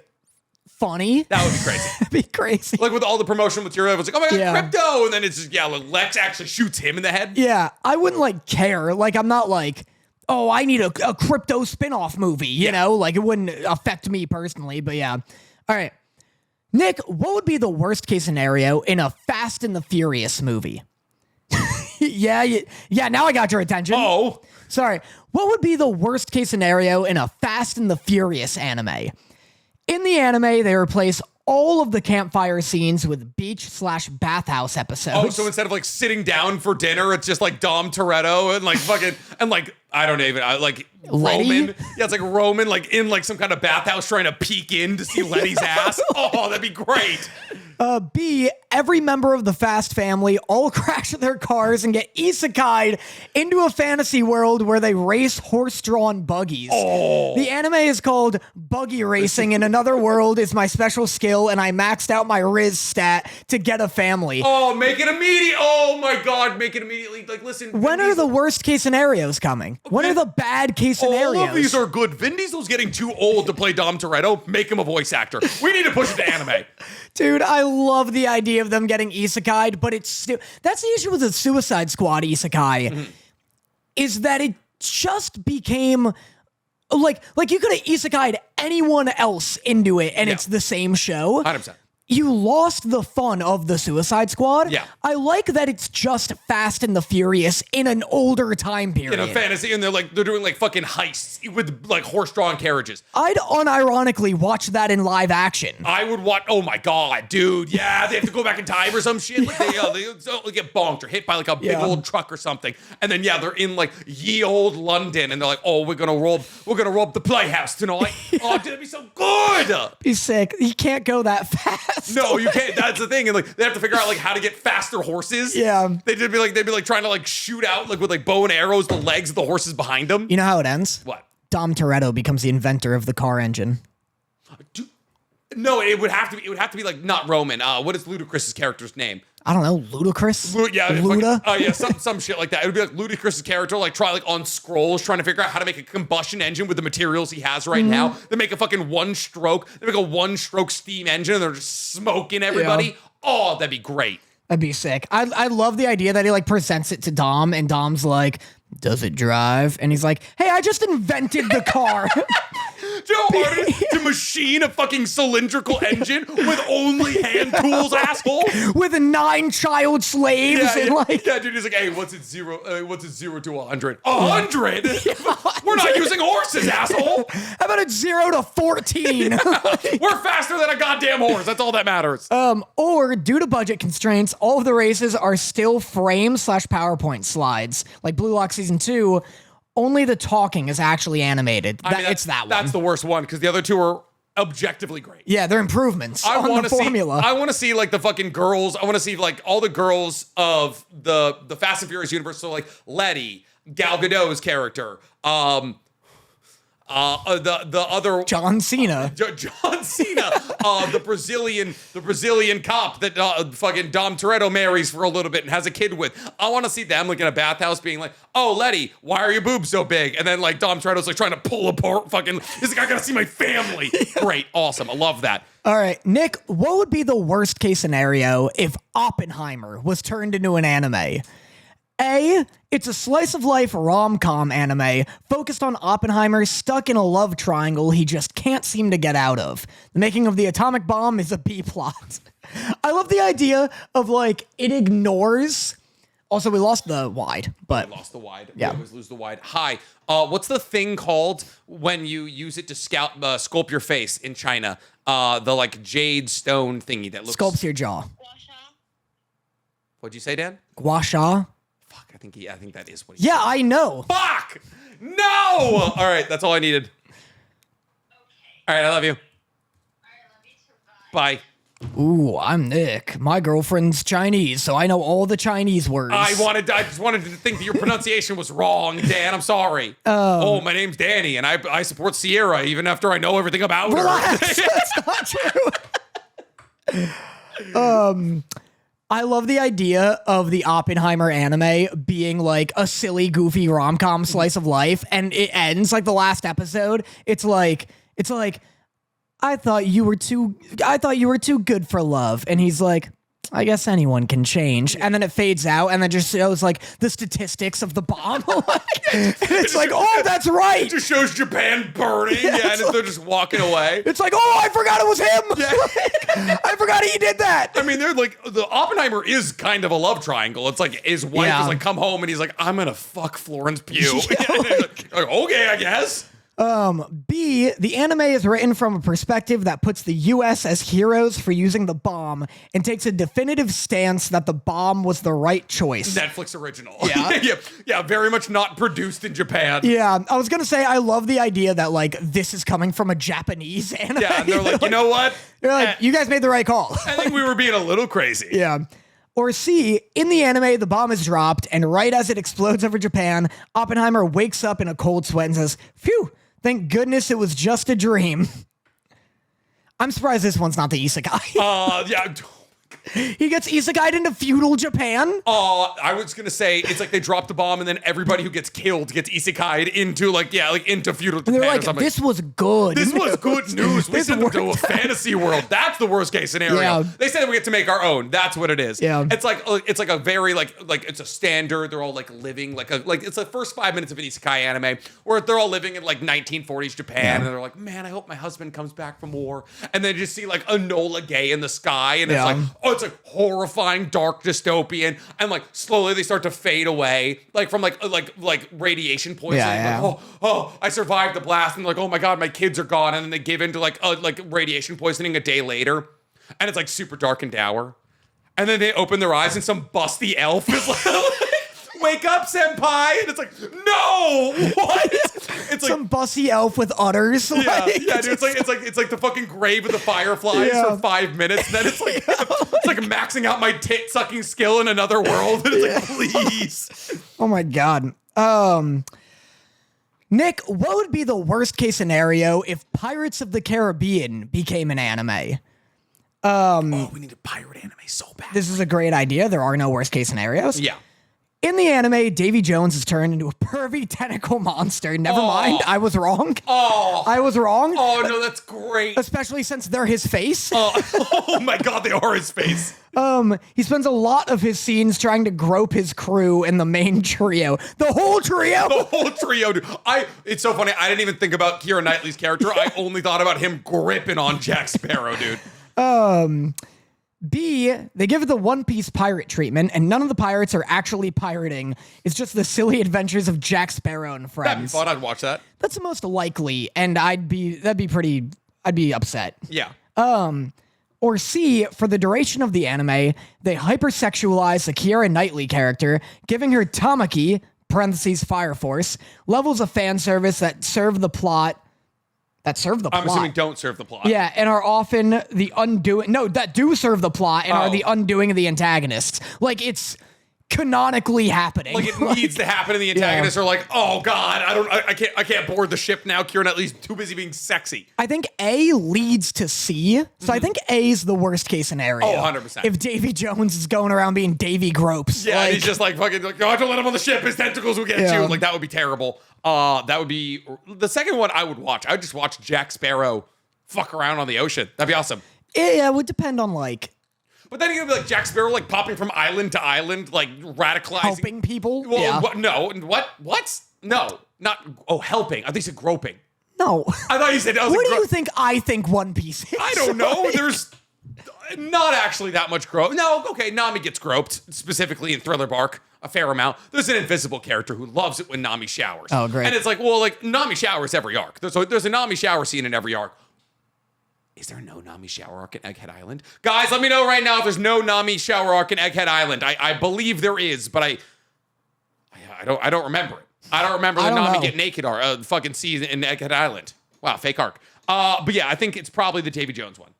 funny. That would be crazy. It'd be crazy. Like with all the promotional material, it was like, oh my God, Krypto. And then it's just, Lex actually shoots him in the head. Yeah. I wouldn't care. Like, I'm not like, oh, I need a Krypto spin-off movie, you know? Like, it wouldn't affect me personally, but yeah. All right. Nick, what would be the worst case scenario in a Fast and the Furious movie? Yeah, now I got your attention. Oh. Sorry. What would be the worst case scenario in a Fast and the Furious anime? In the anime, they replace all of the campfire scenes with beach/bathhouse episodes. Oh, so instead of like sitting down for dinner, it's just like Dom Toretto and like fucking and like I don't even like Letty? Roman. Yeah, it's like Roman like in like some kind of bathhouse trying to peek in to see Letty's ass. Oh, that'd be great. B, every member of the Fast family all crash their cars and get isekai'd into a fantasy world where they race horse-drawn buggies. Oh. The anime is called Buggy Racing. In another world is my special skill, and I maxed out my Riz stat to get a family. Oh, make it immediate. Oh my God, make it immediately. Like, listen. When are the worst case scenarios coming? When are the bad case scenarios? All of these are good. Vin Diesel's getting too old to play Dom Toretto. Make him a voice actor. We need to push it to anime. Dude, I love the idea of them getting isekai'd, but that's the issue with the Suicide Squad isekai, is that it just became like you could have isekai'd anyone else into it, and it's the same show. 100%. You lost the fun of the Suicide Squad. Yeah. I like that it's just Fast and the Furious in an older time period. In a fantasy, and they're doing like fucking heists with like horse-drawn carriages. I'd unironically watch that in live action. I would watch. Oh my God, dude! Yeah, they have to go back in time or some shit. Like they get bonked or hit by like a big old truck or something, and then they're in like ye old London, and they're like, oh, we're gonna rob the playhouse tonight. Oh, dude, that'd be so good. Be sick. You can't go that fast. No, you can't. That's the thing, and like they have to figure out like how to get faster horses. Yeah, they'd be like trying to like shoot out like with like bow and arrows the legs of the horses behind them. You know how it ends? What? Dom Toretto becomes the inventor of the car engine. No, it would have to be like not Roman. What is Ludacris's character's name? I don't know, Ludacris? Luda? Luda? Some shit like that. It would be like Ludacris's character, like try like on scrolls, trying to figure out how to make a combustion engine with the materials he has right now. They make a fucking one stroke steam engine, and they're just smoking everybody. Yeah. Oh, that'd be great. That'd be sick. I love the idea that he like presents it to Dom, and Dom's like, does it drive? And he's like, hey, I just invented the car. Joe Harden to machine a fucking cylindrical engine with only hand tools, asshole. With 9 child slaves dude, he's like, hey, what's it 0 to 100? 100? We're not using horses, asshole. How about it's 0 to 14? We're faster than a goddamn horse. That's all that matters. Or due to budget constraints, all of the races are still frame/PowerPoint slides. Like Blue Lock Season 2, only the talking is actually animated. It's that one. That's the worst one, because the other two are objectively great. Yeah, they're improvements on the formula. I want to see like the fucking girls. I want to see like all the girls of the Fast and Furious universe. So like Letty, Gal Gadot's character, the other John Cena. John Cena, the Brazilian cop that fucking Dom Toretto marries for a little bit and has a kid with. I want to see them like in a bathhouse being like, oh, Letty, why are your boobs so big? And then like Dom Toretto's like trying to pull apart fucking, he's like, I gotta see my family. Great, awesome, I love that. All right, Nick, what would be the worst case scenario if Oppenheimer was turned into an anime? A, it's a slice of life rom-com anime focused on Oppenheimer stuck in a love triangle he just can't seem to get out of. The making of the atomic bomb is a B plot. I love the idea of like it ignores. Also, we lost the wide, but we lost the wide. Yeah. We always lose the wide. Hi. What's the thing called when you use it to sculpt your face in China? The like jade stone thingy that looks sculpts your jaw. What'd you say, Dan? Gua sha. Fuck, I think that is what he Yeah, said. I know. Fuck! No! All right, that's all I needed. All right, I love you. Bye. Ooh, I'm Nick. My girlfriend's Chinese, so I know all the Chinese words. I just wanted to think that your pronunciation was wrong, Dan. I'm sorry. Oh, my name's Danny, and I support Sierra even after I know everything about Relax. her. That's not true. I love the idea of the Oppenheimer anime being like a silly, goofy rom-com slice of life, and it ends like the last episode. It's like I thought you were too good for love, and he's like, I guess anyone can change. And then it fades out, and then just shows like the statistics of the bomb. And it's like, oh, that's right. It just shows Japan burning, and they're just walking away. It's like, oh, I forgot it was him. Yeah. I forgot he did that. I mean, they're like, the Oppenheimer is kind of a love triangle. It's like his wife is like, come home, and he's like, I'm gonna fuck Florence Pugh. Yeah, like, okay, I guess. B, the anime is written from a perspective that puts the U.S. as heroes for using the bomb and takes a definitive stance that the bomb was the right choice. Netflix original. Yeah. yeah, very much not produced in Japan. Yeah, I was going to say, I love the idea that, like, this is coming from a Japanese anime. Yeah, and they're like, you know what? They're like, you guys made the right call. I think we were being a little crazy. Yeah. Or C, in the anime, the bomb is dropped, and right as it explodes over Japan, Oppenheimer wakes up in a cold sweat and says, phew, thank goodness it was just a dream. I'm surprised this one's not the isekai. Yeah. He gets isekai'd into feudal Japan? I was gonna say it's like they drop the bomb and then everybody who gets killed gets isekai'd into into feudal Japan And they're or like, something. this was good. This was good news. We sent them to a fantasy world. That's the worst case scenario. Yeah. They said we get to make our own. That's what it is. Yeah. It's like a very like it's a standard. They're all like living like it's the first 5 minutes of an isekai anime where they're all living in like 1940s Japan and they're like, man, I hope my husband comes back from war. And then you just see like Enola Gay in the sky and it's like, oh, it's like horrifying, dark dystopian, and like slowly they start to fade away, like from like radiation poisoning. Yeah. Like, oh, I survived the blast, and like, oh my god, my kids are gone, and then they give into like radiation poisoning a day later, and it's like super dark and dour, and then they open their eyes and some busty elf is like. Wake up, senpai! And it's like, no, what? It's like some bussy elf with udders. yeah, dude. It's like the fucking grave of the fireflies for 5 minutes. And then it's like maxing out my tit sucking skill in another world. And it's like, please. Oh my god. Nick, what would be the worst case scenario if Pirates of the Caribbean became an anime? We need a pirate anime so bad. This is a great idea. There are no worst case scenarios. Yeah. In the anime, Davy Jones is turned into a pervy tentacle monster. Never mind. I was wrong. I was wrong. Oh, no, that's great. Especially since they're his face. Oh my god, they are his face. He spends a lot of his scenes trying to grope his crew in the main trio. The whole trio? The whole trio, dude. It's so funny. I didn't even think about Keira Knightley's character. I only thought about him gripping on Jack Sparrow, dude. B, they give it the One Piece pirate treatment, and none of the pirates are actually pirating. It's just the silly adventures of Jack Sparrow and friends. That'd be fun. I'd watch that. That's the most likely, and I'd be upset. Yeah. Or C, for the duration of the anime, they hypersexualize the Keira Knightley character, giving her Tamaki, parentheses Fire Force, levels of fan service that serve the plot. I'm assuming don't serve the plot. Yeah, and are often the undoing. No, that do serve the plot and are the undoing of the antagonists. Like, it's canonically happening. Like, it needs to happen, and the antagonists are like, oh god, I can't board the ship now. Keira Knightley's too busy being sexy. I think A leads to C, so I think A is the worst case scenario. Oh, 100%. If Davy Jones is going around being Davy Gropes. Yeah, and he's just like fucking like, no, I don't let him on the ship. His tentacles will get you. Like, that would be terrible. That would be the second one I would watch. I would just watch Jack Sparrow fuck around on the ocean. That'd be awesome. Yeah, it would depend on like. But then you're gonna be like Jack Sparrow, like popping from island to island, like radicalizing, Helping people. Well, yeah. What? No, what? No, not. Oh, helping. I think he said groping. No. I thought you said. What do you think? I think One Piece is. I don't know. There's not actually that much grope. No, okay. Nami gets groped specifically in Thriller Bark. A fair amount. There's an invisible character who loves it when Nami showers. Oh, great. And it's like, well, like Nami showers every arc. There's a Nami shower scene in every arc. Is there no Nami shower arc in Egghead Island? Guys, let me know right now if there's no Nami shower arc in Egghead Island. I believe there is, but I don't remember it. I don't remember the Nami get naked arc, fucking scene in Egghead Island. Wow, fake arc. But yeah, I think it's probably the Davy Jones one.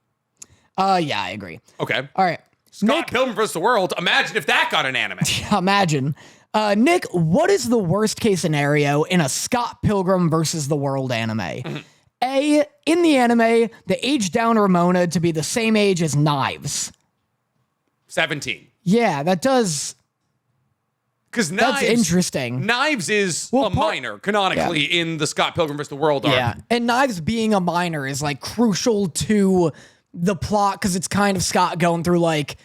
Yeah, I agree. Okay. All right. Scott Pilgrim vs. the World. Imagine if that got an anime. Imagine. Nick, what is the worst case scenario in a Scott Pilgrim versus the World anime? Mm-hmm. A, in the anime, they age down Ramona to be the same age as Knives. 17. Yeah, that does. Because Knives. That's interesting. Knives is a minor, canonically, in the Scott Pilgrim vs. the World arc. Yeah, and Knives being a minor is like crucial to the plot because it's kind of Scott going through like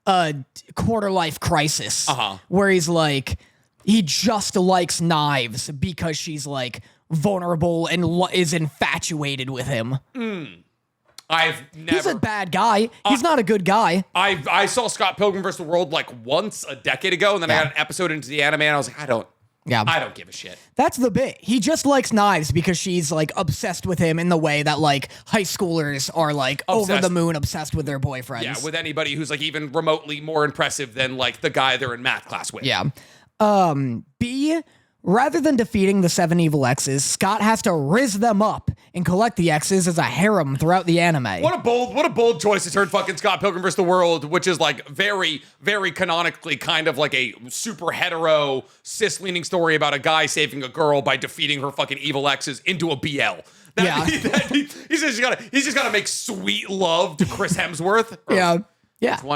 a quarter life crisis where he's like, he just likes Knives because she's like vulnerable and is infatuated with him. He's a bad guy. He's not a good guy. I saw Scott Pilgrim vs. the World like once a decade ago, and then I got an episode into the anime, and I was like, I don't Yeah. I don't give a shit. That's the bit. He just likes knives because she's like obsessed with him in the way that like high schoolers are like over the moon obsessed with their boyfriends. Yeah, with anybody who's like even remotely more impressive than like the guy they're in math class with. Yeah. B, rather than defeating the 7 evil X's, Scott has to riz them up and collect the X's as a harem throughout the anime. What a bold choice to turn fucking Scott Pilgrim vs. the World, which is like very, very canonically kind of like a super hetero, cis-leaning story about a guy saving a girl by defeating her fucking evil exes into a BL. He's just gotta make sweet love to Chris Hemsworth. Yeah.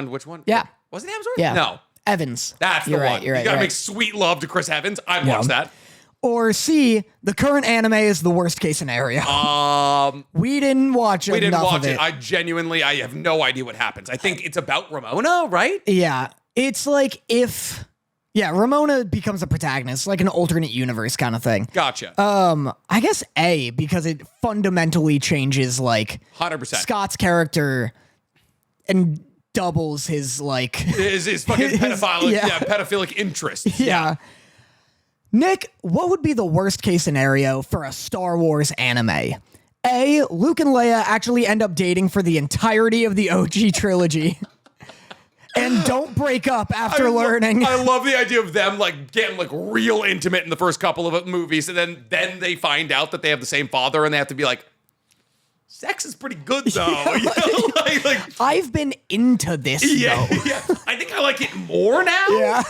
Which one? Yeah. Was it Hemsworth? Yeah. No. Evans. That's the one. You're right. You gotta make sweet love to Chris Evans. I'd watch that. Or C, the current anime is the worst case scenario. We didn't watch it. We didn't watch it. I have no idea what happens. I think it's about Ramona, right? Yeah. It's like if Ramona becomes a protagonist, like an alternate universe kind of thing. Gotcha. I guess A, because it fundamentally changes like 100%. Scott's character and doubles his like his fucking pedophilic interest. Yeah. Nick, what would be the worst case scenario for a Star Wars anime? A, Luke and Leia actually end up dating for the entirety of the OG trilogy and don't break up after learning. I love the idea of them like getting like real intimate in the first couple of movies, and then they find out that they have the same father, and they have to be like, sex is pretty good though. Yeah, I've been into this though. Yeah. I think I like it more now. Yeah.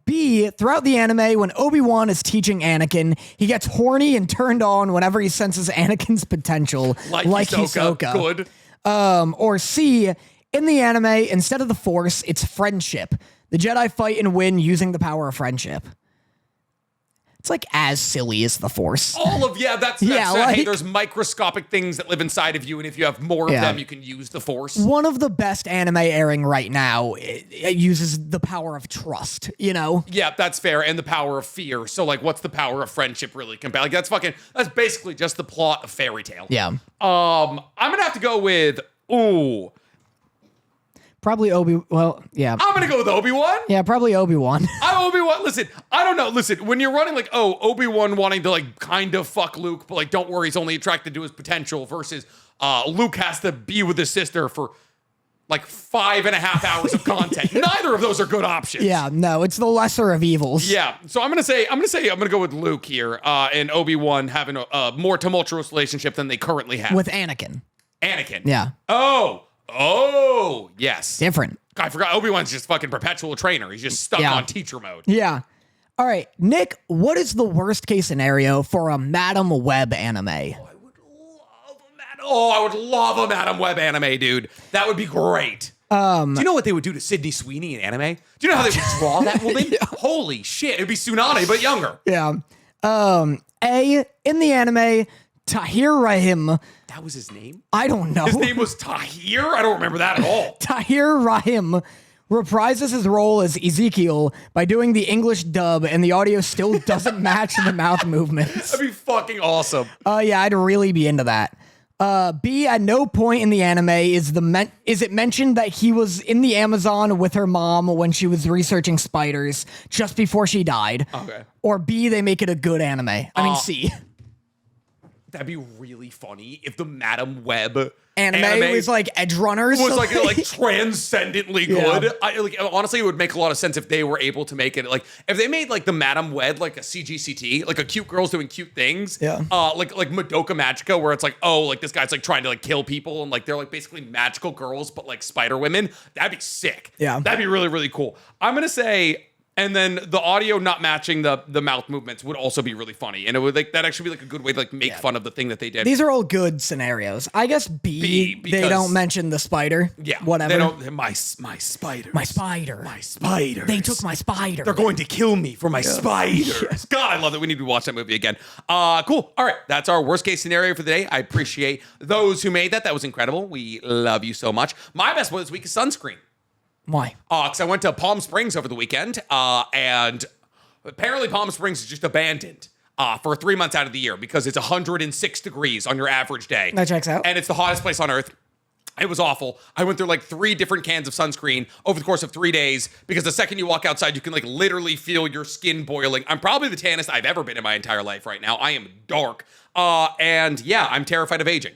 B, throughout the anime, when Obi-Wan is teaching Anakin, he gets horny and turned on whenever he senses Anakin's potential. Like Hisoka. Good. Or C, in the anime, instead of the Force, it's friendship. The Jedi fight and win using the power of friendship. It's like as silly as the Force. Hey, there's microscopic things that live inside of you, and if you have more of them, you can use the Force. One of the best anime airing right now, it uses the power of trust, you know? Yeah, that's fair, and the power of fear. So, like, what's the power of friendship really compared? Like, that's basically just the plot of Fairy Tail. Yeah. I'm gonna have to go with, probably yeah. I'm gonna go with Obi-Wan. Yeah, probably Obi-Wan. Obi-Wan, listen, I don't know. Listen, when you're running like, Obi-Wan wanting to like kind of fuck Luke, but like, don't worry, he's only attracted to his potential versus Luke has to be with his sister for like 5.5 hours of content. Neither of those are good options. Yeah, no, it's the lesser of evils. Yeah, so I'm gonna go with Luke here, and Obi-Wan having a more tumultuous relationship than they currently have. With Anakin. Yeah. Oh, yes. Different. I forgot. Obi-Wan's just fucking perpetual trainer. He's just stuck on teacher mode. Yeah. All right, Nick, what is the worst case scenario for a Madam Web anime? I would love a Madam Web anime, dude. That would be great. Do you know what they would do to Sydney Sweeney in anime? Do you know how they would draw that woman? Holy shit. It'd be Tsunade, but younger. Yeah. A, in the anime, Tahir Rahim. That was his name? I don't know. His name was Tahir? I don't remember that at all. Tahir Rahim reprises his role as Ezekiel by doing the English dub, and the audio still doesn't match the mouth movements. That'd be fucking awesome. Yeah, I'd really be into that. B, at no point in the anime is it mentioned that he was in the Amazon with her mom when she was researching spiders just before she died. Okay. Or B, they make it a good anime. C. That'd be really funny if the Madam Web anime was like Edge Runners. Was like transcendently good. Honestly, it would make a lot of sense if they were able to make it like if they made like the Madam Web like a CGCT, like a cute girls doing cute things. Yeah. Like Madoka Magica, where it's like, like this guy's like trying to like kill people and like they're like basically magical girls, but like spider women. That'd be sick. Yeah. That'd be really, really cool. I'm gonna say. And then the audio not matching the mouth movements would also be really funny, and it would that actually be like a good way to like make fun of the thing that they did. These are all good scenarios. I guess B they don't mention the spider. Yeah, whatever. They don't. My spiders. My spider. My spiders. They took my spider. They're going to kill me for my spiders. Yes. God, I love it. We need to watch that movie again. Cool. All right, that's our worst case scenario for the day. I appreciate those who made that. That was incredible. We love you so much. My best one this week is sunscreen. Why? Because I went to Palm Springs over the weekend, and apparently Palm Springs is just abandoned for 3 months out of the year because it's 106 degrees on your average day. That checks out. And it's the hottest place on earth. It was awful. I went through like 3 different cans of sunscreen over the course of 3 days because the second you walk outside, you can like literally feel your skin boiling. I'm probably the tannest I've ever been in my entire life right now. I am dark. And yeah, I'm terrified of aging.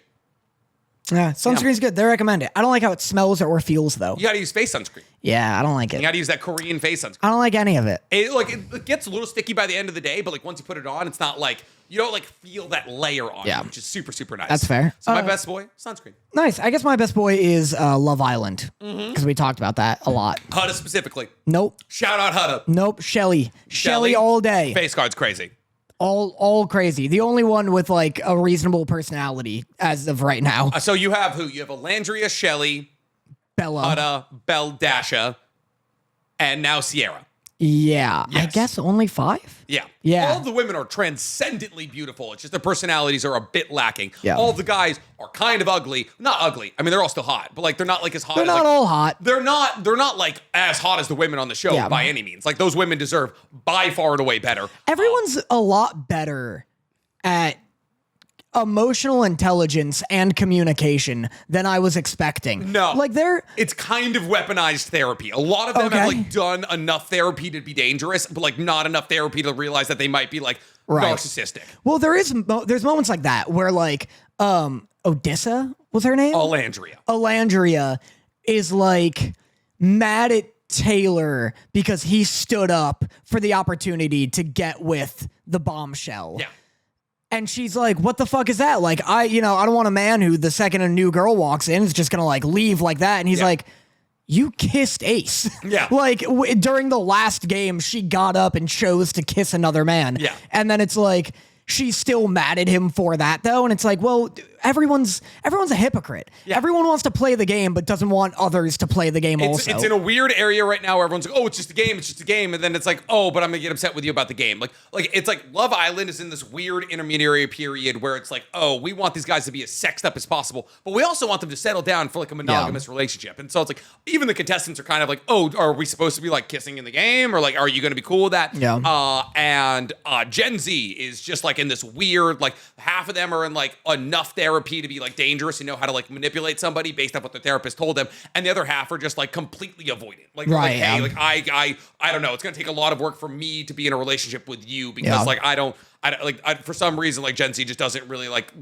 Yeah, sunscreen's good. They recommend it. I don't like how it smells or feels, though. You gotta use face sunscreen. Yeah, I don't like it. You gotta use that Korean face sunscreen. I don't like any of it. It gets a little sticky by the end of the day, but like once you put it on, it's not like you don't like feel that layer on you, which is super, super nice. That's fair. So my best boy, sunscreen. Nice. I guess my best boy is Love Island because we talked about that a lot. Hutta specifically. Nope. Shout out Hutta. Nope. Shelly all day. Face card's crazy. All crazy. The only one with like a reasonable personality as of right now. So you have who? You have Alandria, Shelly, Bella. Hutta, Beldasha, and now Sierra. Yeah. Yes. I guess only 5? Yeah. Yeah. All of the women are transcendently beautiful. It's just their personalities are a bit lacking. Yeah. All of the guys are kind of ugly. Not ugly. I mean, they're all still hot, but like they're not like as hot They're as not like, all hot. They're not like as hot as the women on the show by any means. Like those women deserve by far and away better. Everyone's a lot better at emotional intelligence and communication than I was expecting. No. Like it's kind of weaponized therapy. A lot of them have like done enough therapy to be dangerous, but like not enough therapy to realize that they might be like narcissistic. Well, there's moments like that where like Odessa was her name? Alandria is like mad at Taylor because he stood up for the opportunity to get with the bombshell. Yeah. And she's like, what the fuck is that? Like, I don't want a man who the second a new girl walks in is just going to like leave like that. And he's like, you kissed Ace. Yeah. Like during the last game, she got up and chose to kiss another man. Yeah. And then it's like, she's still mad at him for that though. And it's like, well, everyone's a hypocrite. Yeah. Everyone wants to play the game, but doesn't want others to play the game also. It's in a weird area right now where everyone's like, oh, it's just a game. And then it's like, oh, but I'm gonna get upset with you about the game. Like it's like Love Island is in this weird intermediary period where it's like, oh, we want these guys to be as sexed up as possible, but we also want them to settle down for like a monogamous relationship. And so it's like, even the contestants are kind of like, oh, are we supposed to be like kissing in the game? Or like, are you gonna be cool with that? Yeah. And Gen Z is just like in this weird, like half of them are in like enough therapy to be like dangerous and know how to like manipulate somebody based off what their therapist told them, and the other half are just like completely avoidant. Like, hey, like I don't know, it's gonna take a lot of work for me to be in a relationship with you because like I don't for some reason like Gen Z just doesn't really like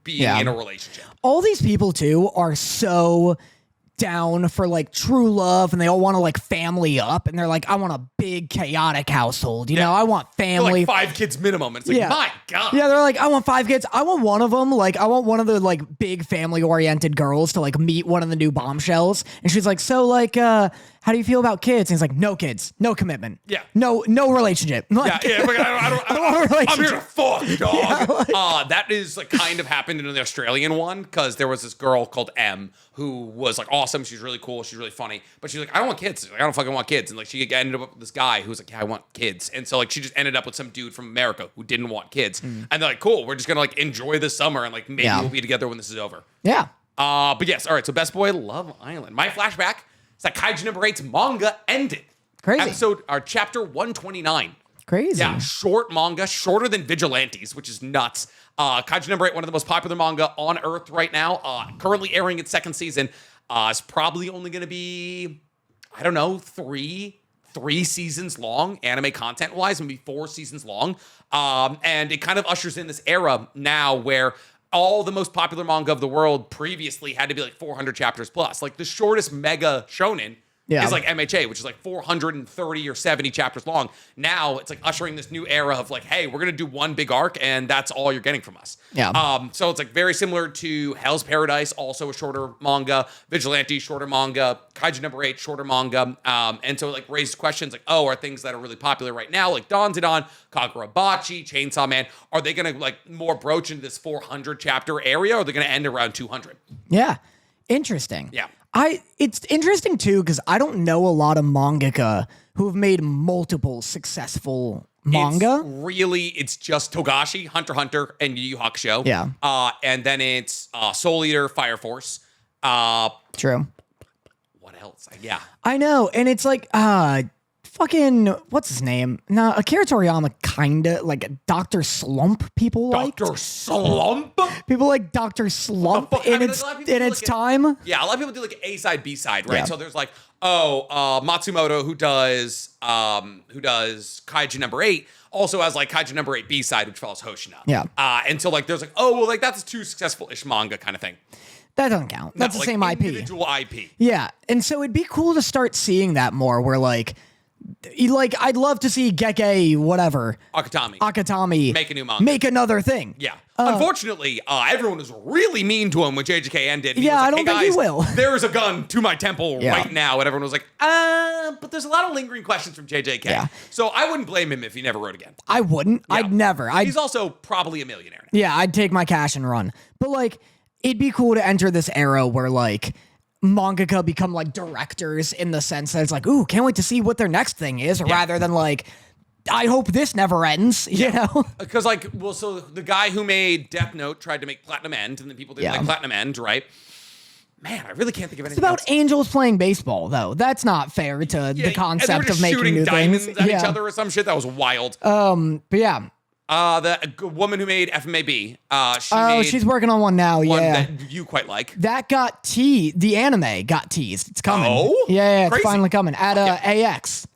being in a relationship. All these people too are so down for like true love and they all want to like family up and they're like, I want a big chaotic household, you know, I want family. Like 5 kids minimum. It's like, my God. Yeah, they're like, I want 5 kids. I want one of them. Like, I want one of the like big family oriented girls to like meet one of the new bombshells. And she's like, so like, how do you feel about kids? And he's like, no kids, no commitment. Yeah. No relationship. Like, Like, I don't want a relationship. I'm here to fuck, dog. Yeah, that is like kind of happened in the Australian one because there was this girl called M who was like awesome. She's really cool. She's really funny. But she's like, I don't want kids. Like, I don't fucking want kids. And like she ended up with this guy who was like, yeah, I want kids. And so like she just ended up with some dude from America who didn't want kids. And they're like, cool, we're just gonna like enjoy this summer and like maybe we'll be together when this is over. Yeah. But yes, all right. So best boy, Love Island. My flashback is that Kaiju number 8's manga ended. Crazy. Chapter 129. Crazy. Yeah, short manga, shorter than Vigilantes, which is nuts. Kaiju number 8, one of the most popular manga on Earth right now. Currently airing its 2nd season. It's probably only going to be, I don't know, three seasons long, anime content-wise, maybe 4 seasons long. And it kind of ushers in this era now where all the most popular manga of the world previously had to be like 400 chapters plus. Like the shortest mega shonen is like MHA, which is like 430 or 70 chapters long. Now it's like ushering this new era of like, hey, we're going to do one big arc and that's all you're getting from us. Yeah. So it's like very similar to Hell's Paradise, also a shorter manga, Vigilante, shorter manga, Kaiju number 8, shorter manga. And so it like raises questions like, oh, are things that are really popular right now, like Dandadan, Kagurabachi, Chainsaw Man, are they going to like more broach into this 400 chapter area or are they going to end around 200? Yeah. Interesting. Yeah. It's interesting too because I don't know a lot of mangaka who have made multiple successful manga. It's just Togashi, Hunter x Hunter, and Yu Yu Hakusho. Yeah. And then it's Soul Eater, Fire Force. True. What else? Yeah. I know, and it's like fucking, what's his name? No, Akira Toriyama kinda, like Dr. Slump people like. Dr. Slump? People like Dr. Slump in its time. Yeah, a lot of people do like A-side, B-side, right? Yeah. So there's like, Matsumoto, who does Kaiju number 8, also has like Kaiju number 8 B-side, which follows Hoshina. Yeah. And so like there's like, oh, well, like that's a too successful-ish manga kind of thing. That doesn't count. That's the like same IP. Individual IP. Yeah, and so it'd be cool to start seeing that more where like I'd love to see Geke whatever Akatami Make a new manga. make another thing. Yeah. Unfortunately, everyone was really mean to him when JJK ended. Yeah, I don't think he will. There is a gun to my temple Yeah. right now. And everyone was like, but there's a lot of lingering questions from JJK. Yeah. So I wouldn't blame him if he never wrote again. I wouldn't. Yeah. I'd never. He's also probably a millionaire now. Yeah, I'd take my cash and run. But like, it'd be cool to enter this era where like mangaka become like directors in the sense that it's like, ooh, can't wait to see what their next thing is, rather than like, I hope this never ends, you know? Because like, well, so the guy who made Death Note tried to make Platinum End, and then people didn't like Platinum End, right? Man, I really can't think of anything It's about else. angels playing baseball, though. That's not fair to the concept of making new diamonds things. at each other or some shit. That was wild. But yeah. The woman who made FMAB, she made She's working on one now. one Yeah. that you quite like. That got teased. The anime got teased. It's coming. Oh? Yeah, it's Crazy. finally coming. At AX.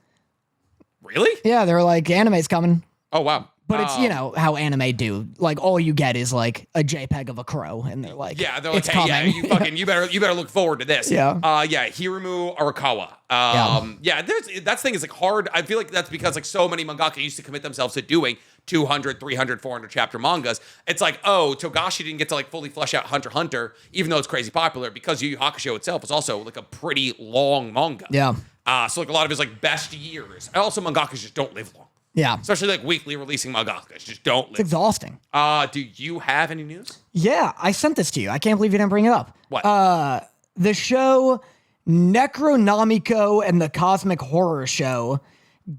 Really? Yeah, they're like, anime's coming. Oh, wow. But it's, you know, how anime do. Like, all you get is, like, a JPEG of a crow, and they're like, Yeah, they're like, it's hey, coming. yeah, you better look forward to this. Yeah. Hiromu Arakawa. That thing is like hard. I feel like that's because like so many mangaka used to commit themselves to doing 200, 300, 400 chapter mangas. It's like, oh, Togashi didn't get to like fully flesh out Hunter x Hunter, even though it's crazy popular, because Yu Yu Hakusho itself is also like a pretty long manga. Yeah. So like a lot of his like best years. And also mangakas just don't live long. Yeah. Especially like weekly releasing mangakas just don't It's live. exhausting. Do you have any news? Yeah, I sent this to you. I can't believe you didn't bring it up. What? The show Necronomicon and the Cosmic Horror Show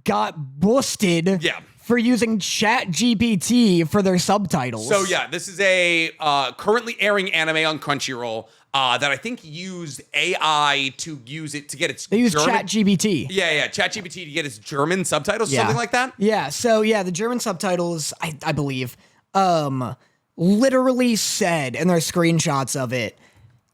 got busted for using ChatGPT for their subtitles. So yeah, this is a currently airing anime on Crunchyroll that I think used AI to use it to get its they used German... ChatGPT. Yeah, ChatGPT to get its German subtitles or something like that? Yeah, so yeah, the German subtitles, I believe, literally said, and there are screenshots of it,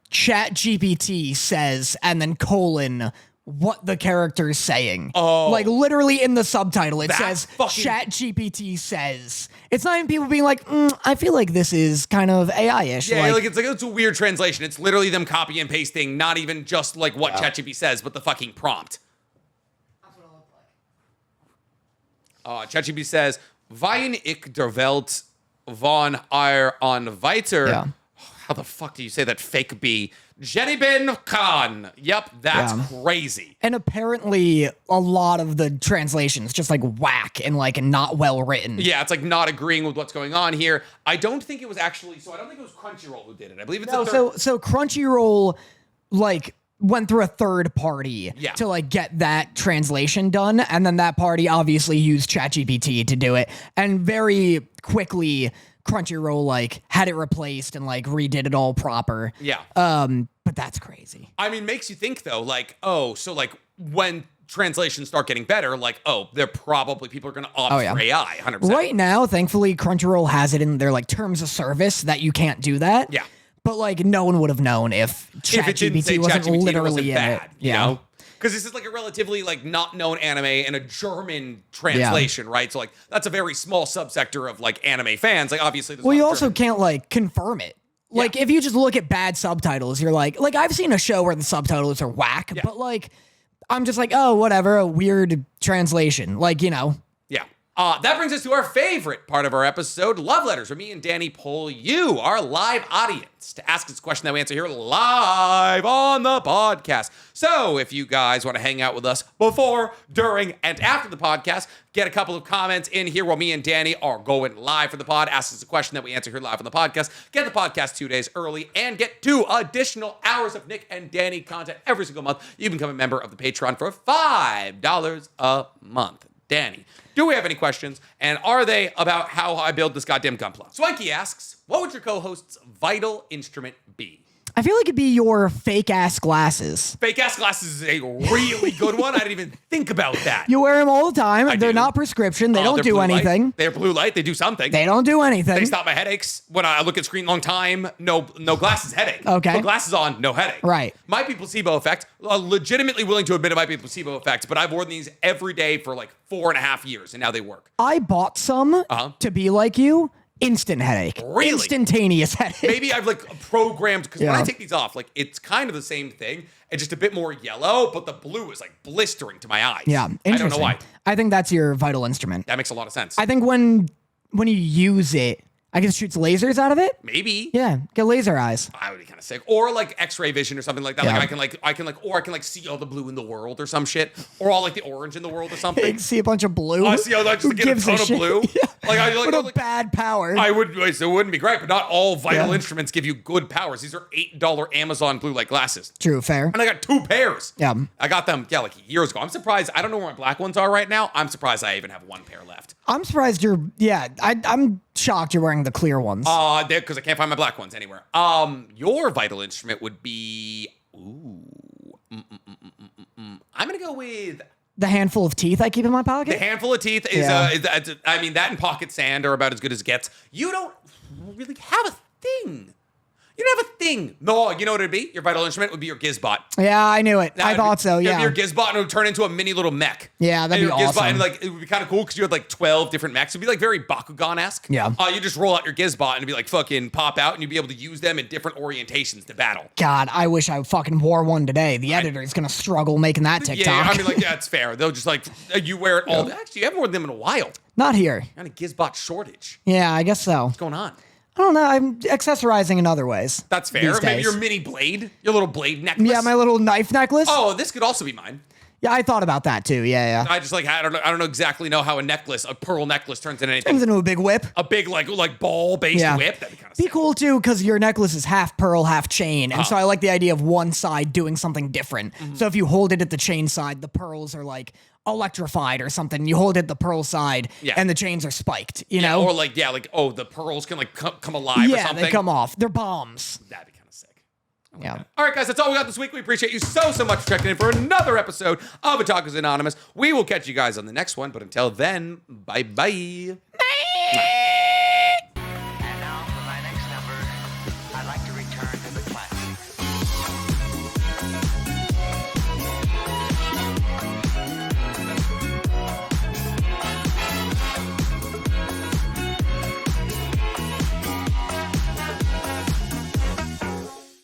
ChatGPT says, and then colon, what the character is saying. Oh. Like, literally in the subtitle, it That's says, fucking- ChatGPT says. It's not even people being like, I feel like this is kind of AI-ish. Yeah, it's a weird translation. It's literally them copy and pasting, not even just like what ChatGPT says, but the fucking prompt. That's what it looked like. ChatGPT says, Wein ik der Welt von on weiter. Yeah. How the fuck do you say that fake B? Jenny bin Khan. Yep, that's crazy. And apparently, a lot of the translations just like whack and like not well written. Yeah, it's like not agreeing with what's going on here. I don't think it was Crunchyroll who did it. I believe it's so Crunchyroll like went through a third party to like get that translation done, and then that party obviously used ChatGPT to do it, and very quickly Crunchyroll like had it replaced and like redid it all proper. Yeah. But that's crazy. I mean, makes you think though, like, oh, so like when translations start getting better, like, oh, they're probably people are going to opt for AI 100%. Right now, thankfully, Crunchyroll has it in their like terms of service that you can't do that. Yeah. But like no one would have known if ChatGPT wasn't literally in it. You know? Because this is like a relatively like not known anime in a German translation, right? So like that's a very small subsector of like anime fans. Like obviously, there's you also can't like confirm it. Like if you just look at bad subtitles, you're like I've seen a show where the subtitles are whack, but like I'm just like, oh, whatever, a weird translation. Like, you know. Yeah. That brings us to our favorite part of our episode, Love Letters, where me and Danny poll you, our live audience, to ask us a question that we answer here live on the podcast. So if you guys want to hang out with us before, during, and after the podcast, get a couple of comments in here while me and Danny are going live for the pod. Ask us a question that we answer here live on the podcast. Get the podcast 2 days early and get 2 additional hours of Nick and Danny content every single month. You can become a member of the Patreon for $5 a month. Danny, do we have any questions? And are they about how I build this goddamn gunpla? Swanky asks, what would your co-host's vital instrument be? I feel like it'd be your fake ass glasses. Fake ass glasses is a really good one. I didn't even think about that. You wear them all the time. They're do. not prescription. They don't They're do blue light. anything. They're blue light. They do something. They don't do anything. They stop my headaches when I look at screen long time. No glasses, headache. Okay. Put glasses on, no headache. Right. Might be placebo effect. Legitimately willing to admit it might be a placebo effect, but I've worn these every day for like 4.5 years, and now they work. I bought some to be like you. Instant headache. Really? Instantaneous headache. Maybe I've like programmed, because when Yeah. I take these off, like it's kind of the same thing, and just a bit more yellow, but the blue is like blistering to my eyes. Yeah, I interesting. don't know why. I think that's your vital instrument. That makes a lot of sense. I think when you use it, I guess it shoots lasers out of it. Maybe. Yeah, get laser eyes. I would be kind of sick. Or like X-ray vision or something like that. Yeah. Like I can see all the blue in the world or some shit. Or all like the orange in the world or something. You see a bunch of blue. I see how that Who just get a gives ton of shit? blue. Yeah. Like What a bad power. I would. It wouldn't be great, but not all vital Yeah. instruments give you good powers. These are $8 Amazon blue light glasses, True, fair. and I got 2 pairs. Yeah. I got them like years ago. I'm surprised. I don't know where my black ones are right now. I'm surprised I even have 1 pair left. I'm surprised you're. Yeah, I'm shocked you're wearing the clear ones. Because I can't find my black ones anywhere. Your vital instrument would be. I'm gonna go with. The handful of teeth I keep in my pocket. The handful of teeth is, Yeah. I mean, that and pocket sand are about as good as it gets. You don't really have a thing. You don't have a thing. No, you know what it'd be? Your vital instrument would be your Gizbot. Yeah, I knew it. I thought so. It'd Yeah. be your Gizbot, and it would turn into a mini little mech. Yeah, that'd And be your Gizbot, awesome. and like it would be kind of cool because you had like 12 different mechs. It'd be like very Bakugan-esque. Yeah. You just roll out your Gizbot and it'd be like fucking pop out, and you'd be able to use them in different orientations to battle. God, I wish I fucking wore one today. The editor's gonna struggle making that TikTok. Yeah, I mean, like, yeah, it's fair. They'll just like you wear it all. Actually, you haven't worn them in a while. Not here. You're on a Gizbot shortage. Yeah, I guess so. What's going on? I don't know. I'm accessorizing in other ways. That's fair. these Maybe days. your mini blade, your little blade necklace. Yeah, my little knife necklace. Oh, this could also be mine. Yeah, I thought about that too. Yeah. I just like I don't know exactly know how a pearl necklace turns into anything. Turns into a big whip. A big like ball based Yeah. whip. That'd be kind of Be sick. cool too, because your necklace is half pearl, half chain, and so I like the idea of one side doing something different. So if you hold it at the chain side, the pearls are like electrified or something. You hold it at the pearl side, Yeah. and the chains are spiked. You Yeah, know? or like the pearls can like come alive or Yeah, something. they come off. They're bombs. That'd be kind of sick. Yeah. All right, guys, that's all we got this week. We appreciate you so much for checking in for another episode of Otakus Anonymous. We will catch you guys on the next one, but until then, bye-bye. Bye.